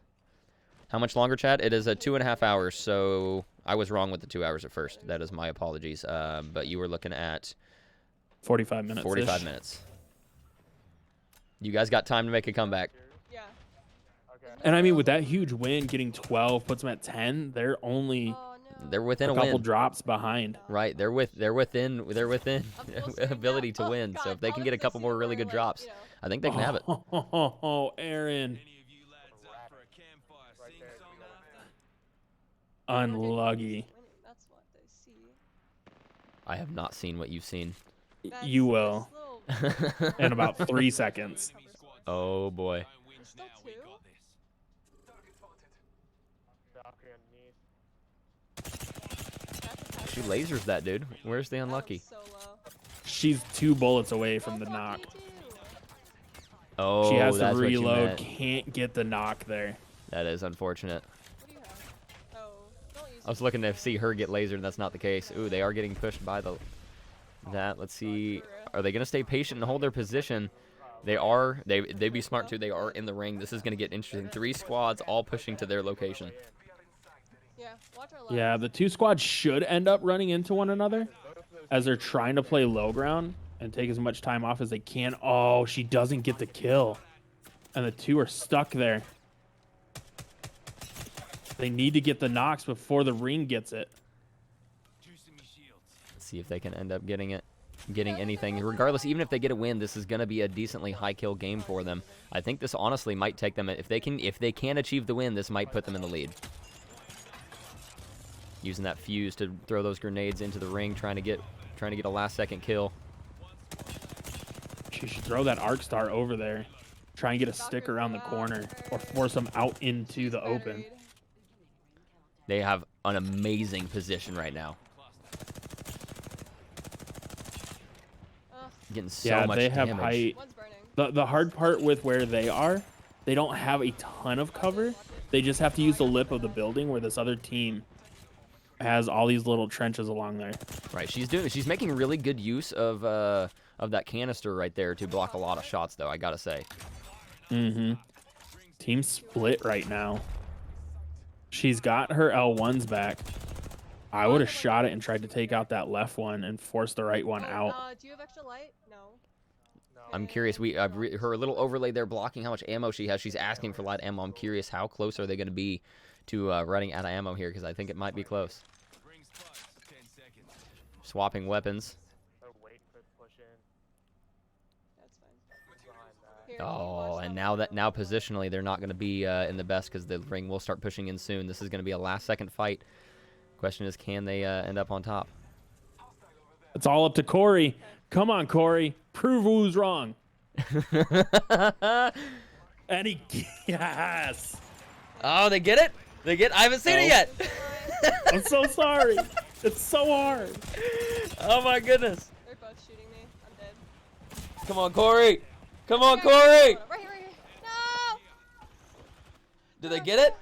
How much longer, Chad? It is 2.5 hours. So I was wrong with the 2 hours at first. That is my apologies. But you were looking at 45 minutes. 45 minutes. You guys got time to make a comeback. Yeah. And I mean, with that huge win, getting 12 puts them at 10. They're only. They're within a win. couple drops behind. Right, they're within ability to win. So if they can get a couple more really good drops, I think they can have it. Oh, Aaron. Unlucky. I have not seen what you've seen. You will. In about 3 seconds. Oh boy. She lasers that dude. Where's the unlucky? She's 2 bullets away from the knock. Oh, she has to that's what you reload. meant. Can't get the knock there. That is unfortunate. I was looking to see her get lasered, and that's not the case. Ooh, they are getting pushed by that. Let's see. Are they gonna stay patient and hold their position? They are. They be smart too. They are in the ring. This is gonna get interesting. 3 squads all pushing to their location. Yeah, the 2 squads should end up running into one another as they're trying to play low ground and take as much time off as they can. Oh, she doesn't get the kill. And the 2 are stuck there. They need to get the knocks before the ring gets it. Let's see if they can end up getting anything. Regardless, even if they get a win, this is going to be a decently high kill game for them. I think this honestly might take them, if they can achieve the win, this might put them in the lead. Using that fuse to throw those grenades into the ring, trying to get a last-second kill. She should throw that arc star over there. Try and get a stick around the corner or force them out into the open. They have an amazing position right now. Getting so much they have damage. height. The hard part with where they are, they don't have a ton of cover. They just have to use the lip of the building where this other team has all these little trenches along there. Right, she's making really good use of that canister right there to block a lot of shots, though, I gotta say. Mm-hmm. Team split right now. She's got her L1s back. I would have shot it and tried to take out that left one and force the right one out. Do you have extra light? No. I'm curious. Her little overlay there blocking how much ammo she has. She's asking for light ammo. I'm curious how close are they going to be to running out of ammo here, because I think it might be close. Swapping weapons. Oh, and now positionally they're not going to be in the best, because the ring will start pushing in soon. This is going to be a last-second fight. Question is, can they end up on top? It's all up to Corey. Come on, Corey. Prove who's wrong. And he, yes. Oh, they get it? They get? I haven't seen it yet. I'm so sorry. It's so hard. Oh my goodness. They're both shooting me. I'm dead. Come on, Corey. Come on, Corey. Right here. No. Did they get it?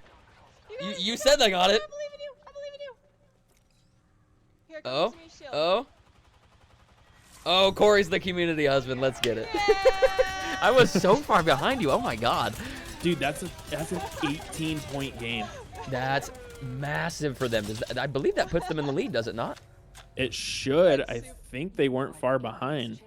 You said they got it. I believe in you. I believe in you. Here, come Oh. to me, shield. Oh. Oh, Corey's the community husband. Let's get it. I was so far behind you. Oh my god. Dude, that's an 18-point game. That's massive for them. I believe that puts them in the lead, does it not? It should. I think they weren't far behind.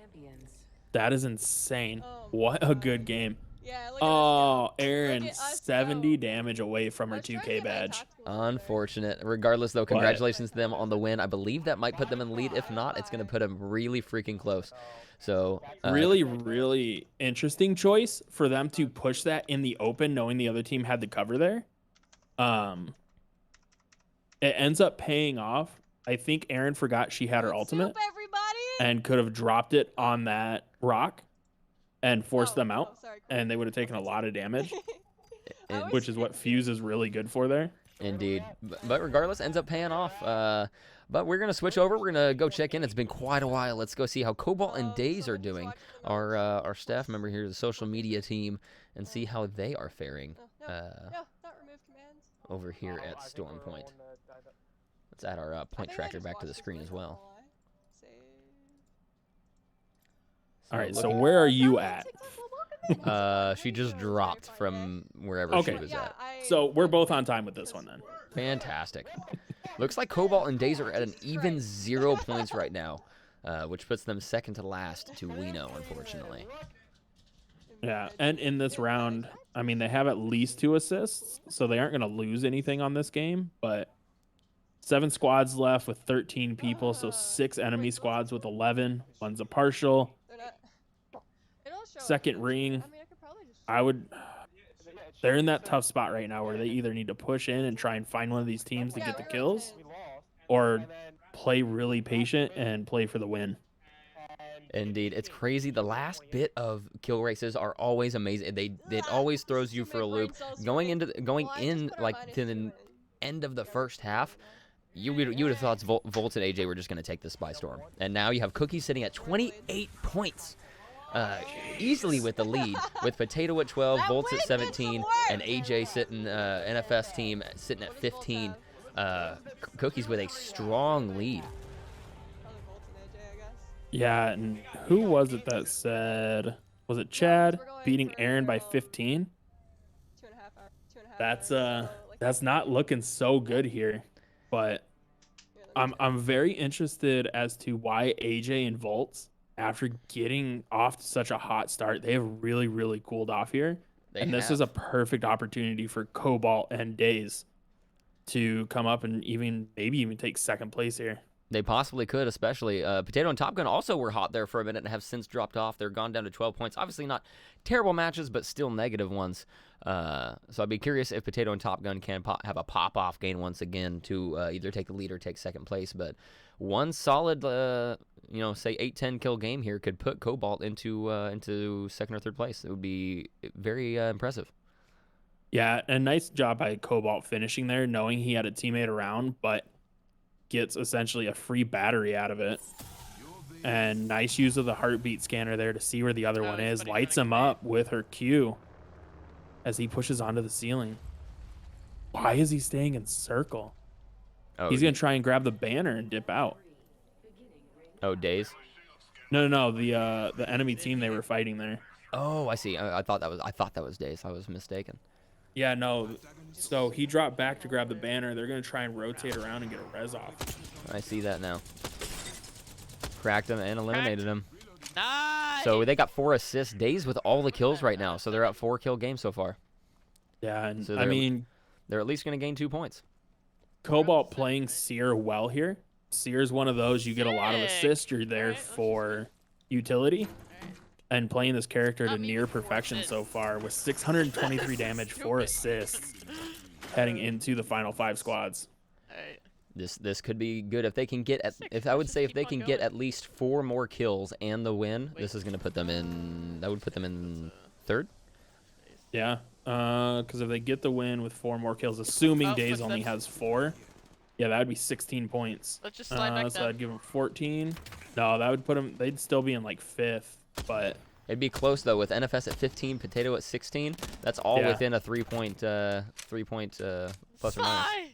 That is insane. What a good game. Yeah, look at Oh, us Aaron, Look at us 70 go. damage away from her 2K badge. Unfortunate. Regardless, though, congratulations to them on the win. I believe that might put them in the lead. If not, it's going to put them really freaking close. So Really, really interesting choice for them to push that in the open, knowing the other team had the cover there. It ends up paying off. I think Aaron forgot she had her ultimate and could have dropped it on that rock and forced them out, and they would have taken a lot of damage, which is what Fuse is really good for there. Indeed. But regardless, ends up paying off. But we're going to switch over. We're going to go check in. It's been quite a while. Let's go see how Cobalt and Days are doing, our staff member here, the social media team, and see how they are faring over here at Storm Point. Let's add our point tracker back to the screen as well. All right, so where are you at? She just dropped from wherever she was at. So we're both on time with this one then. Fantastic. Looks like Cobalt and Days are at an even 0 points right now, which puts them second to last to Weno, unfortunately. Yeah, and in this round, I mean, they have at least 2 assists, so they aren't going to lose anything on this game, but 7 squads left with 13 people, so 6 enemy squads with 11. One's a partial. Second ring, they're in that tough spot right now where they either need to push in and try and find one of these teams to get the kills, or play really patient and play for the win. Indeed, it's crazy. The last bit of kill races are always amazing. It always throws you for a loop. Going in like to the end of the first half, you would have thought Volt and AJ were just going to take this by storm. And now you have Cookie sitting at 28 points. Easily with the lead, with Potato at 12, Volts at 17, and AJ sitting, NFS team sitting at 15. Cookie's with a strong lead. Yeah, and who was it that said, was it Chad beating Aaron by 15? That's not looking so good here, but I'm very interested as to why AJ and Volts, after getting off to such a hot start, they have really, really cooled off here. This is a perfect opportunity for Cobalt and Days to come up and maybe even take second place here. They possibly could, especially Potato and Top Gun also were hot there for a minute and have since dropped off. They're gone down to 12 points. Obviously not terrible matches, but still negative ones. So I'd be curious if Potato and Top Gun can have a pop-off gain once again to either take the lead or take second place. But one solid, say 8-10 kill game here could put Cobalt into second or third place. It would be very impressive. Yeah, a nice job by Cobalt finishing there, knowing he had a teammate around, but gets essentially a free battery out of it. And nice use of the heartbeat scanner there to see where the other one is. Lights him up with her Q as he pushes onto the ceiling. Why is he staying in circle? Oh, He's going to try and grab the banner and dip out. Oh, Days? No, the enemy team they were fighting there. Oh, I see. I thought that was Days. I was mistaken. Yeah, no. So he dropped back to grab the banner. They're going to try and rotate around and get a res off. I see that now. Cracked him and eliminated him. Nice. So they got 4 assists. Days with all the kills right now. So they're at 4-kill game so far. Yeah, and So I mean, they're at least going to gain 2 points. Cobalt playing Seer well here. Seer's one of those you get a lot of assists. You're there for utility. And playing this character to near perfection so far with 623 damage, 4 assists, heading into the final 5 squads. Alright. This could be good if they can get if they can get at least 4 more kills and the win. This is going to put them in. That would put them in third. Yeah, because if they get the win with 4 more kills, assuming Days only has 4, yeah, that would be 16 points. Let's just slide back so down. I'd give them 14. No, that would put them. They'd still be in like 5th, but It'd be close though with NFS at 15, Potato at 16. That's all Yeah. within a 3-point plus or minus.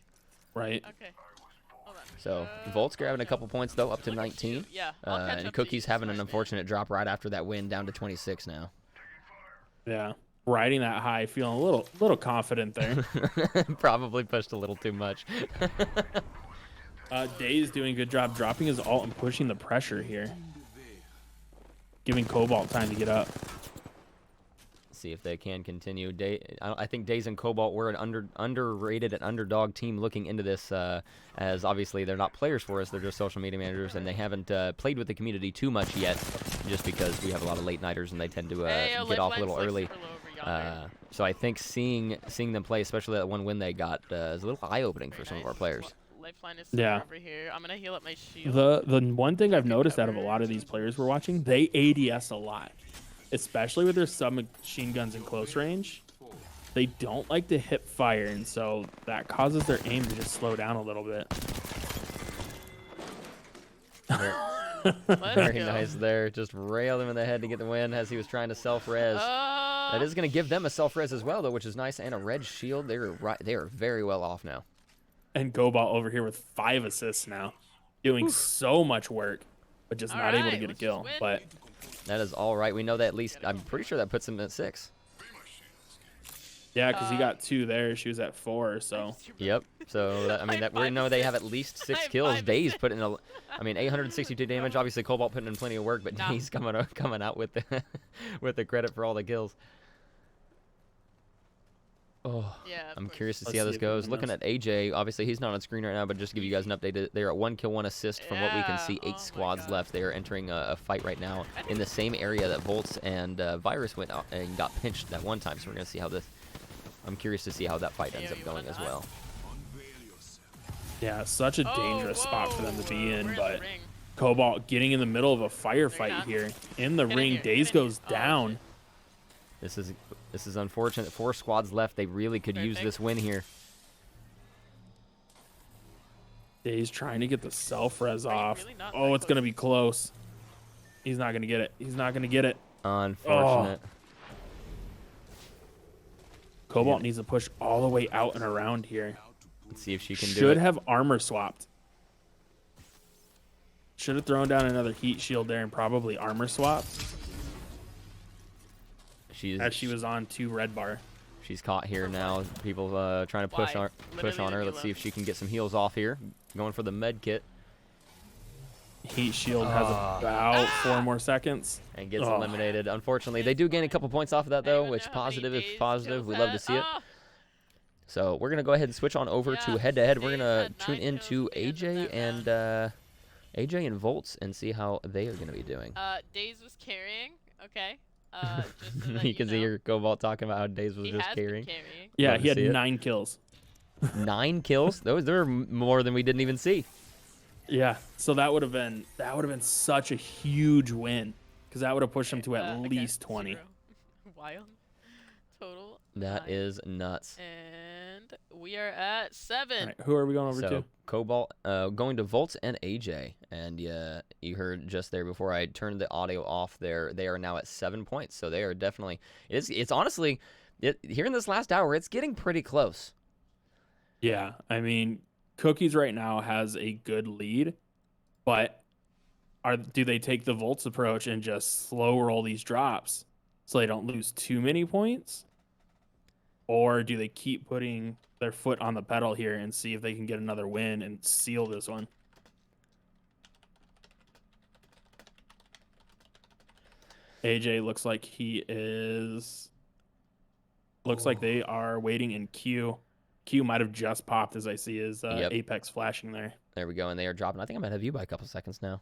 right. Okay. Hold on. So Volt's grabbing a couple points though, up to 19. Yeah, I'll catch And up to you. Cookie's having an unfortunate drop right after that win, down to 26 now. Yeah, riding that high, feeling a little confident there. Probably pushed a little too much. Days doing a good job dropping his ult and pushing the pressure here, giving Cobalt time to get up. See if they can continue. I think Days and Cobalt were an underrated and underdog team looking into this, as obviously they're not players for us. They're just social media managers, and they haven't played with the community too much yet, just because we have a lot of late nighters and they tend to get off a little early. So I think seeing them play, especially that one win they got, is a little eye-opening for some of our players. Lifeline is Yeah. over here. I'm gonna heal up my shield. The one thing I've noticed out of a lot of these players we're watching, they ADS a lot, especially with their submachine guns in close range. They don't like to hip fire, and so that causes their aim to just slow down a little bit. Very nice there. Just railed him in the head to get the win as he was trying to self-res. That is going to give them a self-res as well, though, which is nice, and a red shield. They are very well off now. And Cobalt over here with 5 assists now, doing so much work, but just not able to get a kill. But that is all right. We know that at least. I'm pretty sure that puts him at 6. yeah, because he got 2 there. She was at 4, so. Yep. So we know they have at least 6 kills. Days putting 862 damage. Obviously, Cobalt putting in plenty of work, but Days coming out with the with the credit for all the kills. Oh, Yeah, I'm curious to see how this goes. Looking at AJ, obviously he's not on screen right now, but just to give you guys an update, they're at 1 kill, 1 assist from what we can see. 8 squads left. They are entering a fight right now in the same area that Volts and Virus went out and got pinched that one time. So we're gonna see how this. I'm curious to see how that fight ends up going as well. Yeah, such a dangerous spot for them to be in, but Cobalt getting in the middle of a firefight here. In the ring, Days goes down. This is unfortunate. 4 squads left. They really could use this win here. Days trying to get the self-res off. Oh, it's going to be close. He's not going to get it. He's not going to get it. Unfortunate. Oh. Cobalt needs to push all the way out and around here. Let's see if she can do it. Should have armor swapped. Should have thrown down another heat shield there and probably armor swapped. As she was on 2 red bar. She's caught here now. People trying to push on her. Let's see if she can get some heals off here. Going for the med kit. Heat shield has about 4 more seconds. And gets eliminated. Unfortunately, they do gain a couple points off of that, though, which positive is positive. We love to see it. So we're going to go ahead and switch on over to head-to-head. We're going to tune into AJ and AJ and Volts and see how they are going to be doing. Daze was carrying. Okay. Just so that You can see know. your Cobalt talking about how Daze was He just has been carrying. carrying. Yeah, Love he to had see it. 9 kills. 9 kills? Those are more than we didn't even see. Yeah, so that would have been such a huge win because that would have pushed him to at Again, least 20. 0. Wild. Total. That 9. is nuts. And we are at 7. All right, who are we going over So to? Cobalt going to Volts and AJ, and you heard just there before I turned the audio off there. They are now at 7 points, so they are definitely. It's honestly, here in this last hour, it's getting pretty close. Yeah, I mean, Cookies right now has a good lead, but do they take the Volts approach and just slow roll these drops so they don't lose too many points? Or do they keep putting their foot on the pedal here and see if they can get another win and seal this one? AJ looks like looks like they are waiting in Q. Q might have just popped as I see his Apex flashing there. There we go, and they are dropping. I think I'm ahead of you by a couple seconds now.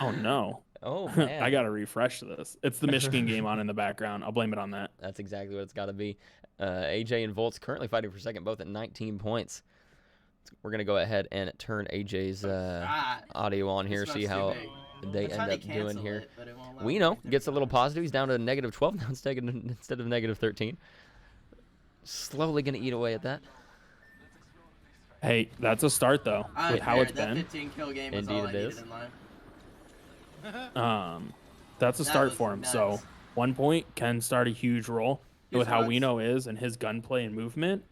Oh no. Oh man. I gotta refresh this. It's the Michigan game on in the background. I'll blame it on that. That's exactly what it's got to be. AJ and Volts currently fighting for second, both at 19 points. We're gonna go ahead and turn AJ's audio on here, see how they end up doing here. Weno gets a little positive. He's down to -12 now instead of -13. Slowly gonna eat away at that. Hey, that's a start though. With how it's that been. 15 kill game is Indeed all I it needed is. in life. That's a That start was for him. nuts. So 1 point can start a huge role. Here's With how nuts. Weno is and his gunplay and movement,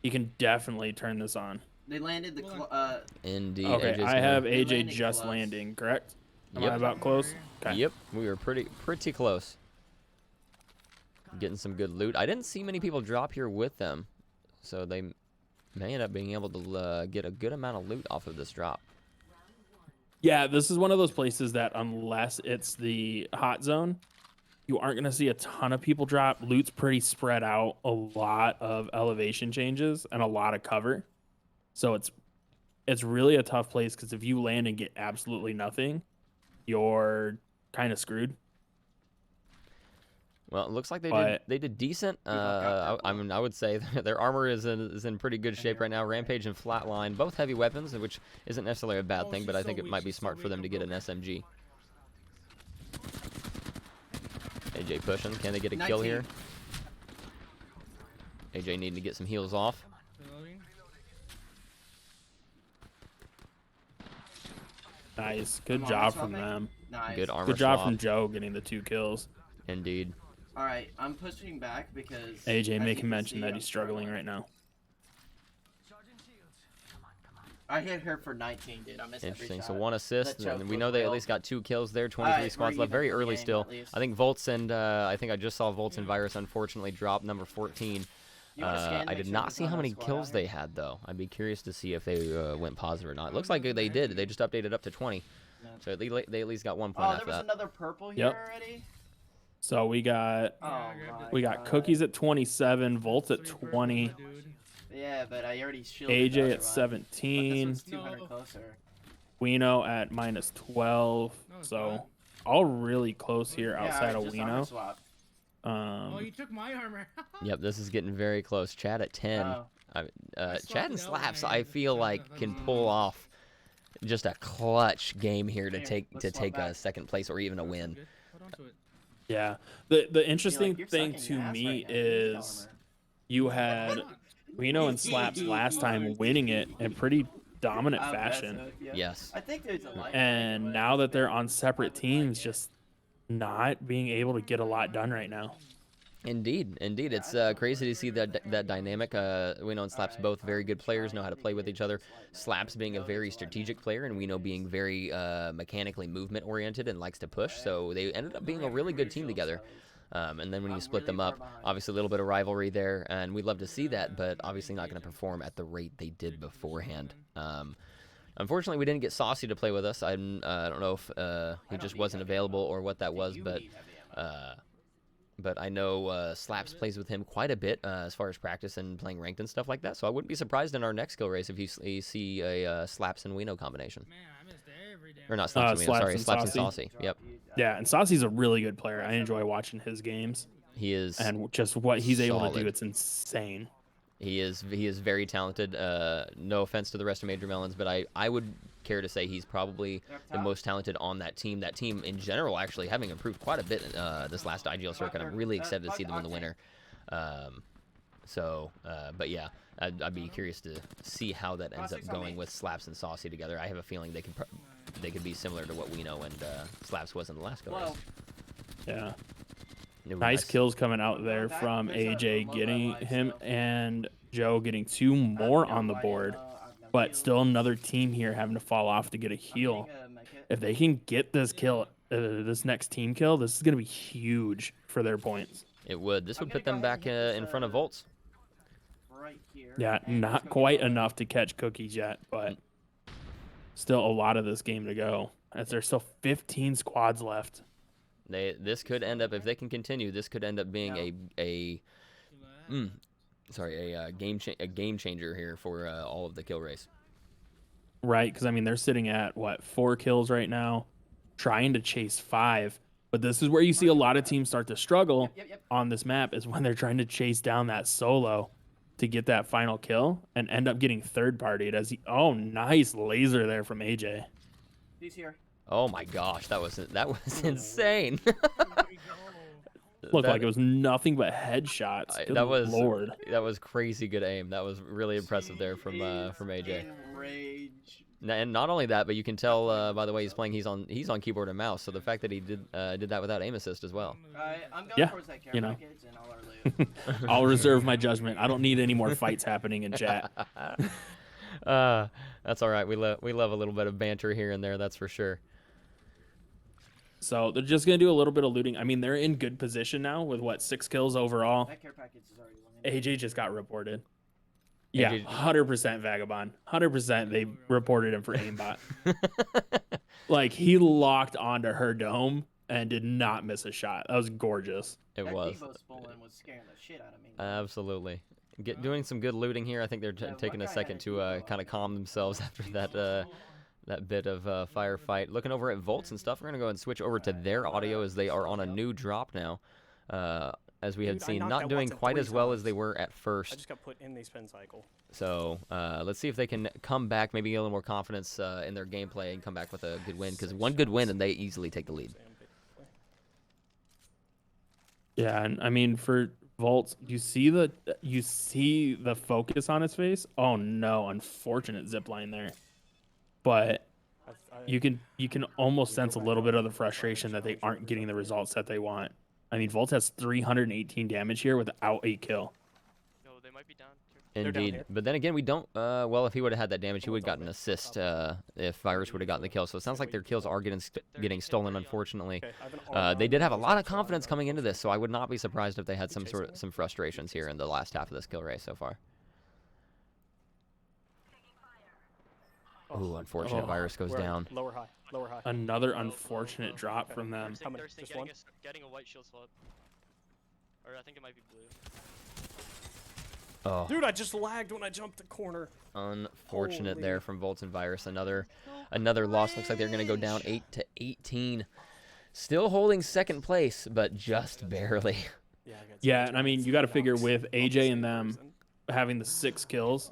he can definitely turn this on. They landed the Indeed. Okay, AJ's I have gonna- AJ landing just close. landing, correct? Am Yep. I about close? Okay. Yep, we were pretty close. Getting some good loot. I didn't see many people drop here with them, so they may end up being able to get a good amount of loot off of this drop. Yeah, this is one of those places that unless it's the hot zone, you aren't going to see a ton of people drop. Loot's pretty spread out, a lot of elevation changes, and a lot of cover. So it's really a tough place because if you land and get absolutely nothing, you're kind of screwed. Well, it looks like they But- did decent. got I mean, I would say their armor is in pretty good shape right now. Rampage and Flatline, both heavy weapons, which isn't necessarily a bad thing, but I think it might be smart for them to get an SMG. AJ pushing. Can they get a kill 19. here? AJ needing to get some heals off. Reloading. Nice. Good Come on, job swap from it. them. Nice. Good armor Good job swap. from Joe getting the 2 kills. Indeed. All right, I'm pushing back because AJ as you making can mention see, that I'm he's struggling right now. I hit her for 19, dude. I missed every Interesting. shot. So 1 assist, That choke and we was know they at real. least got 2 kills there. 23 Alright, squads we're left. even Very for the early game, still. at least. I think Volts and I think I just saw Volts and Virus unfortunately drop number 14. You wanna scan, I make did sure not there's see not how a many squad kills out they here? had though. I'd be curious to see if they went positive or not. It looks like they did. They just updated up to 20. So they at least got 1 point Oh, after there was that. another purple here Yep. already. So we got Oh my we got God. Cookies at 27, Volts at 20, Dude. Yeah, but I already shielded AJ the other at one. 17, But this one's 200 No. closer. Weno at -12. No, it's So not. all really close here Yeah, outside I of just armor Weno. swap. Oh, you took my armor. Yep, this is getting very close. Chad at 10. Oh. Chad swapped and it out when Slaps, I I had the feel shotgun. like That's can what pull I'm- off just a clutch game here to Here, take let's swap take a back. second place or even a win. Good. Hold on to it. Yeah. The interesting you're thing sucking to ass me right now. You need is armor. you had Weno and Slaps last time winning it in pretty dominant I'm fashion. aggressive, yeah. Yes. I think there's a light. And now that they're on separate teams, just not being able to get a lot done right now. Indeed. It's crazy to see that dynamic. Weno and Slaps both very good players, know how to play with each other. Slaps being a very strategic player, and Weno being very mechanically movement oriented and likes to push. So they ended up being a really good team together. And then when you split them up, obviously a little bit of rivalry there, and we'd love to see that, but obviously not going to perform at the rate they did beforehand. Unfortunately, we didn't get Saucy to play with us. I don't know if he just wasn't available or what that was, but I know Slaps plays with him quite a bit as far as practice and playing ranked and stuff like that. So I wouldn't be surprised in our next skill race if you see a Slaps and Weno combination. Man, I missed Or not Slaps, Slaps sorry, and Slaps and Saucy. Saucy. Yep. Yeah, and Saucy's a really good player. I enjoy watching his games. He is. And just what he's able to solid. do, it's insane. He is very talented. No offense to the rest of Major Melons, but I would care to say he's probably the most talented on that team. That team in general actually having improved quite a bit this last IGL circuit. I'm really excited to see them in the winter. But yeah, I'd be curious to see how that ends up going with Slaps and Saucy together. I have a feeling they could be similar to what Weno and Slaps was in the last go race. Yeah. Nice kills coming out there from AJ getting him and Joe getting 2 more on the board, but still another team here having to fall off to get a heal. If they can get this kill, this next team kill, this is going to be huge for their points. It would. This would put them back in front of Volts. Yeah, not quite enough to catch cookies yet, but still a lot of this game to go as there's still 15 squads left. This could end up, if they can continue, this could end up being a game changer here for all of the kill race. Right, because I mean they're sitting at what 4 kills right now, trying to chase 5. But this is where you see a lot of teams start to struggle on this map is when they're trying to chase down that solo to get that final kill and end up getting third-partied as oh, nice laser there from AJ. He's here. Oh my gosh, that was insane. Looked like it was nothing but headshots. Good Lord. That was crazy good aim. That was really impressive there from AJ. And not only that, but you can tell by the way he's playing, he's on keyboard and mouse. So the fact that he did that without aim assist as well. I'm going towards that care package and I'll loot. I'll reserve my judgment. I don't need any more fights happening in chat. That's all right. We love a little bit of banter here and there. That's for sure. So they're just gonna do a little bit of looting. I mean, they're in good position now with what 6 kills overall. That care package is already eliminated. AJ just got reported. Yeah, 100% Vagabond. 100% they reported him for aimbot. Like he locked onto her dome and did not miss a shot. That was gorgeous. It was. was scaring the shit out of me. Absolutely. Doing some good looting here. I think they're taking a second to kind of calm themselves after that bit of firefight. Looking over at Volts and stuff, we're going to go ahead and switch over to their audio as they are on a new drop now. As we had seen, not doing quite as well as they were at first. I just got put in the spin cycle. So let's see if they can come back, maybe get a little more confidence in their gameplay and come back with a good win. Because one good win and they easily take the lead. Yeah, and I mean for Volts, you see the focus on his face. Oh no, unfortunate zipline there. But you can almost sense a little bit of the frustration that they aren't getting the results that they want. I mean, Volt has 318 damage here without a kill. No, they might be down. Indeed. But then again, we don't... well, if he would have had that damage, he would have gotten an assist if Virus would have gotten the kill. So it sounds like their kills are getting stolen, unfortunately. They did have a lot of confidence coming into this, so I would not be surprised if they had some frustrations here in the last half of this kill race so far. Ooh, unfortunate. Virus goes down. Lower high. Lower high. Another unfortunate drop from them. How many? Getting a white shield swap. Or I think it might be blue. Oh. Dude, I just lagged when I jumped the corner. Unfortunate there from Volts and Virus. Another loss. Looks like they're going to go down 8-18. Still holding second place, but just barely. Yeah, and I mean, you got to figure with AJ and them having the 6 kills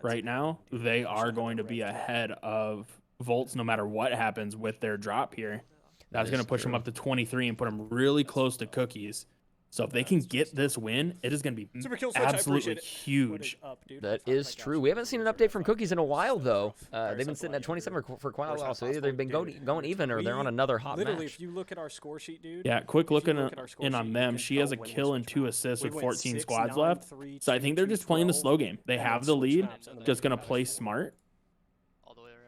right now, they are going to be ahead of Volts no matter what happens with their drop here. That's going to push them up to 23 and put them really close to cookies. So if they can get this win, it is going to be absolutely huge. That is true. We haven't seen an update from Cookies in a while, though. They've been sitting at 27 for quite a while, so either they've been going even or they're on another hot match. If you look at our score sheet, dude. Yeah, quick looking in on them. She has a kill and 2 assists with 14 squads left. So I think they're just playing the slow game. They have the lead, just going to play smart.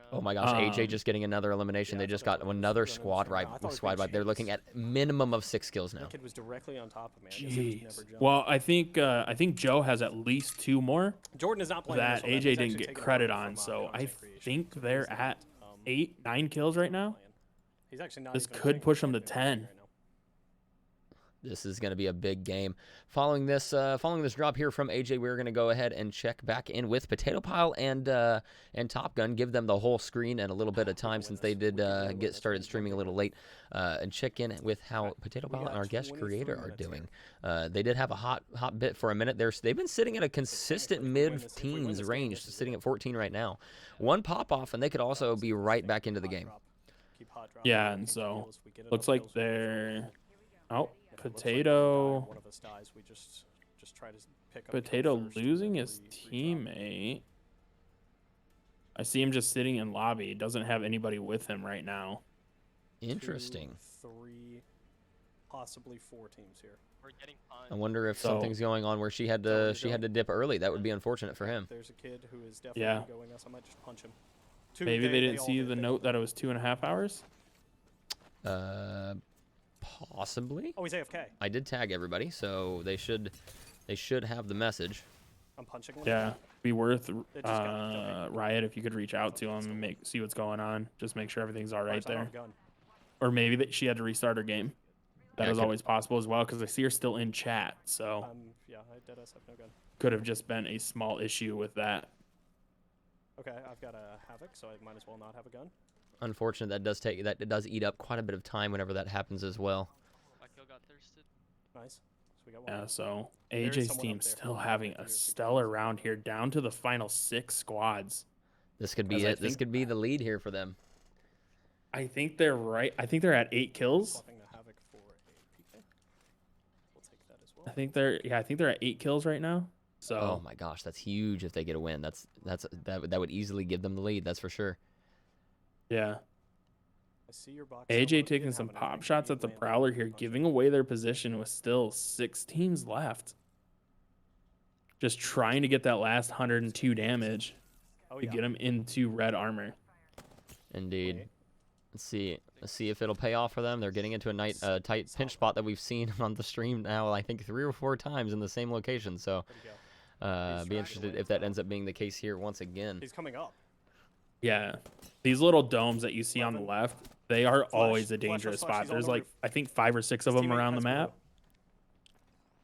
Oh my gosh, AJ just getting another elimination. They just got another squad wipe. They're looking at minimum of 6 kills now. Kid was directly on top of me. Jeez. Well, I think Joe has at least 2 more. Jordan is not playing that AJ didn't get credit on, so I think they're at 8-9 kills right now. He's actually not. This could push them to 10. This is going to be a big game. Following this drop here from AJ, we're going to go ahead and check back in with Potato Pile and Top Gun. Give them the whole screen and a little bit of time since they did get started streaming a little late, and check in with how Potato Pile and our guest creator are doing. They did have a hot bit for a minute. They've been sitting at a consistent mid-teens range, sitting at 14 right now. One pop off, and they could also be right back into the game. Yeah, and so looks like they're Potato. One of us dies, we just try to pick up Potato first, losing and his we redrop. teammate. I see him just sitting in lobby. Doesn't have anybody with him right now. Interesting. 2, 3, possibly 4 teams here. We're getting I wonder if something's going on where she had to dip early. That would be unfortunate for him. There's a kid who is definitely going us. I might just punch him. Maybe they didn't see the note that it was 2.5 hours. Possibly. Oh, he's AFK. I did tag everybody, so they should have the message. I'm punching him. Yeah, be worth Riot if you could reach out to him and see what's going on. Just make sure everything's all right there. Or maybe that she had to restart her game. That is always possible as well, because I see her still in chat. So yeah, I deadass have no gun. could have just been a small issue with that. Okay, I've got a Havoc, so I might as well not have a gun. Unfortunate, that does eat up quite a bit of time whenever that happens as well. My kill got thirsted. Nice. So we got one. Yeah, so AJ's team still having a stellar round here, down to the final 6 squads. This could be it. This could be the lead here for them. I think they're right. I think they're at 8 kills. Swapping the Havoc for a PK. We'll take that as well. I think they're at 8 kills right now. So oh my gosh, that's huge if they get a win. That would easily give them the lead. That's for sure. Yeah. I see your box. AJ taking some pop shots at the Prowler here, giving away their position with still 6 teams left. Just trying to get that last 102 damage to get him into red armor. Indeed. Let's see if it'll pay off for them. They're getting into a tight pinch spot that we've seen on the stream now, I think 3 or 4 times in the same location. So be interested if that ends up being the case here once again. He's coming up. Yeah. These little domes that you see on the left, they are always a dangerous spot. There's like, I think 5 or 6 of them around the map.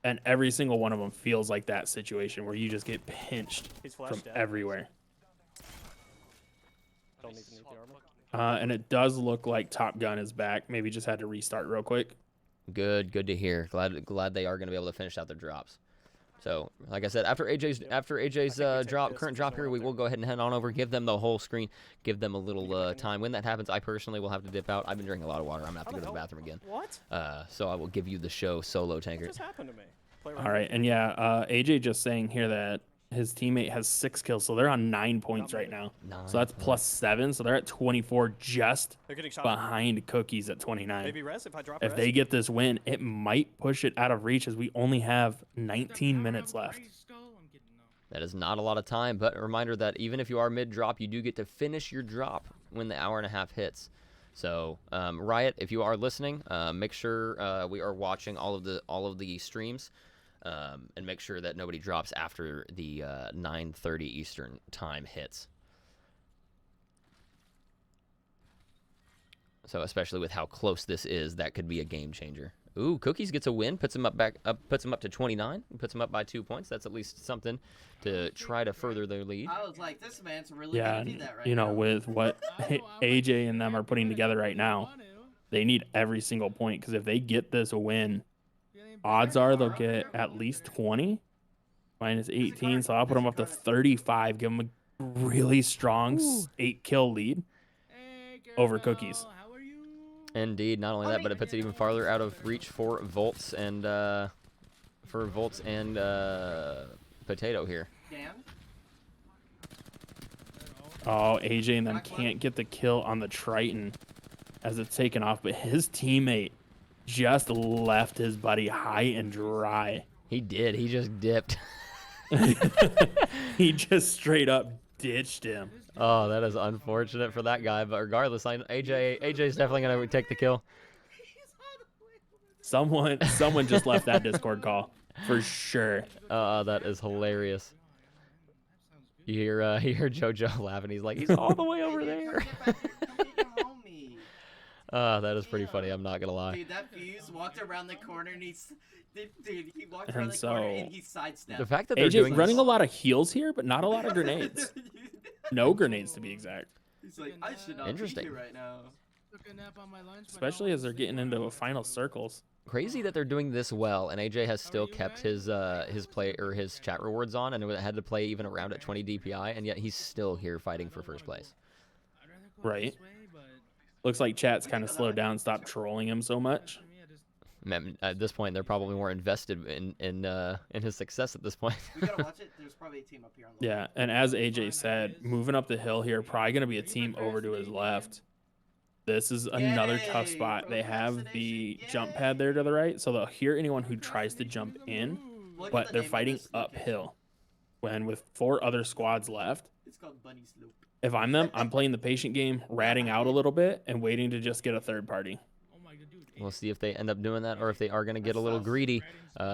And every single one of them feels like that situation where you just get pinched from everywhere. Don't even need the armor. And it does look like Top Gun is back. Maybe just had to restart real quick. Good to hear. Glad they are going to be able to finish out their drops. So, like I said, after AJ's current drop here, we will go ahead and head on over, give them the whole screen, give them a little time. When that happens, I personally will have to dip out. I've been drinking a lot of water. I'm going to have to go to the bathroom again. What? So I will give you the show solo, Tanker. What just happened to me? All right, and yeah, AJ just saying here that his teammate has 6 kills, so they're on 9 points right now. So that's +7, so they're at 24, just behind Cookies at 29. Maybe res if I drop If res. they get this win, it might push it out of reach, as we only have 19 minutes left. That is not a lot of time, but a reminder that even if you are mid-drop, you do get to finish your drop when the hour and a half hits. So Riot, if you are listening, make sure we are watching all of the streams. And make sure that nobody drops after the 9:30 Eastern time hits. So especially with how close this is, that could be a game changer. Ooh, Cookies gets a win, puts him up to 29, puts him up by 2 points. That's at least something to try to further their lead. I was like, this man's really gonna do that right you know, now. with what AJ and them are putting together right now, they need every single point, because if they get this a win, odds are they'll get at least 20 minus 18, so I'll put them up to 35, give them a really strong 8-kill lead over Cookies. Indeed, not only that, but it puts it even farther out of reach for Volts and Potato here. Oh, AJ and them can't get the kill on the Triton as it's taken off, but his teammate just left his buddy high and dry. He did. He just dipped. He just straight up ditched him. Oh, that is unfortunate for that guy. But regardless, AJ's definitely gonna take the kill. Someone just left that Discord call for sure. That is hilarious. You hear JoJo laughing. He's like, he's all the way over there. That is pretty funny. I'm not gonna lie. Dude, that fuse walked around the corner and he walked And around the corner so- and he sidestepped. The fact that they're AJ doing running this, a lot of heals here, but not a lot of grenades. No grenades to be exact. He's like, I should not Interesting. be here right now. Took a nap on my lunch, but Especially now as I'm they're getting sleeping into on final circles. crazy that they're doing this well, and AJ has still kept his play or his chat rewards on, and had to play even around at 20 DPI, and yet he's still here fighting for first place. I'd rather go Right. this way, but Looks like chat's kind of slowed down, stopped trolling him so much. for me, I just Man, at this point, they're probably more invested in his success at this point. We gotta watch it. There's probably a team up here on the Yeah, and as AJ said, moving up the hill here, probably going to be a team over to his left. This is another tough spot. They have the jump pad there to the right, so they'll hear anyone who tries to jump in, Look at but the they're name of fighting this location. uphill. When with 4 other squads left, It's called Bunny Slope. if I'm them, I'm playing the patient game, ratting out a little bit, and waiting to just get a third party. oh my god, dude. We'll see if they end up doing that, or if they are going to get a little greedy.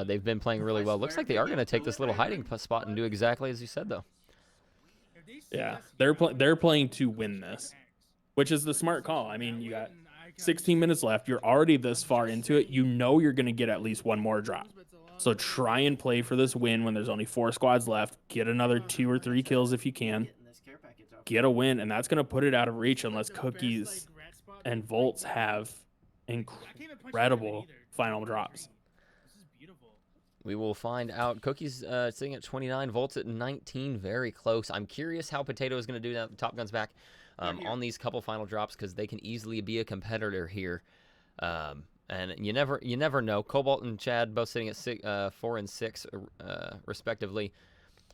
They've been playing really well. Looks like they are going to take this little hiding spot and do exactly as you said, though. Yeah, they're playing to win this, which is the smart call. I mean, you got 16 minutes left. You're already this far into it. You know you're going to get at least one more drop. So try and play for this win when there's only 4 squads left. Get another 2 or 3 kills if you can. Getting this care package off. Get a win, and that's going to put it out of reach unless Cookies and Volts have incredible final drops. This is beautiful. We will find out. Cookie's sitting at 29, Volts at 19, very close. I'm curious how Potato is going to do now that Top Gun's back on these couple final drops, because they can easily be a competitor here. And you never know. Cobalt and Chad both sitting at 4 and 6 respectively.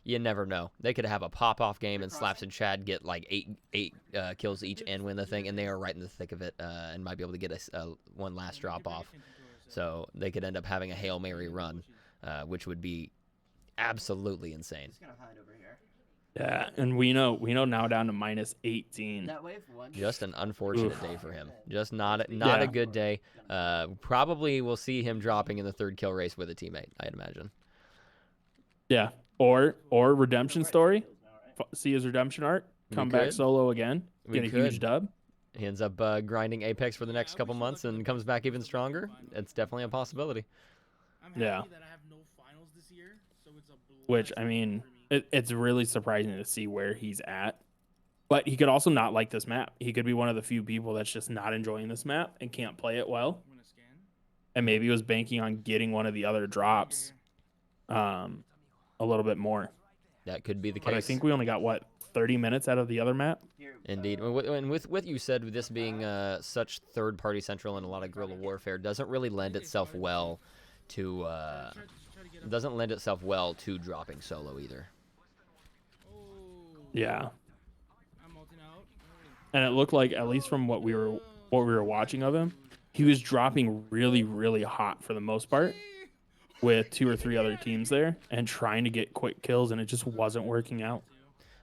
You never know. They could have a pop-off game, and Slaps and Chad get like eight kills each and win the thing, and they are right in the thick of it and might be able to get one last drop off. So they could end up having a Hail Mary run, which would be absolutely insane. Just gonna hide over here. Yeah, and we know now down to minus 18. That wave one. Just an unfortunate day for him. Just not a Yeah. good day. Probably we'll see him dropping in the 3rd kill race with a teammate, I'd imagine. Yeah, or redemption story. See his redemption arc. Come back could. solo again. We Get a huge could. dub. He ends up grinding Apex for the next couple months and comes back even stronger. It's definitely a possibility. I'm happy Yeah. that I have no finals this year, so it's a Which, I mean, it's really surprising to see where he's at. But he could also not like this map. He could be one of the few people that's just not enjoying this map and can't play it well. I'm gonna scan. And maybe was banking on getting one of the other drops a little bit more. That could be the case. But I think we only got, 30 minutes out of the other map? Indeed. And with what you said, with this being such third-party central and a lot of guerrilla warfare, doesn't really lend itself well to dropping solo either. Yeah. I'm ulting out. And it looked like, at least from what we were watching of him, he was dropping really, really hot for the most part with 2 or 3 other teams there and trying to get quick kills, and it just wasn't working out.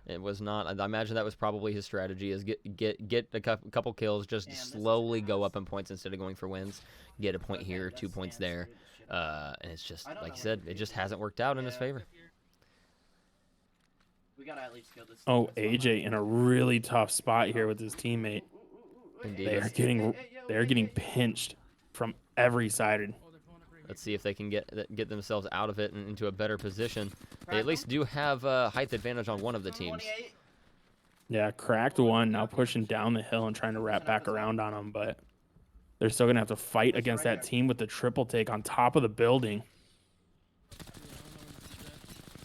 It was not. I imagine that was probably his strategy: is get a couple kills, just slowly go up in points instead of going for wins. Get a point here, 2 points there, and it's just like you said, it just hasn't worked out in his favor. We gotta at least kill this. Oh, AJ in a really tough spot here with his teammate. Indeed. They're getting pinched from every side. Let's see if they can get themselves out of it and into a better position. They at least do have height advantage on one of the teams. Yeah, cracked one, now pushing down the hill and trying to wrap back around on them, but they're still going to have to fight against that team with the triple take on top of the building.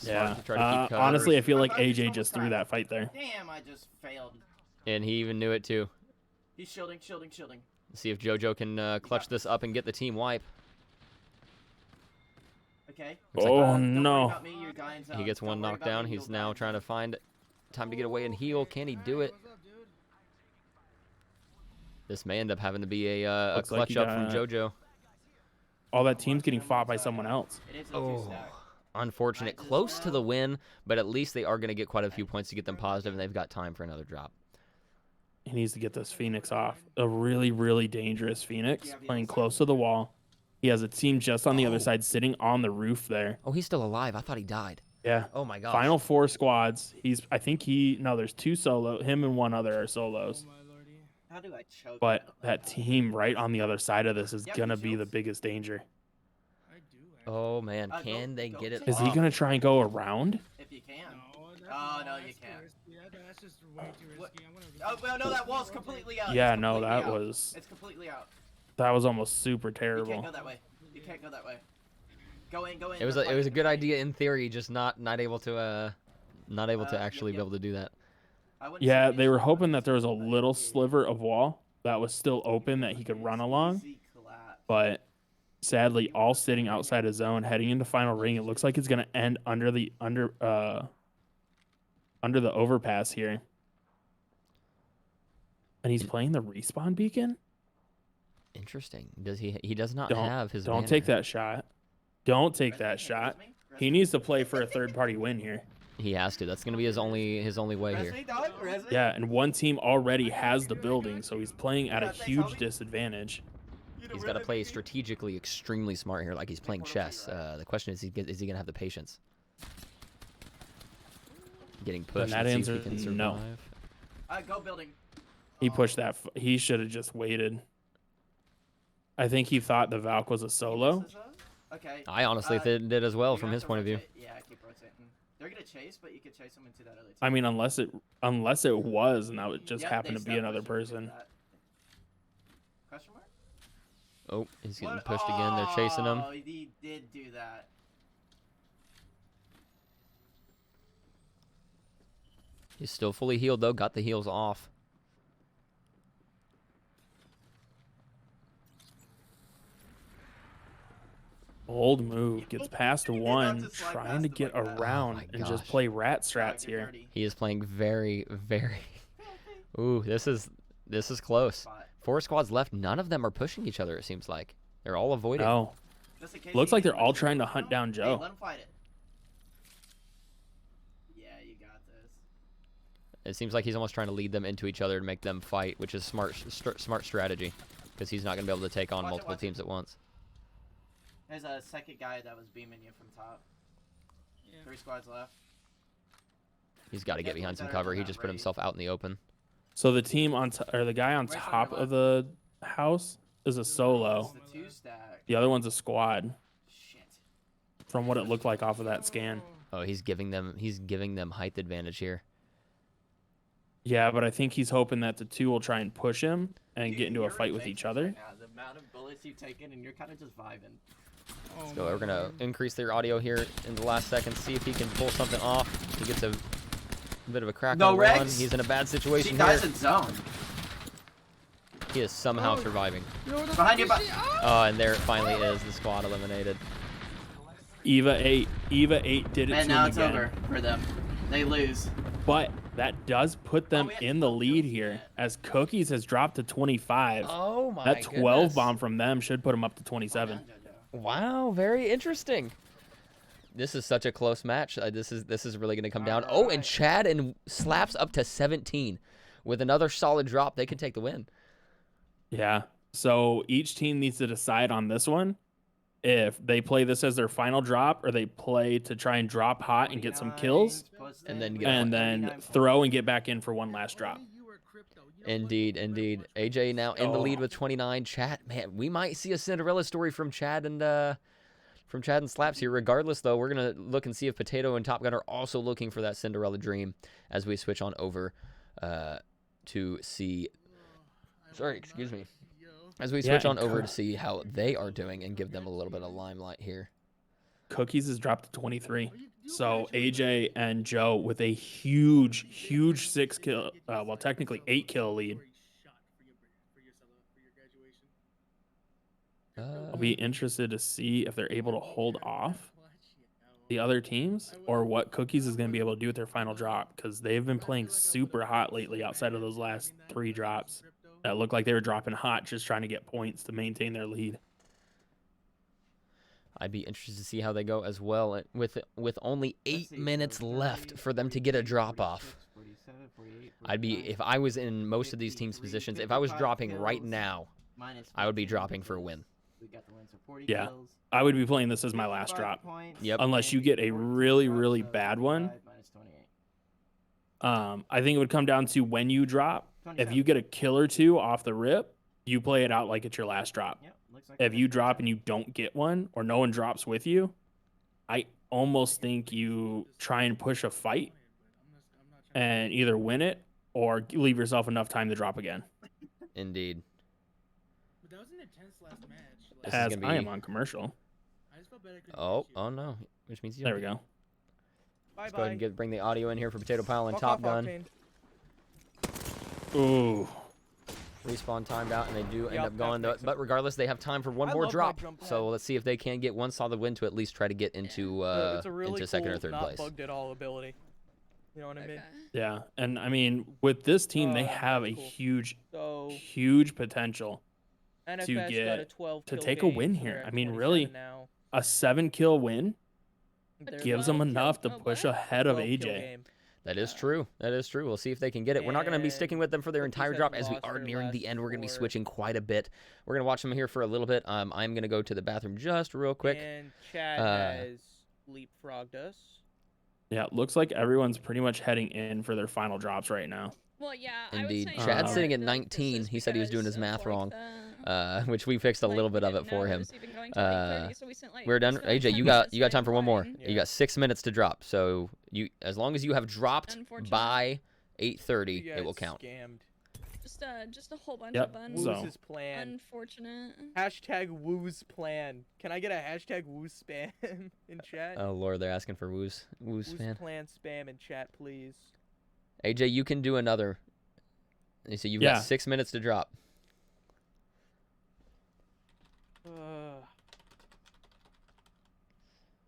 Yeah, to try to keep cover. honestly, I feel like AJ just threw that fight there. Damn, I just failed. And he even knew it too. He's shielding. See if JoJo can clutch this up and get the team wipe. Okay. Oh, no. He gets one knocked down. He's now trying to find time to get away and heal. Can he do it? This may end up having to be a clutch up from JoJo. All that team's getting fought by someone else. Oh, unfortunate. Close to the win, but at least they are going to get quite a few points to get them positive, and they've got time for another drop. He needs to get this Phoenix off. A really, really dangerous Phoenix playing close to the wall. He has a team just on the other side sitting on the roof there. Oh, he's still alive. I thought he died. Yeah. Oh, my gosh. Final 4 squads. There's 2 solo. Him and one other are solos. How do I choke? But like that team right on the other side of this is Yeah, gonna he be the shields. biggest danger. I do. Actually. Oh man, Go- can they go get it take Is he off? gonna try and go around? If you can. No, that's, Oh, no, you that's too can't. risky. That's just way too What? risky. I'm gonna. Oh, well, no, that wall's completely out. Yeah, It's no, completely that out. was It's completely out. almost super You terrible. can't go that way. You can't go that way. Go in, go in. It was let's a, it was a fight, good let's fight. idea in theory, just not able to actually be able to do that. I wouldn't say Yeah, an they were issue, hoping but that there was a it's little easy. sliver of wall that was still open that he could run along, Easy collapse. but sadly, all sitting outside his zone, heading into final ring. It looks like it's gonna end under the overpass here, and he's playing the respawn beacon. Interesting. Does he does not Don't have his don't banner. take that shot. Don't take that shot. He needs to play for a third-party win here. He has to. That's gonna be his only way here. Yeah, and one team already has the building, so he's playing at a huge disadvantage. He's got to play strategically extremely smart here, like he's playing chess. The question is he gonna have the patience? Getting pushed. that Let's see if answer he can is survive. no. Go building. He pushed that. He should have just waited. I think he thought the Valk was a solo. Okay. I honestly did as well you're from gonna his have to point of view. rotate. Yeah, keep rotating. They're gonna chase, but you could chase them into that other team. I mean, unless it was, and that would just Yep, happen they to be stop another pushing through person. that. Question mark? Oh, he's getting What? pushed again. They're chasing him. Oh, he did do that. He's still fully healed though. Got the heals off. Bold move. Gets past one, just slide trying past to him get like that. around my and just gosh. play rat strats Get here. dirty. He is playing very. Ooh, this is close. Spot. 4 squads left. None of them are pushing each other. It seems like they're all avoiding. No, Just in case looks you like need they're all to- trying to hunt down Hey, Joe. let him fight it. Yeah, you got this. It seems like he's almost trying to lead them into each other to make them fight, which is smart strategy, because he's not going to be able to take on Watch it, multiple watch it. teams at once. There's a second guy that was beaming you from top. Yeah. 3 squads left. He's got to get behind some cover. He just put himself out in the open. So the team or the guy on Right side top your of the house is a solo. It's the 2 stack. The other one's a squad. Shit. From what it looked like off of that scan. Oh, he's giving them height advantage here. Yeah, but I think he's hoping that the 2 will try and push him and get into a Your fight with faces each other. right now, the amount of bullets you've taken, and you're kind of just vibing. Oh So my we're gonna lord. increase their audio here in the last second. See if he can pull something off. He gets a bit of a crack No on one. Rex. He's in a bad situation She here. dies in zone. He is somehow surviving. Behind you, Oh, and there it finally is. The squad eliminated. Eva 8 did it Man, to now him it's again. over for them. They lose. But that does put them we have in the 12 lead kills here yet. as Cookies has dropped to 25. Oh my That 12 bomb from them should put him up to 27. Wow, very interesting. This is such a close match. This is really going to come down. Oh, and Chad and Slaps up to 17. With another solid drop, they could take the win. Yeah. So each team needs to decide on this one if they play this as their final drop or they play to try and drop hot and get some kills And then get and then throw and get back in for one last drop. Indeed. AJ now in the Oh. lead with 29. Chad, man, we might see a Cinderella story from Chad and Slaps here. Regardless, though, we're gonna look and see if Potato and Top Gun are also looking for that Cinderella dream as we switch on over to see. Sorry, excuse me. As we switch on over to see how they are doing and give them a little bit of limelight here. Cookies has dropped to 23. So AJ and Joe with a huge 6 kill, well, technically 8 kill lead. I'll be interested to see if they're able to hold off the other teams or what Cookies is going to be able to do with their final drop, because they've been playing super hot lately outside of those last 3 drops that looked like they were dropping hot, just trying to get points to maintain their lead. I'd be interested to see how they go as well. With only 8 minutes left for them to get a drop off. I'd be, if I was in most of these teams' positions, if I was dropping right now, I would be dropping for a win. Yeah, I would be playing this as my last drop. Yep. Unless you get a really bad one. I think it would come down to when you drop If you get a kill or two off the rip, you play it out like it's your last drop. Yep, looks like If you drop and you don't get one, or no one drops with you, I almost think you try and push a fight and either win it or leave yourself enough time to drop again. Indeed. But that was an intense last match. This is As gonna I be- am on commercial. I just felt bad I couldn't Oh, catch you. oh no. Which means you There we go. Let's go ahead and bring the audio in here for Potato Pile and Fuck Top off, Gun. Octane. Ooh. Respawn timed out, and they do end Yup, up going. that makes But regardless, they have time for one I more love my drop. jump So pad. let's see if they can get one solid win to at least try to get into It's a really into cool, second or third not place. bugged at all ability. You know what I mean? Okay. Yeah, and I mean, with this team, they have a cool. So huge potential NFS to got a get 12 to kill take a game, win so here. they're at I mean, 27 really, now. a 7-kill win They're gives them 12 enough to oh, push what? ahead of 12 kill AJ. game. That is true. That is true. We'll see if they can get it. We're not going to be sticking And with them for their the entire Peaceheads drop as we lost are their nearing the last end. We're going to be 4. switching quite a bit. We're going to watch them here for a little bit. I'm going to go to the bathroom just real quick. And Chad has leapfrogged us. Yeah, it looks like everyone's pretty much heading in for their final drops right now. Well, yeah. Indeed. I would say Chad's more sitting at that 19. this He is said he was doing because his math of, wrong, the, which we fixed a like, little we bit of didn't it for know him. was even going to 8:30, so we sent, like, We're done. spent AJ, 10 you minutes got time for one more. flying. You got 6 minutes to drop. So you, as long as you have dropped Unfortunate. by 8:30, You it will guys count. Scammed. Just a whole bunch Yep, of so- Woo's plan. unfortunate. Hashtag Woo's plan. Can I get a hashtag Woo spam in chat? Oh Lord, they're asking for Woo's Woo's fan. plan spam in chat, please. AJ, you can do another. So you've Yeah. got 6 minutes to drop.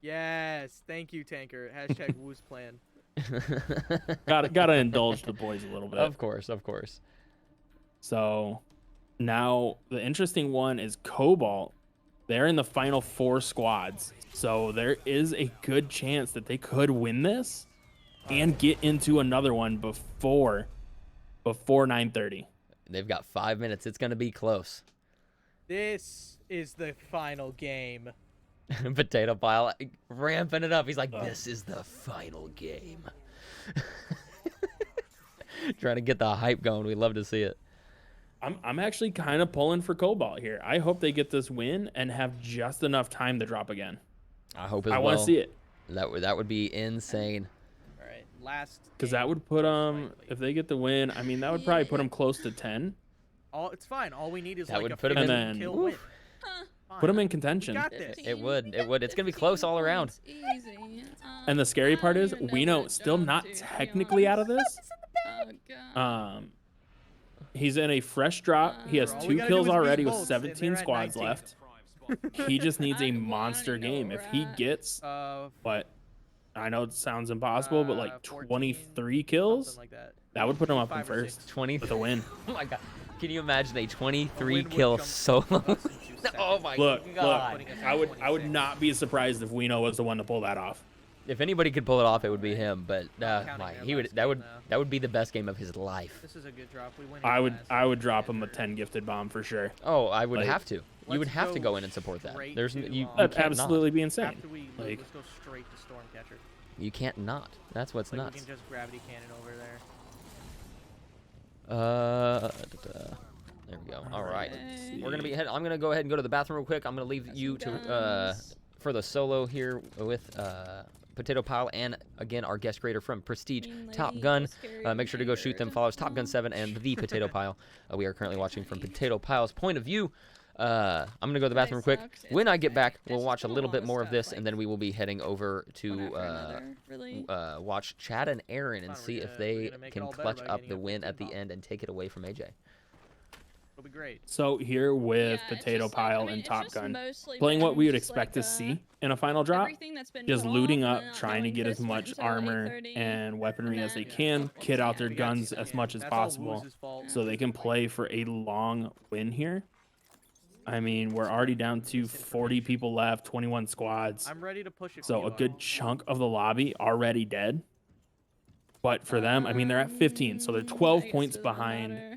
Yes, thank you, Tanker. Hashtag Woo's plan. Gotta indulge the boys a little bit. Of course, of course. So now the interesting one is Cobalt. They're in the final 4 squads. So there is a good chance that they could win this and get into another one before 9:30. They've got 5 minutes. It's going to be close. This is the final game. Potato Pile ramping it up. He's like, this is the final game. Trying to get the hype going. We love to see it. I'm actually kind of pulling for Cobalt here. I hope they get this win and have just enough time to drop again. I hope as I well. want to see it. That would be insane. All right, last. Because game, that would put most them, likely. if they get the win, I mean, that would probably put them close to 10. It's fine. All we need is That like would a put 'em in- 15 And then- kill win. Huh. Put them in We contention. got this. It would. It would. It's going to be close all around. Easy. And the scary part is, I don't even know Weno what still job not to, to be technically out of honest. this. Oh god. He's in a fresh drop. He has All we 2 gotta do kills is beat already with Bolts, and 17 they're at squads 19. left. He just needs a I don't monster even know game. where If we're he at. gets, Uh, what, I know it sounds impossible, but like 14, 23 kills, something like that. that would put him up in 5 or 6. first 20. with a win. Oh my God. Can you imagine a A 23 win would kill jump solo? us into second. Oh my Look, God. look, I would not be surprised if Weno was the one to pull that off. If anybody could pull it off, it would be him. But counting my, their he would. last That game would. now. That would be the best game of his life. This is a good drop. We win. I would drop him a 10 gifted bomb for sure. Oh, I would Like, have to. You would let's have to go go in and support that. straight There's to, you That'd can't absolutely be insane. After we lose, Like, let's go straight to Stormcatcher. not. You can't not. That's what's Like we nuts. can just gravity cannon over there. There we go. All right. Okay. We're gonna be. I'm gonna go ahead and go to the bathroom real quick. I'm gonna leave Got you some to guns. for the solo here with Potato Pile and again our guest creator from Prestige Mean Top lady, Gun. go scary Make sure to go shoot them. neighbor. Follow us Top Gun 7 and the Potato Pile. We are currently watching from Potato Pile's point of view. I'm gonna go to the Really bathroom quick. sucks. When It's I get okay. back, There's we'll watch a just little lot bit of more of stuff, this, like, and then we will be heading over one to after another, really. watch Chad and Aaron and Fine, we're see if gonna- they we're gonna make it can all better clutch by up getting the a win at 15 the bomb. end and take it away from AJ. It'll be great. So here with Yeah, it's Potato just, like, I Pile mean, and it's Top just Gun, mostly playing what been we would just, expect like, to see in a final drop, everything that's been just dropped looting and up, not trying to knowing get as this much until armor 8:30, and weaponry as they then- can, kit out their Yeah. guns as much as That's all possible, Wooz's fault. so they can play for a long win here. I mean, we're already down to 40 people left, 21 squads. I'm ready to push it. So a good chunk of the lobby already dead. But for them, I mean, they're at 15, so they're 12 I guess points it doesn't behind, matter.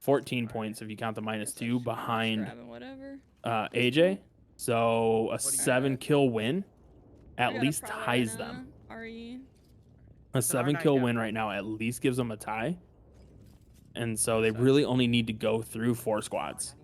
14 points if you count the -2 behind Grabbing whatever. AJ. So a 7-kill win I at got a least Prowler ties and a them. RE. A It's an R9 7-kill cap. win right now at least gives them a tie. and so they really only need to go through 4 squads.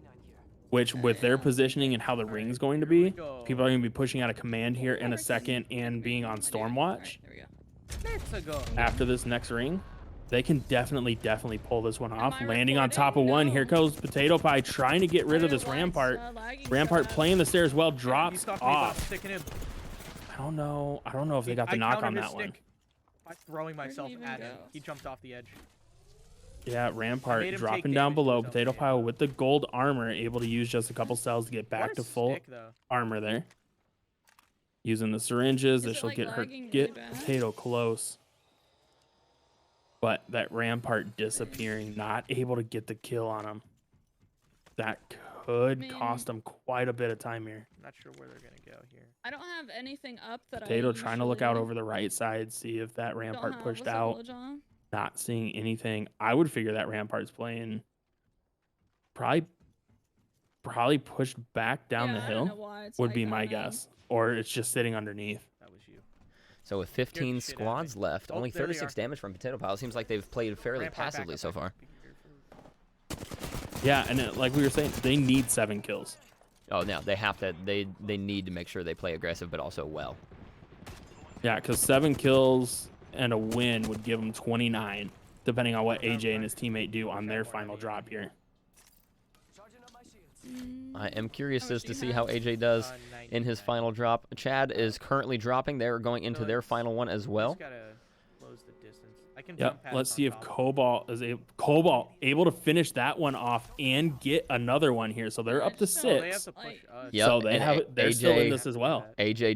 Which, with their positioning and how the ring's going to be, people are going to be pushing out a command here in a second and being on Stormwatch. There we go. Let's go. After this next ring, they can definitely pull this one off. I Landing on top of one. recording? Here goes Potato Pie trying to get rid of this Why it's, Rampart. lagging Rampart so bad. playing the stairs well, He's drops talking about off. sticking him. I don't know if they got the I knock on countered his that one. stick by throwing myself even at him. go? He jumped off the edge. Yeah, I made Rampart him dropping take down damage to below. himself. Potato Pile with the gold armor, able to use just a couple cells to get back What to a full stick, though. armor there. Using the syringes, Is this it, will like, get her lagging really get bad? Potato close. But that Rampart disappearing, not able to get the kill on him. That could mean- cost him quite a bit of time here. I'm not sure where they're gonna go here. I don't have anything up that Potato I trying to look out usually over the right side, see if that don't Rampart have. pushed What's up, out. Lil John? Not seeing anything. I would figure that Rampart's playing probably pushed back down the Yeah, I don't know hill why it's would like be that, my man. guess. Or it's just sitting underneath. That was you. So with 15 shit out of me. squads left, Oh, only there they 36 are. damage from Potato Pile. Seems like they've played fairly Rampart back passively up, so back far. up. Be careful. Yeah, and like we were saying, they need 7 kills. Oh, no, they have to. They need to make sure they play aggressive, but also well. Yeah, because 7 kills and a win would give them 29, depending on what AJ and his teammate do on their final drop here. I am curious How much as do to you see have? how AJ does 99. in his final drop. Chad is currently dropping. They're going into their final one as well. Just gotta close the distance. I can Yep. jump past Let's on see if top. Cobalt is able to finish that one off and get another one here. So they're up to So Oh, they have 6. to push Like- us. Yep, So they and have they're still in AJ this as well. AJ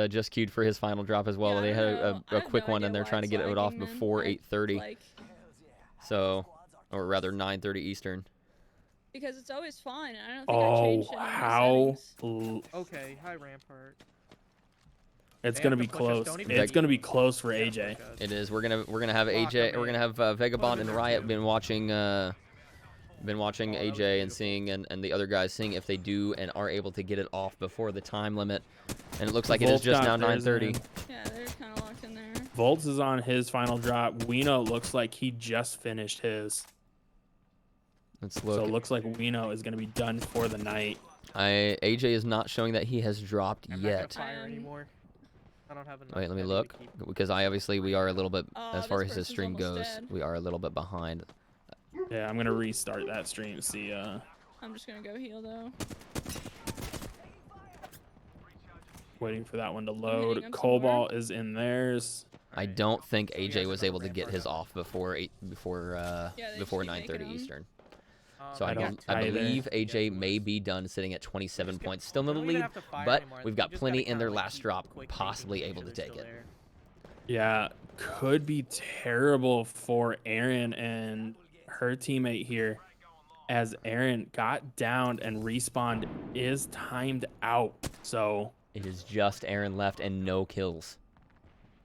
just queued for his final drop as well. Yeah, I they don't had know. I a have quick no one, and idea they're why trying to it's get it off lagging, man. before 8:30. Like, So, or rather 9:30 Eastern. because it's always fine. And I don't think I changed any of my settings. Okay, hi Rampart. It's They gonna have be to push us. close. Don't even It's eat. gonna be close for They AJ. have to push us. It is. We're gonna have Lock AJ. them We're gonna in. have Vagabond Put and them Riot in. been watching Oh, that was AJ and beautiful. seeing and the other guys seeing if they do and are able to get it off before the time limit. And it looks like it is Volt's just now got theirs 9:30. in. Yeah, they're kind of locked in there. Volts is on his final drop. Weno looks like he just finished his. Let's So look. it looks like Weno is gonna be done for the night. AJ is not showing that he has dropped I'm not gonna yet. fire anymore. I don't have enough. Wait, let me heavy to look keep- because we are a little bit Oh, as far this as his person's stream almost goes. dead. We are a little bit behind. Yeah, I'm gonna restart that stream. See, I'm just gonna go heal though. waiting for that one to hitting load. him Cobalt is in theirs. I don't think AJ guys was have a able to get Rampart his up. off before Yeah, they before just keep 9:30 making 'em. Eastern. So I I, got I either. believe AJ may be done sitting at 27 points, still in We the don't even lead, have to fire but anymore. we've We got just plenty gotta in their kinda, like, last keep drop, quick possibly making able sure to they're take still it. there. Yeah, could be terrible for Aaron and her teammate here, as Aaron got downed and respawned is timed out. So It is just Aaron left and no kills.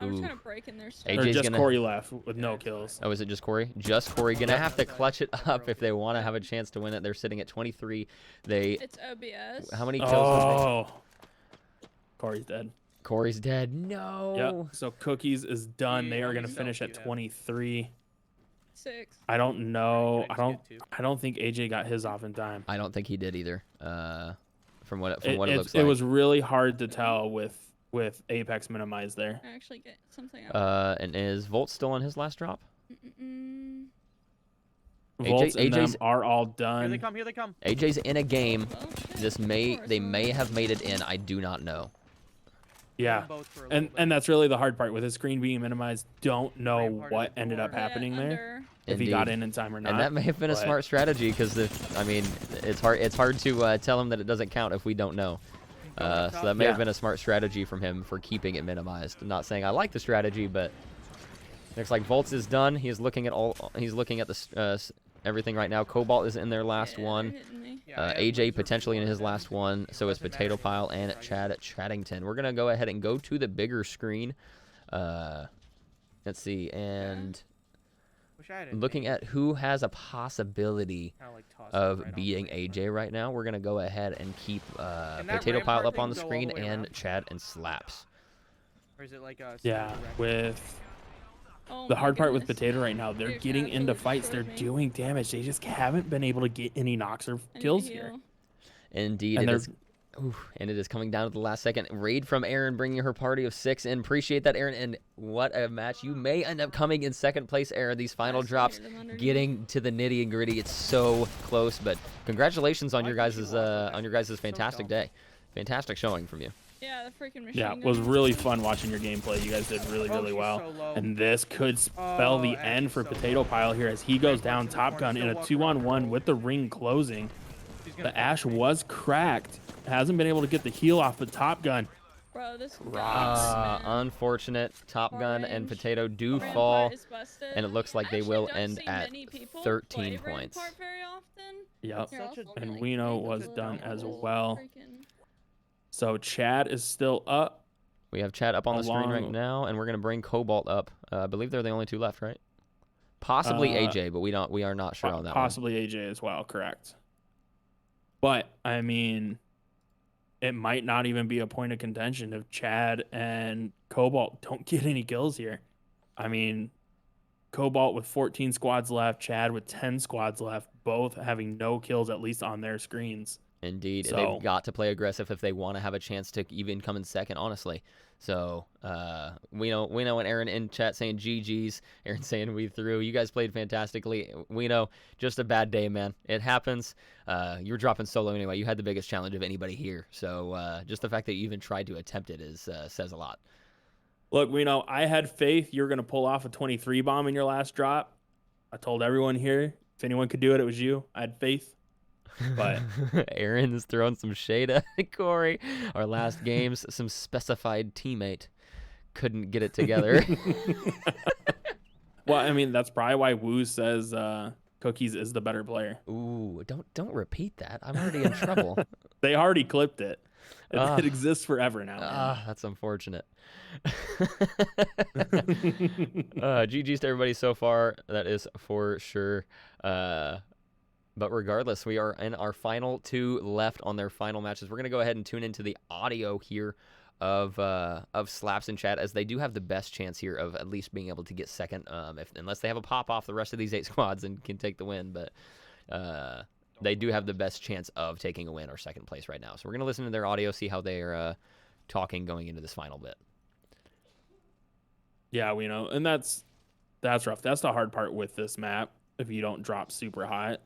I'm just Ooh. gonna break in their stuff. AJ or 's just gonna- Corey left with no kills. Oh, is it just Corey? Just Corey. Gonna have to clutch it up if they want to have a chance to win it. They're sitting at 23. They It's OBS. how many kills? have they- Oh, Corey's dead. Corey's dead. No. Yep. So Cookies is done. They How are many gonna cells finish do at you have? 23. 6. I don't know. Can I just get two? I don't think AJ got his off in time. I don't think he did either. From what it It looks like. was really hard to tell with Apex minimized there. I actually get something out. And is Volt still on his last drop? Mm-mm. Volts and them AJ's are all Here they done. come. Here they come. AJ's in a game. Well, shit, This of may course, they huh? may have made it in. I do not know. Yeah. Them both for a little And bit. that's really the hard part with his screen being minimized. Don't know Rampart what is ended up door. Yeah, happening there. under. If he got Indeed. in time or not. And that may have been a but- smart strategy because it's hard to tell him that it doesn't count if we don't know. Go on So top. that may Yeah. have been a smart strategy from him for keeping it minimized. I'm not saying I like the strategy, but looks like Volts is done. He's looking at the everything right now. Cobalt is in their last Yeah, one. they're hitting me. Yeah, I have AJ laser potentially in his before last them. one. So is Doesn't matter Potato if Pile it's and target. Chad at Chattington. We're gonna go ahead and go to the bigger screen. Let's see, and Wish I had looking at who has a possibility kinda like toss it of right off beating the frame. AJ right now, we're gonna go ahead and keep Can that Potato Pile Rampart up on the thing go all screen the way and around? Chad and Slaps. Or is it like a Yeah, single rack? with Oh The my hard part with goodness. Potato right now, they're You're getting into absolutely fights. They're destroyed me. doing damage. They just haven't been able to get any knocks or I need kills to here. heal. Indeed, And it they're is. Oof, and it is coming down to the last second. Raid from Aaron, bringing her party of 6 in. Appreciate that, Aaron. And what a match. You may end up coming in second place, Aaron. These final I still drops, hear them underneath. getting to the nitty and gritty. It's so close, but congratulations on your guys' fantastic day. Fantastic showing from you. Yeah, the freaking machine Yeah, it gun was really fun watching your gameplay. You guys did really, Oh, really she's well. so low. And this could spell the Ash end is for so Potato low. Pile here as he goes Right down to the Top corner, Gun in still a walking around 2-on-1 with the ring closing. She's gonna The Ash flash me. was cracked. Hasn't been able to get the heal off the Top Gun. Bro, this Rocks. gun, man. Unfortunate. Top Gun and Orange. Potato do Rampart fall, is busted. and it looks like I they actually will don't end see at many people 13 play points. Rampart very often. Yep. Here, I'll hold And it, like, Weno make a was little done as bubble. well. Freaking- So Chad is still up. We have Chad up on the screen right Along- now, and we're gonna bring Cobalt up. I believe they're the only two left, right? Possibly AJ, but we are not sure on that one. Possibly AJ as well, correct. But, I mean, it might not even be a point of contention if Chad and Cobalt don't get any kills here. I mean, Cobalt with 14 squads left, Chad with 10 squads left, both having no kills, at least on their screens. Indeed, So- they've got to play aggressive if they want to have a chance to even come in second, honestly. So, we know and Aaron in chat saying GG's. Aaron saying we threw. You guys played fantastically. We know, just a bad day, man. It happens. You were dropping solo anyway. You had the biggest challenge of anybody here. So, just the fact that you even tried to attempt it says a lot. Look, Weno, I had faith you were going to pull off a 23 bomb in your last drop. I told everyone here, if anyone could do it, it was you. I had faith. But Aaron is throwing some shade at Corey. Our last games, some specified teammate couldn't get it together. Well, I mean, that's probably why Woo says Cookies is the better player. Ooh, don't repeat that. I'm already in trouble. They already clipped it. Ah. It exists forever now. Ah, that's unfortunate. GG's to everybody so far. That is for sure. But regardless, we are in our final two left on their final matches. We're going to go ahead and tune into the audio here of Slaps and Chat, as they do have the best chance here of at least being able to get second, unless they have a pop off the rest of these 8 squads and can take the win. But they do have the best chance of taking a win or second place right now. So we're going to listen to their audio, see how they are talking going into this final bit. Yeah, we know. And that's rough. That's the hard part with this map. If you don't drop super hot,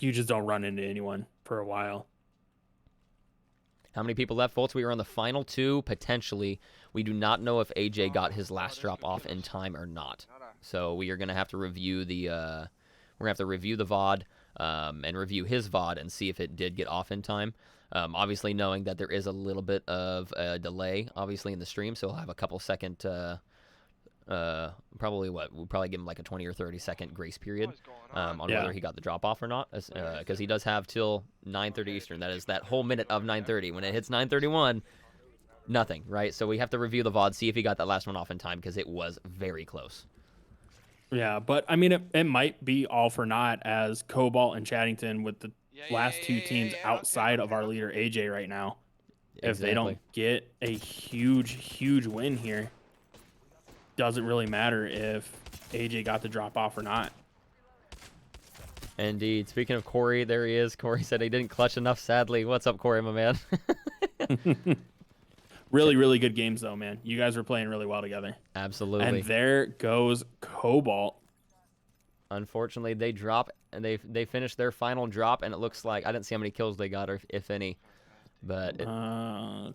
you just don't run into anyone for a while. How many people left, Fultz? We are on the final 2, potentially. We do not know if AJ got his last drop off in time or not. So we are going to have to review the VOD and review his VOD and see if it did get off in time. Obviously, knowing that there is a little bit of a delay, obviously, in the stream, so we'll have a couple second, we'll probably give him like a 20 or 30 second grace period on whether he got the drop off or not, because he does have till 9:30 Eastern. That is that whole minute of 9:30. When it hits 9:31, nothing, right? So we have to review the VOD, see if he got that last one off in time, because it was very close. Yeah, but I mean, it might be all for naught, as Cobalt and Chaddington with the last two teams outside of our leader AJ right now. If they don't get a huge win here, doesn't really matter if AJ got the drop off or not. Indeed. Speaking of Corey, there he is. Corey said he didn't clutch enough, sadly. What's up, Corey, my man? Really good games, though, man. You guys were playing really well together. Absolutely. And there goes Cobalt. Unfortunately, they drop, and they finished their final drop, and it looks like I didn't see how many kills they got, or if any. But I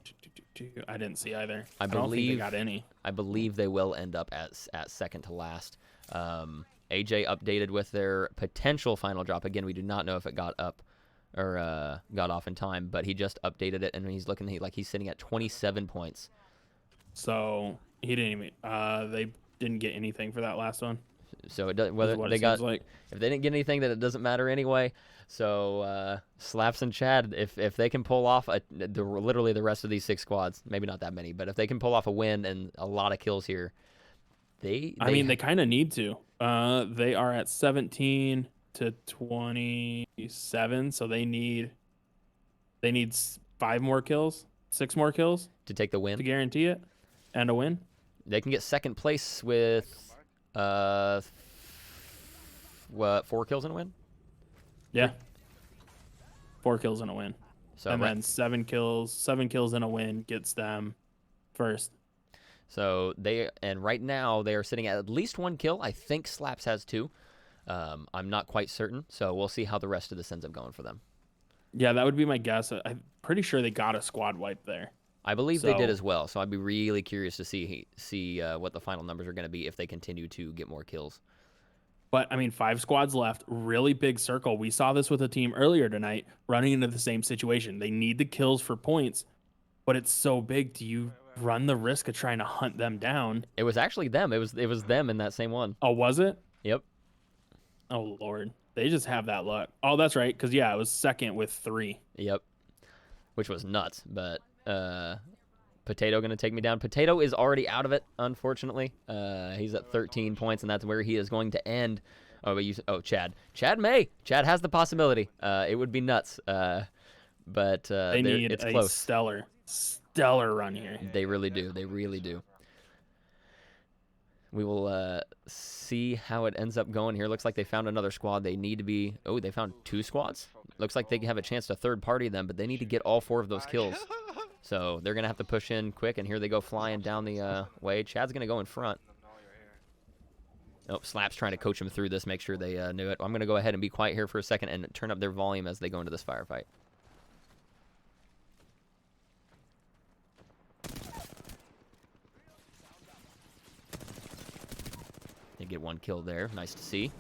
didn't see either. I don't think they believe got any. I believe they will end up at second to last. AJ updated with their potential final drop. Again, we do not know if it got up or got off in time, but he just updated it, and he's looking like he's sitting at 27 points. So he didn't even. They didn't get anything for that last one. So it does, whether they got if they didn't get anything, then it doesn't matter anyway. So Slaps and Chad, if they can pull off literally the rest of these 6 squads, maybe not that many, but if they can pull off a win and a lot of kills here, they kind of need to. They are at 17 to 27, so they need 5 more kills, 6 more kills to take the win, to guarantee it and a win. They can get second place with What, 4 kills and a win? Yeah. 4 kills and a win. So And then 7 kills and a win gets them first. So right now they are sitting at least 1 kill. I think Slaps has 2. I'm not quite certain, so we'll see how the rest of this ends up going for them. Yeah, that would be my guess. I'm pretty sure they got a squad wipe there. I believe they did as well, so I'd be really curious to see what the final numbers are going to be if they continue to get more kills. But, I mean, 5 squads left, really big circle. We saw this with a team earlier tonight running into the same situation. They need the kills for points, but it's so big. Do you run the risk of trying to hunt them down? It was actually them. It was them in that same one. Oh, was it? Yep. Oh, Lord. They just have that luck. Oh, that's right, because, yeah, it was second with 3. Yep. Which was nuts, but Potato going to take me down. Potato is already out of it, unfortunately. He's at 13 points, and that's where he is going to end. Chad. Chad may. Chad has the possibility. It would be nuts. But they need it's a close. stellar run here. They really do. They really do. We will see how it ends up going here. Looks like they found another squad. They need to be... Oh, they found 2 squads? Looks like they have a chance to third party them, but they need to get all 4 of those kills. So they're going to have to push in quick, and here they go flying down the way. Chad's going to go in front. Oh, Slap's trying to coach them through this, make sure they knew it. I'm going to go ahead and be quiet here for a second and turn up their volume as they go into this firefight. They get 1 kill there. Nice to see.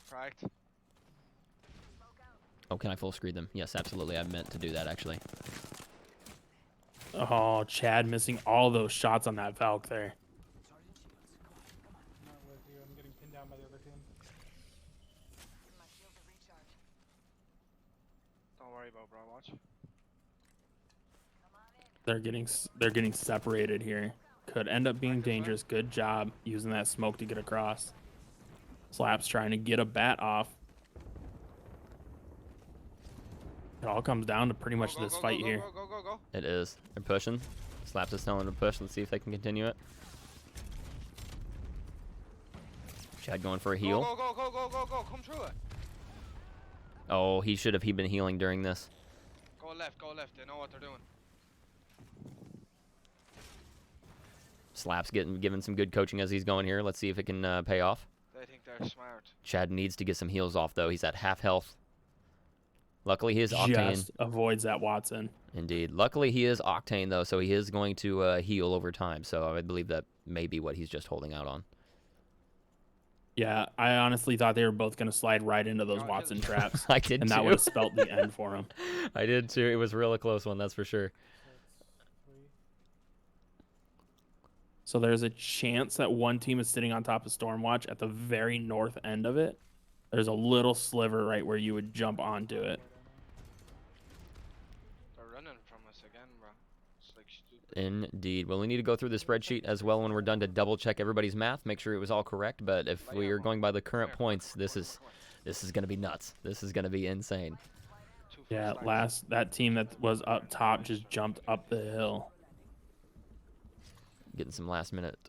Cracked. Oh, can I full screen them? Yes, absolutely. I meant to do that, actually. Oh, Chad missing all those shots on that Valk there. I'm not with you. I'm getting pinned down by the other team. Don't worry about bro. Watch. They're getting separated here. Could end up being dangerous. Good job using that smoke to get across. Slaps trying to get a bat off. It all comes down to pretty much this fight here. Go. It is. They're pushing. Slaps is telling them to push. Let's see if they can continue it. Chad going for a heal. Go. Come through it. Oh, he should have been healing during this. Go left. They know what they're doing. Slaps given some good coaching as he's going here. Let's see if it can pay off. They think they're smart. Chad needs to get some heals off, though. He's at half health. Luckily, he is Octane. Just avoids that Watson. Indeed. Luckily, he is Octane, though, so he is going to heal over time. So I believe that may be what he's just holding out on. Yeah, I honestly thought they were both going to slide right into those Watson traps. I did, and too. that would have spelt the end for him. I did, too. It was a really close one, that's for sure. So there's a chance that one team is sitting on top of Stormwatch at the very north end of it. There's a little sliver right where you would jump onto it. They're running from us again, bro. It's like stupid. Indeed. Well, we need to go through the spreadsheet as well when we're done to double check everybody's math, make sure it was all correct. But if we are going by the current points, this is going to be nuts. This is going to be insane. Yeah, that team that was up top just jumped up the hill. Getting some last minute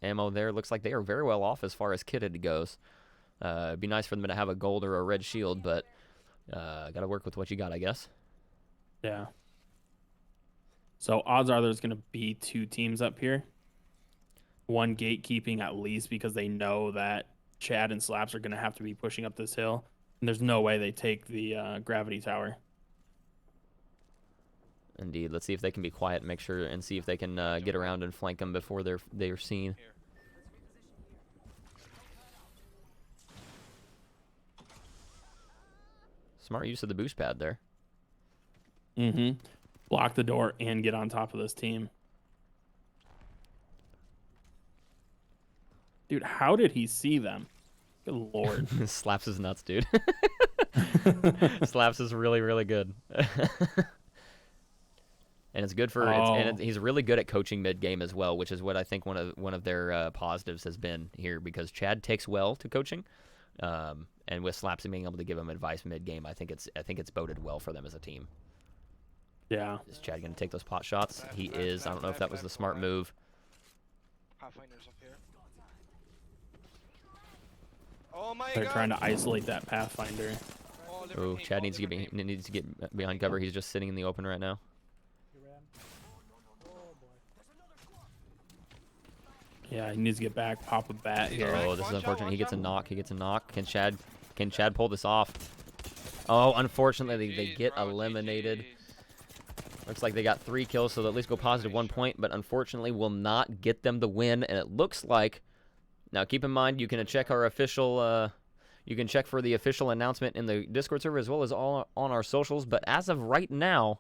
ammo there. Looks like they are very well off as far as kitted goes. It'd be nice for them to have a gold or a red shield, but got to work with what you got, I guess. Yeah. So odds are there's going to be 2 teams up here. One gatekeeping at least because they know that Chad and Slaps are going to have to be pushing up this hill. And there's no way they take the gravity tower. Indeed. Let's see if they can be quiet and make sure and see if they can get around and flank them before they're seen. Smart use of the boost pad there. Mm-hmm. Block the door and get on top of this team. Dude, how did he see them? Good Lord. Slaps is nuts, dude. Slaps is really, really good. And it's good for he's really good at coaching mid game as well, which is what I think one of their positives has been here, because Chad takes well to coaching, and with Slaps and being able to give him advice mid game, I think it's boded well for them as a team. Yeah. Is Chad going to take those pot shots? He is. I don't know if that was the smart move. Pathfinder's up here. Oh my They're god. trying to isolate that Pathfinder. Oh, Chad needs to get behind cover. He's just sitting in the open right now. Yeah, he needs to get back, pop a bat here. Oh, this is unfortunate. He gets a knock. He gets a knock. Can Chad pull this off? Oh, unfortunately, they get eliminated. Looks like they got 3 kills, so they'll at least go positive 1 point, but unfortunately will not get them the win. And it looks like, now keep in mind, you can check our official, you can check for the official announcement in the Discord server as well as all on our socials. But as of right now,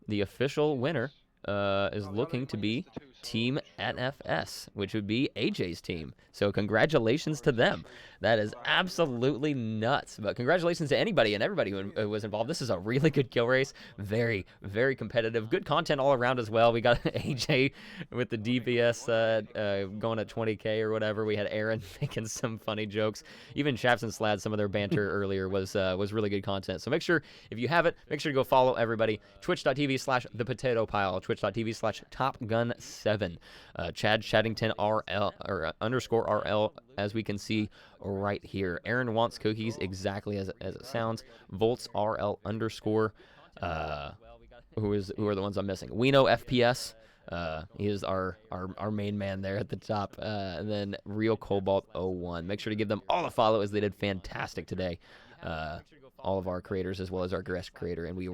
the official winner is looking to be Team NFS, which would be AJ's team. So congratulations to them. That is absolutely nuts. But congratulations to anybody and everybody who was involved. This is a really good kill race. Very, very competitive. Good content all around as well. We got AJ with the DPS going at 20K or whatever. We had Aaron making some funny jokes. Even Chaps and Slad, some of their banter earlier was really good content. So make sure, if you have it, make sure to go follow everybody. Twitch.tv/thepotatopile. Twitch.tv/TopGun7. Chad Chaddington RL or _RL, as we can see right here. Aaron wants cookies, exactly as it sounds. Volts RL _. Who are the ones I'm missing? Weno FPS. He is our main man there at the top. And then Real Cobalt 01. Make sure to give them all a follow, as they did fantastic today. All of our creators as well as our guest creator, and we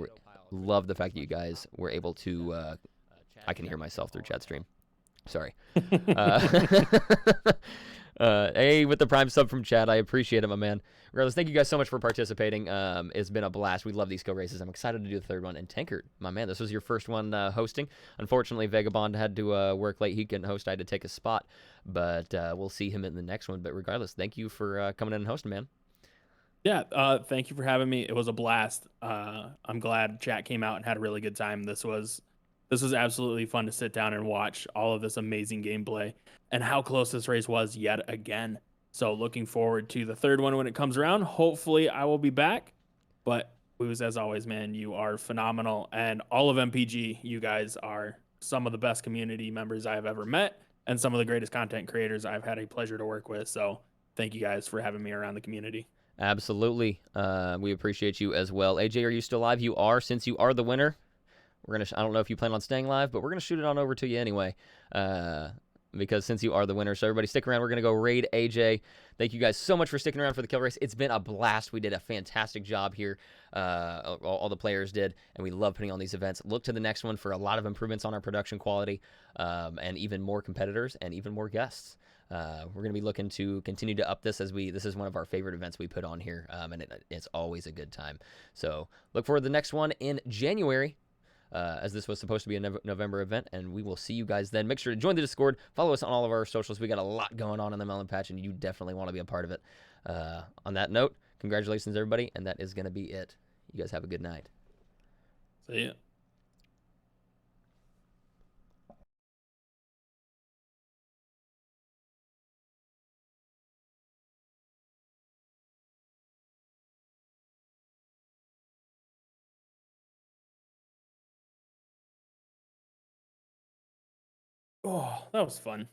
love the fact that you guys were able to. I can hear myself through chat stream. Sorry. Hey, with the prime sub from Chad, I appreciate it, my man. Regardless, thank you guys so much for participating. It's been a blast. We love these skill races. I'm excited to do the third one. And Tankard, my man, this was your first one hosting. Unfortunately, Vagabond had to work late. He couldn't host. I had to take a spot, but we'll see him in the next one. But regardless, thank you for coming in and hosting, man. Yeah, thank you for having me. It was a blast. I'm glad chat came out and had a really good time. This was absolutely fun to sit down and watch all of this amazing gameplay and how close this race was yet again. So looking forward to the third one when it comes around. Hopefully I will be back. But Woos, as always, man, you are phenomenal. And all of MPG, you guys are some of the best community members I have ever met and some of the greatest content creators I've had a pleasure to work with. So thank you guys for having me around the community. Absolutely. We appreciate you as well. AJ, are you still live? You are. Since you are the winner, we're gonna. I don't know if you plan on staying live, but we're gonna shoot it on over to you anyway. Because since you are the winner, so everybody stick around. We're gonna go raid AJ. Thank you guys so much for sticking around for the kill race. It's been a blast. We did a fantastic job here. All the players did, and we love putting on these events. Look to the next one for a lot of improvements on our production quality, and even more competitors and even more guests. We're going to be looking to continue to up this this is one of our favorite events we put on here, and it's always a good time. So look forward to the next one in January, as this was supposed to be a November event, and we will see you guys then. Make sure to join the Discord, follow us on all of our socials. We got a lot going on in the Melon Patch, and you definitely want to be a part of it. On that note, congratulations, everybody, and that is going to be it. You guys have a good night. See ya. Oh, that was fun.